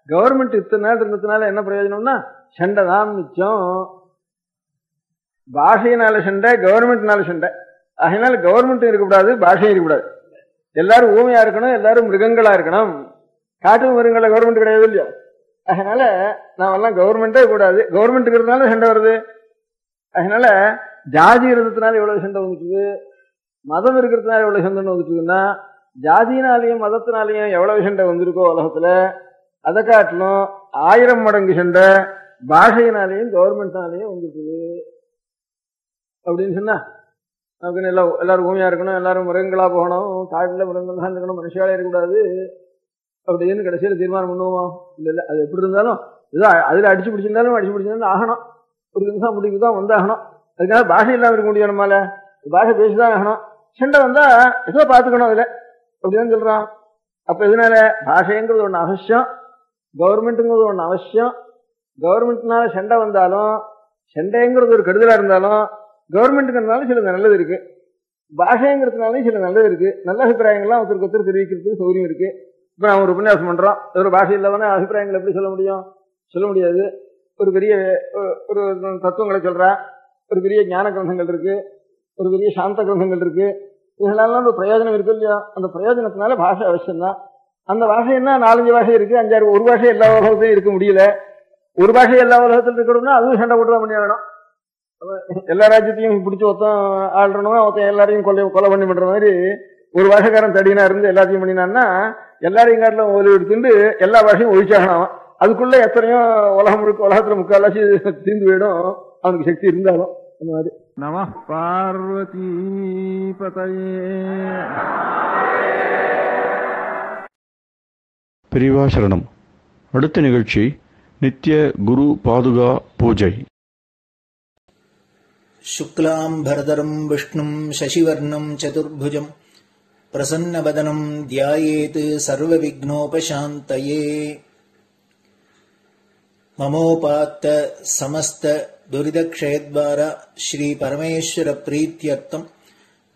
கவர்மெண்ட் இத்தனை நாள் இருந்ததுனால என்ன பிரயோஜனம்னா சண்டை தான் மிச்சம். பாஷையினால சண்டை, கவர்மெண்ட்னால சண்டை. அதனால கவர்மெண்ட் இருக்கக்கூடாது, பாஷையும் இருக்கக்கூடாது. எல்லாரும் ஊமையா இருக்கணும், எல்லாரும் மிருகங்களா இருக்கணும். காட்டு மிருகங்கள கவர்மெண்ட் கிடையாது இல்லையா? அதனால நாமெல்லாம் கவர்மெண்டே கூடாது. கவர்மெண்ட் இருக்கிறதுனால சண்டை வருது. அதனால ஜாதி இருந்ததுனால எவ்வளவு சண்டை வந்துட்டுது, மதம் இருக்கிறதுனால எவ்வளவு சண்டை வந்துட்டுதுன்னா, ஜாதியினாலையும் மதத்தினாலையும் எவ்வளவு சண்டை வந்திருக்கோ உலகத்துல, அதை காட்டிலும் 1000 மடங்கு சண்டை பாஷையினாலையும் கவர்மெண்ட்னாலையும் வந்துட்டுது அப்படின்னு சொன்னா, நமக்கு எல்லாரும் ஊமையா இருக்கணும், எல்லாரும் மிருகங்களா போகணும், காட்டுல மிருகங்கள் தான் இருக்கணும், மனுஷாலே இருக்கக்கூடாது அப்படின்னு கடைசியில தீர்மானம் பண்ணுவோமா? இல்ல அது எப்படி இருந்தாலும் ஏதோ அதுல அடிச்சு பிடிச்சிருந்தாலும் ஆகணும். ஒரு நிமிஷம் முடிவுக்கு தான் வந்தாகணும். அதுக்காக பாஷை இல்லாம இருக்க முடியும். நம்மளால பாஷை பேசிதான் ஆகணும். சண்டை வந்தா ஏதோ பாத்துக்கணும் அதுல அப்படிதான் சொல்றான். அப்ப எதனால பாஷைங்கிறது ஒண்ணு அவசியம், கவர்மெண்ட்டுங்கிறது ஒண்ணு அவசியம். கவர்மெண்ட்னால சண்டை வந்தாலும், சண்டைங்கிறது ஒரு கெடுதலா இருந்தாலும், கவர்மெண்ட்டுங்கிறதுனால சில நல்லது இருக்கு, பாஷைங்கிறதுனாலும் சில நல்லது இருக்கு. நல்ல அபிப்பிராயங்கள்லாம் ஒருத்தருக்கு ஒருத்தர் தெரிவிக்கிறதுக்கு சௌகரியம் இருக்கு. இப்ப நான் ஒரு உபன்யாசம் பண்றோம், ஒரு பாஷை இல்லாம அபிப்பிராயங்கள் எப்படி சொல்ல முடியும்? சொல்ல முடியாது. ஒரு பெரிய ஒரு தத்துவங்களை சொல்றா, ஒரு பெரிய ஞான கிரந்தங்கள் இருக்கு, ஒரு பெரிய சாந்த கிரந்தங்கள் இருக்கு, இதெல்லாம் ஒரு பிரயோஜனம் இருக்கு இல்லையா? அந்த பிரயோஜனத்தினால பாஷை அவசியம்தான். அந்த பாஷை என்ன 4-5 பாஷை இருக்கு, 5-6, ஒரு பாஷை எல்லா உலகத்தையும் இருக்க முடியல. ஒரு பாஷை எல்லா உலகத்திலும் இருக்கணும்னா அதுவும் சண்டை போட்டு தான் பண்ணி வேணும். எல்லா ராஜ்யத்தையும் பிடிச்சி ஒருத்தன் ஆள்றணும், ஒருத்தன் எல்லாரையும் கொலை பண்ணி பண்ற மாதிரி ஒரு பாஷக்காரன் தடினா இருந்து எல்லாத்தையும் பண்ணினான்னா எல்லாரையும் காட்டிலும் ஒலி எடுத்துட்டு எல்லா பாஷையும் ஒழிச்சாகணும். அதுக்குள்ள எத்தனையோ உலகத்துல முக்கால்வாசி தீர்ந்து போயிடும் அவனுக்கு சக்தி இருந்தாலும். அந்த மாதிரி நம பார்வதி பதயே. பெரியவா சரணம். அடுத்த நிகழ்ச்சி நித்திய குரு பாதுகா பூஜை. சுக்லாம் பரதரம் விஷ்ணும் சசிவர்ணம் சதுர்புஜம் பிரசன்னவதனம் தியாயேத் சர்வவிக்னோபசாந்தயே. மமோபாத்த சமஸ்த துரிதக்ஷயத்வார ஸ்ரீ பரமேஸ்வர பிரீத்யர்த்தம்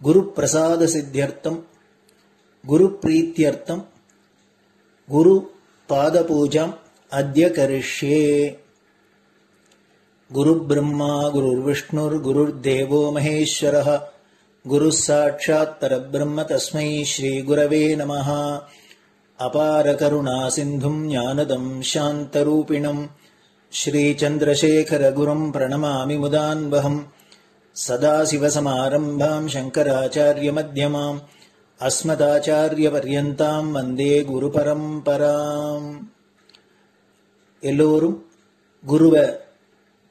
குரு பிரசாத சித்தியர்த்தம் குரு பிரீத்யர்த்தம் குரு பாத பூஜாம் அத்ய கரிஷ்யே. குரு பிரம்மா குருர் விஷ்ணுர் குருர் தேவோ மகேஸ்வரः குரு சாட்சாத் பரபிரம்ம தஸ்மை ஸ்ரீ குரவே நமः. அபார கருணா சிந்தும் ஞானதம் சாந்தரூபிணம் ஸ்ரீ சந்திரசேகர குரும் பிரணமாமி முதான்வஹம். சதாசிவசமாரம்பாம் சங்கராச்சார்ய மத்யமாம் அஸ்மதாச்சார்ய பர்யந்தாம் வந்தே குரு பரம்பராம். எல்லோரும் குருவை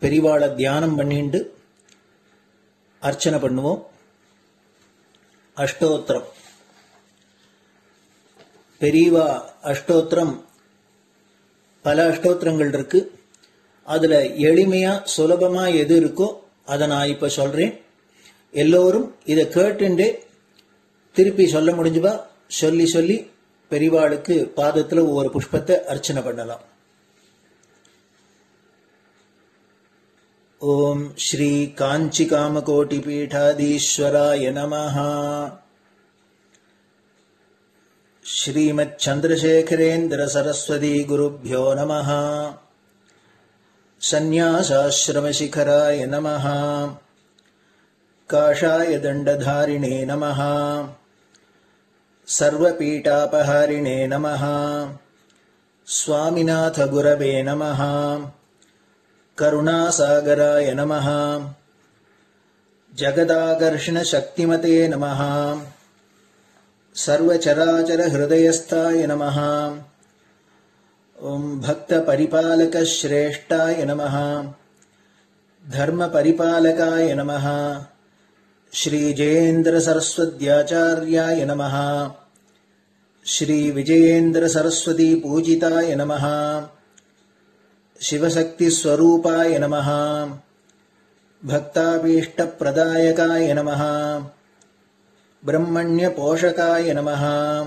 பெரிவாளை தியானம் பண்ணிண்டு அர்ச்சனை பண்ணுவோம். அஷ்டோத்திரம். பெரியவா அஷ்டோத்திரம் பல அஷ்டோத்திரங்கள் இருக்கு. அதுல எளிமையா சுலபமா எது இருக்கோ அதை நான் இப்ப சொல்றேன். எல்லோரும் இதை கேட்டுண்டே திருப்பி சொல்ல முடிஞ்சுபா சொல்லி சொல்லி பெரியவாளுக்கு பாதத்துல ஒவ்வொரு புஷ்பத்தை அர்ச்சனை பண்ணலாம். ஓம் ஸ்ரீ காஞ்சி காமகோட்டி பீடாதீஸ்வராய நமஹ. ஸ்ரீமத் சந்திரசேகரேந்திர சரஸ்வதி குருப்யோ நமஹ. சந்நியாசாஸ்ரமசிகராய நமஹ. காஷாய தண்டதாரிணே நமஹ. சர்வபீடாபஹாரிணே நமஹ. சுவாமிநாத குரவே நமஹ. கருணாசாகராய நமஹ. ஜகதாகர்ஷண சக்திமதே நமஹ. சர்வச்சராச்சர ஹிருதயஸ்தாய நமஹ. ஓம் பக்த பரிபாலக ஸ்ரேஷ்டாய நமஹ. தர்ம பரிபாலகாய நமஹ. ஸ்ரீ ஜெயேந்திர சரஸ்வத்யாச்சார்யாய நமஹ. ஸ்ரீ விஜயேந்திர சரஸ்வதி பூஜிதாய நமஹ. சிவசக்தி ஸ்வரூபாய நமஹ. பக்தாபீஷ்ட பிரதாயகாய நமஹ. பிரம்மண்ய போஷகாய நமஹ.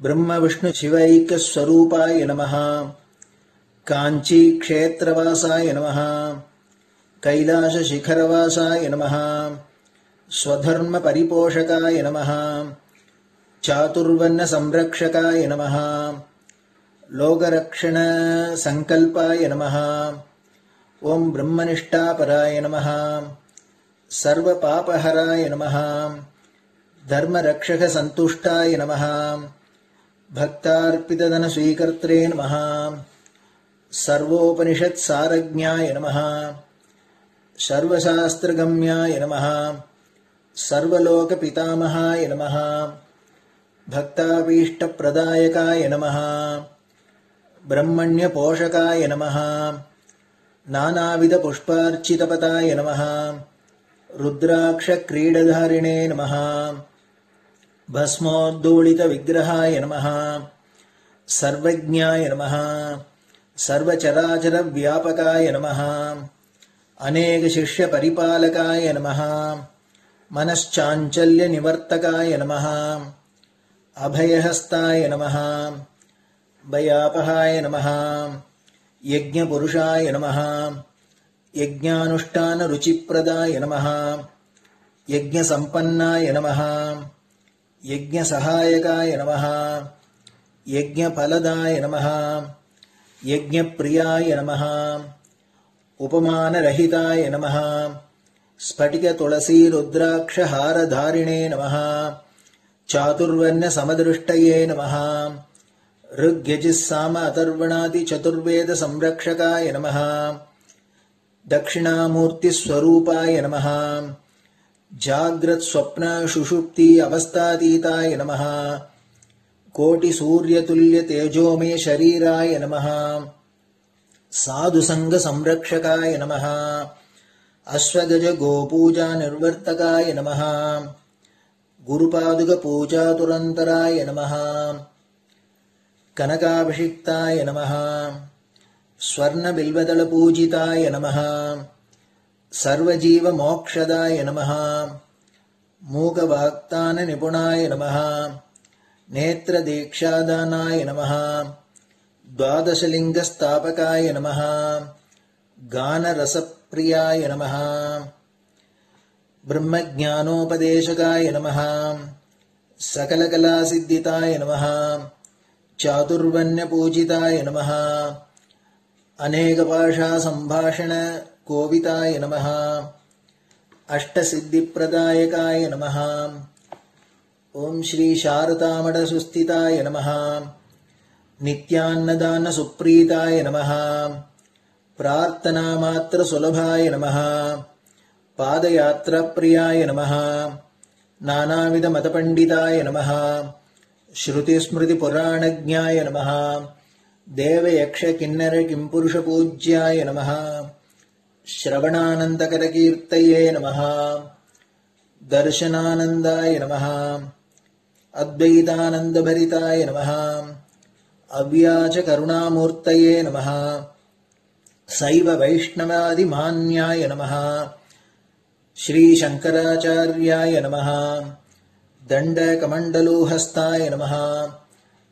பிரம்ம விஷ்ணு சிவைக்க ஸ்வரூபாய நமஹ. காஞ்சி க்ஷேத்ரவாசாய நமஹ. கைலாச சிகரவாசாய நமஹ. ஸ்வதர்ம பரிபோஷகாய நமஹ. சாதுர்வர்ண சம்ரக்ஷகாய நமஹ. லோகரக்ஷண சங்கல்பாய நமஹ. ஓம் பிரம்மனிஷ்டாபராய நமஹ. சர்வ பாபஹராய நமஹ. தர்மரக்ஷக சந்துஷ்டாய நமஹ. பக்தார்ப்பிததன ஸ்வீகர்த்ரே நமஹ. சர்வோபனிஷத் சாரஜ்ஞாய நமஹ. சர்வசாஸ்திரகம்யாய நமஹ. சர்வலோக பிதாமகாய நமஹ. பக்தாபீஷ்ட பிரதாயகாய நமஹ. பிரம்மண்ய போஷகாய நமஹ. நானாவித புஷ்பார்ச்சிதபதாய நமஹ. ருத்ராக்ஷ கிரீடதாரிணே நமஹ. பஸ்மோத்தூளித விக்கிரகாய நமஹ. சர்வஜ்ஞாய நமஹ. சர்வச்சராச்சர வியாபகாய நமஹ. அநேக சிஷ்ய பரிபாலகாய நமஹ. மனச்சாஞ்சல்ய நிவர்த்தகாய நமஹ. அபயஹஸ்தாய நமஹ. பயாபகாய நமஹ. யஜ்ஞபுருஷாய நமஹ. யஜ்ஞானுஷ்டான ருச்சிப்ரதாய நமஹ. யஜ்ஞசம்பன்னாய நமஹ. யஜ்ஞசகாயகாய நமஹ. யஜ்ஞபலதாய நமஹ. யஜ்ஞப்ரியாய நமஹ. உபமானரஹிதாய நமஹ. ஸ்படிக துளசி ருத்ராக்ஷ ஹாரதாரிணே நமஹ. சாதுர்வர்ண சமதிருஷ்டயே நமஹ. ऋग्यजिस्साम अथर्वणादि चतुर्वेद संरक्षकाय नमः. दक्षिणामूर्ति स्वरूपाय नमः. जाग्रत स्वप्न सुषुप्ति अवस्थातीताय नमः. कोटि सूर्यतुल्य तेजोमय शरीराय नमः. साधु संग संरक्षकाय नमः. अश्वगज गोपूजा निर्वर्तकाय नमः. गुरुपादुक पूजा तुरंतराय नमः. कनकाभिषिक्ताय नमः. स्वर्ण बिल्वदल पूजिताय नमः. सर्वजीव मोक्षदाय नमः. मूकवाक्तान निपुणाय नमः. नेत्र दीक्षादानाय नमः. द्वादशलिंग स्थापकाय नमः. गान रसप्रियाय नमः. ब्रह्मज्ञानोपदेशकाय नमः. सकलकला सिद्धिताय नमः. चातुर्वण्य पूजिताय नमः. अनेकभाषा संभाषण कोविताय नमः. अष्टसिद्धिप्रदायकाय नमः. ओम श्री शारदामठ सुस्थिताय नमः. नित्यान्नदान सुप्रीताय नमः. प्रार्थना मात्र सुलभाय नमः. पादयात्रा प्रियाय नमः. नानाविध मतपंडिताय नमः. श्रुतिस्मृतिपुराणज्ञाय नमः. देवयक्ष किन्नर किंपुरुष पूज्याय नमः. श्रवणानन्दकरकीर्तये नमः. दर्शनानन्दाय नमः अद्वैतानन्दभरिताय नमः अव्याज करुणामूर्तये नमः शैव वैष्णवादिमान्याय नमः श्रीशङ्कराचार्याय नमः दण्डकमण्डलोहस्ताय नमः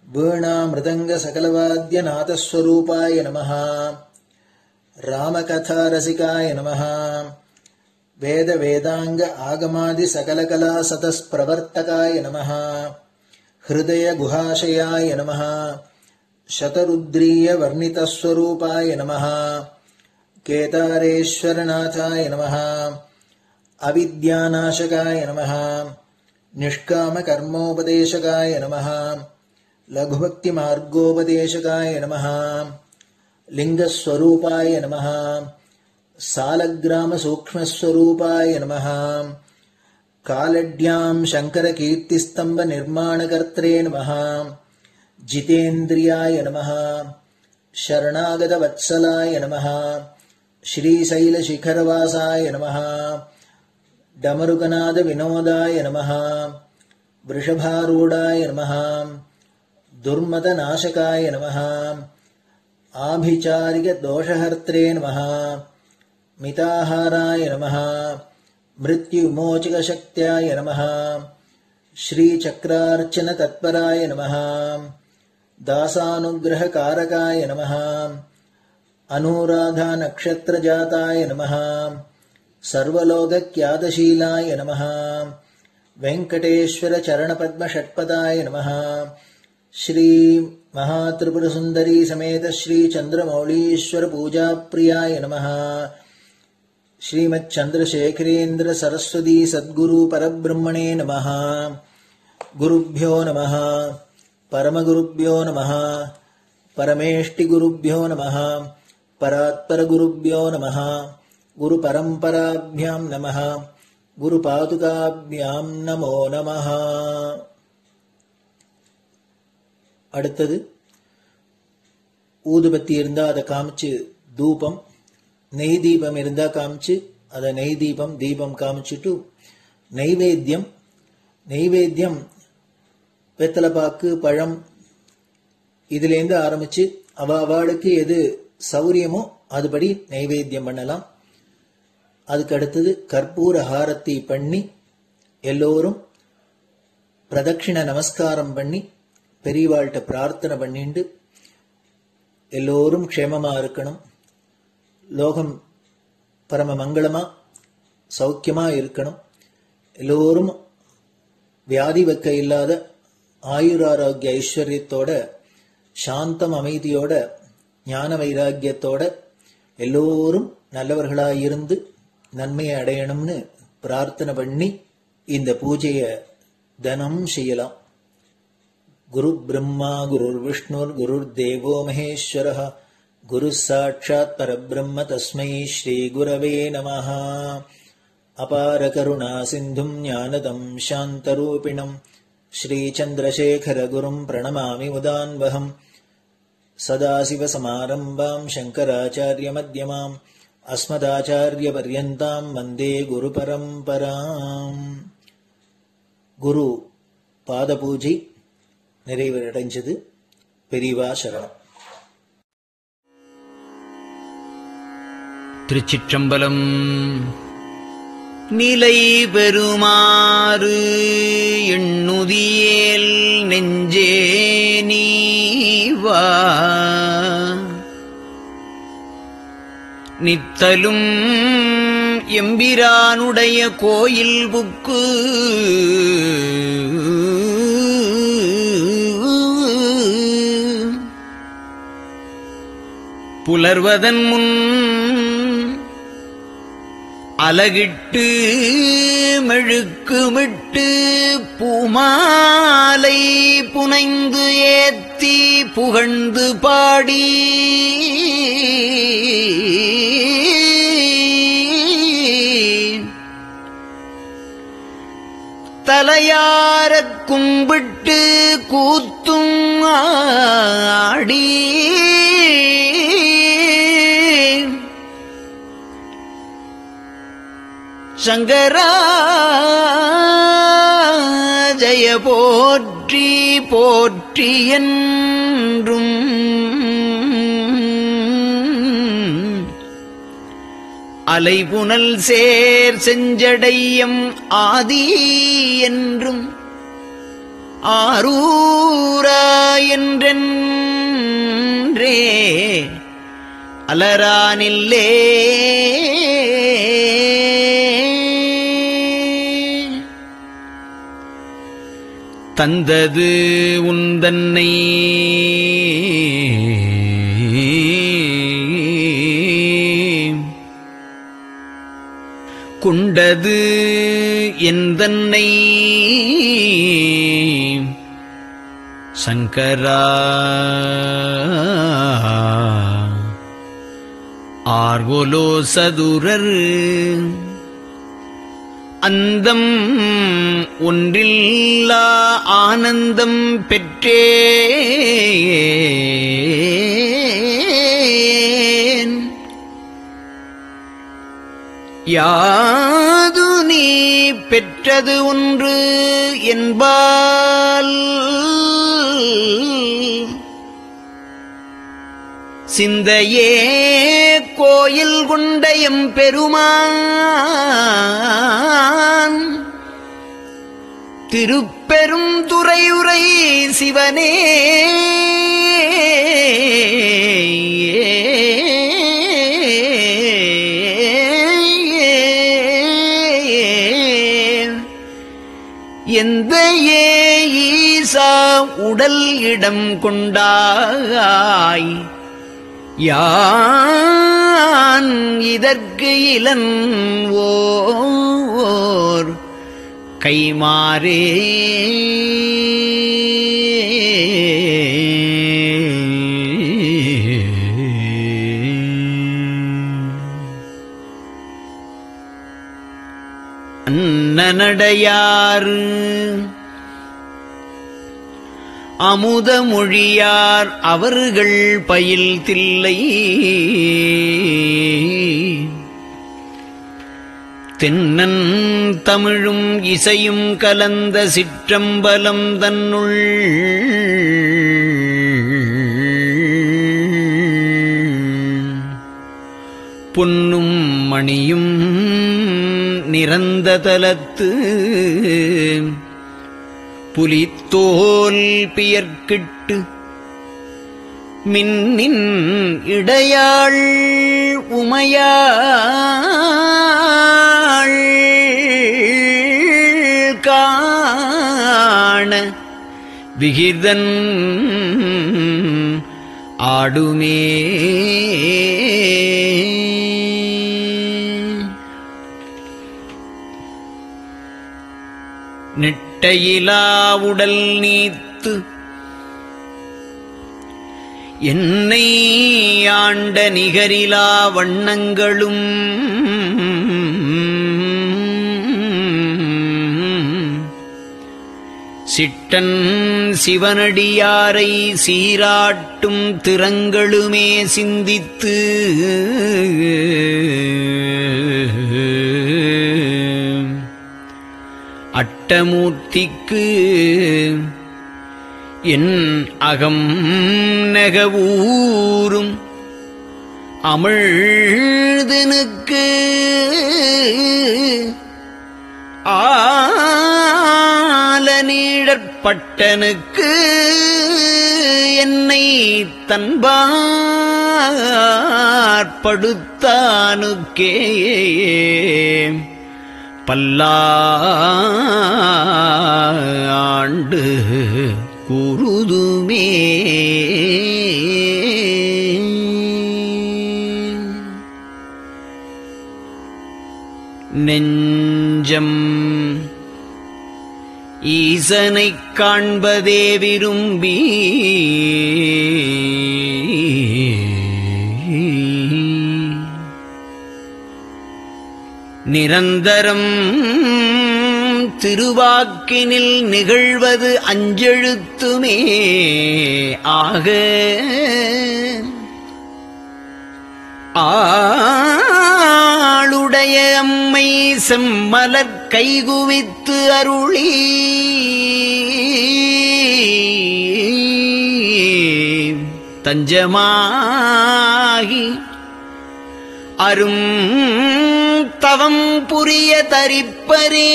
वीणामृदङ्गसकलवाद्यनाथस्वरूपाय नमः रामकथारसिकाय नमः वेदवेदाङ्ग आगमादिसकलकलासतस्प्रवर्तकाय नमः हृदयगुहाशयाय नमः शतरुद्रीयवर्णितस्वरूपाय नमः केदारेश्वरनाथाय नमः अविद्यानाशकाय नमः निष्कामकर्मोपदेशकाय नमः लघुभक्तिमार्गोपदेशकाय नमः लिङ्गस्वरूपाय नमः सालग्रामसूक्ष्मस्वरूपाय नमः कालड्यां शङ्करकीर्तिस्तम्भनिर्माणकर्त्रे नमः जितेन्द्रियाय नमः शरणागतवत्सलाय नमः श्रीशैलशिखरवासाय नमः डमरुकनादविनोदाय नमः वृषभारूढाय नमः दुर्मदनाशकाय नमः आभिचारिकदोषहर्त्रे नमः मिताहाराय नमः मृत्युविमोचकशक्त्याय नमः श्रीचक्रार्चनतत्पराय नमः दासानुग्रहकारकाय नमः अनुराधानक्षत्रजाताय नमः सर्वलोकख्यातशीलाय नमः वेङ्कटेश्वरचरणपद्मषट्पदाय नमः श्री महात्रिपुरसुन्दरी समेत श्रीचन्द्रमौलीश्वर पूजाप्रियाय नमः श्रीमच्चन्द्रशेखरेन्द्र सरस्वती सद्गुरु परब्रह्मणे नमः गुरुभ्यो नमः परमगुरुभ्यो नमः परमेष्टिगुरुभ्यो नमः परात्परगुरुभ्यो नमः गुरुपरम्पराभ्यां नमः गुरुपादुकाभ्यां नमो नमः. அடுத்தது ஊதுபத்தி இருந்தா அதை காமிச்சு தூபம், நெய் தீபம் இருந்தா காமிச்சு அதை நெய் தீபம் தீபம் காமிச்சுட்டு நைவேத்தியம் வெத்தலைப்பாக்கு பழம் இதுலேருந்து ஆரம்பிச்சு அவாளுக்கு எது சௌரியமோ அதுபடி நைவேத்தியம் பண்ணலாம். அதுக்கு அடுத்தது கற்பூர ஹாரத்தி பண்ணி எல்லோரும் பிரதட்சிண நமஸ்காரம் பண்ணி பெரியவாள்கிட்ட பிரார்த்தனை பண்ணிண்டு எல்லோரும் க்ஷேமமா இருக்கணும், லோகம் பரம மங்களமா சௌக்கியமா இருக்கணும், எல்லோரும் வியாதி வெக்க இல்லாத ஆயுராரோக்கிய ஐஸ்வர்யத்தோட சாந்தம் அமைதியோட ஞான வைராக்கியத்தோட எல்லோரும் நல்லவர்களாயிருந்து நன்மையை அடையணும்னு பிரார்த்தனை பண்ணி இந்த பூஜையை தினம் செய்யலாம். குரு பிரம்மா குருர் விஷ்ணுர் குருர் தேவோ மகேஸ்வரः குரு சாட்சாத் பரபிரம்ம தஸ்மை ஸ்ரீ குரவே நமः. அபார கருணா சிந்தும் ஞானதம் சாந்தரூபிணம் ஸ்ரீச்சந்திரசேகர குரும் பிரணமாமி முதான்வகம். சதாசிவசமாரம்பாம் சங்கராச்சாரிய மத்யமாம் அஸ்மதாச்சாரிய பர்யந்தாம் வந்தே குரு பரம்பராம். குரு பாத பூஜை நிறைவடைஞ்சது. பெரியவா சரணம். திருச்சிற்றம்பலம். நிலை பெறுமாறு எண்ணுதியேல் நெஞ்சே நீவா நித்தலும் எம்பிரானுடைய கோயில் புக்கு புலர்வதன் முன் அலகிட்டு மெழுக்குமிட்டு பூமாலை புனைந்து ஏத்தி புகழ்ந்து பாடி தலையாரக் கும்பிட்டு கூத்தும் ஆடி சங்கரா ஜெய போற்றி போற்றி என்றும் அலைபுனல் சேர் செஞ்சடையம் ஆதி என்றும் ஆரூரா என்றென்றே அலரானில்லே தந்தது உந்தன்னை கொண்டது எந்தன்னை சங்கரா ஆர்கோலோ சதுரர் அந்தம் ஒன்றில்லா ஆனந்தம் பெற்றேன் யாது நீ பெற்றது ஒன்று என்பால் சிந்தையே கோயில் கொண்டயம் பெருமான் திருப்பெரும் துறையுரை சிவனே எந்த ஈசா உடல் இடம் கொண்டாய் யான் இதற்கு இளன்வோர் கைமாறே அன்னநடையார் அமுதமொழியார் அவர்கள் பயில் தில்லை தென்னன் தமிழும் இசையும் கலந்த சிற்றம்பலம் தன்னுள் பொன்னும் மணியும் நிறந்த தலத்து புலித்தோல் பியர்க்கிட்டு மின்னின் இடையாள் உமையாள் காண விகிதன் ஆடுமே நெட்டையிலா உடல் நீத்து என்னை ஆண்ட நிகரிலா வண்ணங்களும் சிட்டன் சிவனடியாரை சீராட்டும் திறங்களுமே சிந்தித்து அட்டமூர்த்திக்கு என் அகம் நெகவூரும் அமிழ்தனுக்கு ஆலநீழற்பட்டனுக்கு என்னை தன்பாற்படுத்தானுக்கே பல்லாண்டு குருதுமே நெஞ்சம் ஈசனைக் காண்பதே விரும்பி நிரந்தரம் திருவாக்கினில் நிகழ்வது அஞ்செழுத்துமே ஆக ஆளுடைய மலைய அம்மை செம்மலர் கைகுவித்து அருளி தஞ்சமாகி அரும் தவம் புரிய தரிப்பரே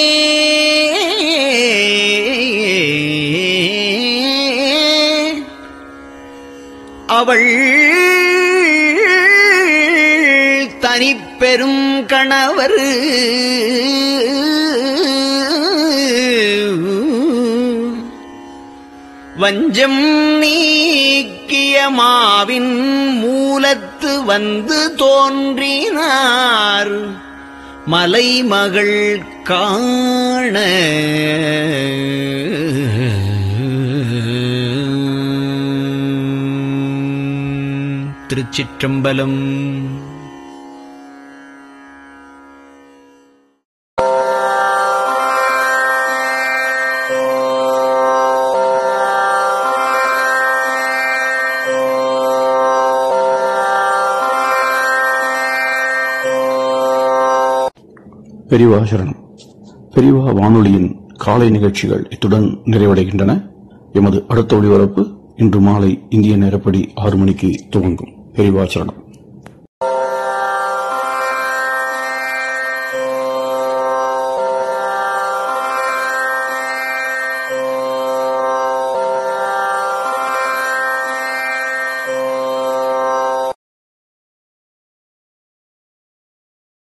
அவள் தனிப்பெரும் கணவர் வஞ்சம் நீக்கிய மாவின் மூலத்து வந்து தோன்றினார் மலைமகள் காண திருச்சிற்றம்பலம். பெரியவா சரணம். பெரியவா வானொலியின் காலை நிகழ்ச்சிகள் இத்துடன் நிறைவடைகின்றன. எமது அடுத்த ஒளிபரப்பு இன்று மாலை இந்திய நேரப்படி 6 மணிக்கு துவங்கும். பெரியவா சரணம்.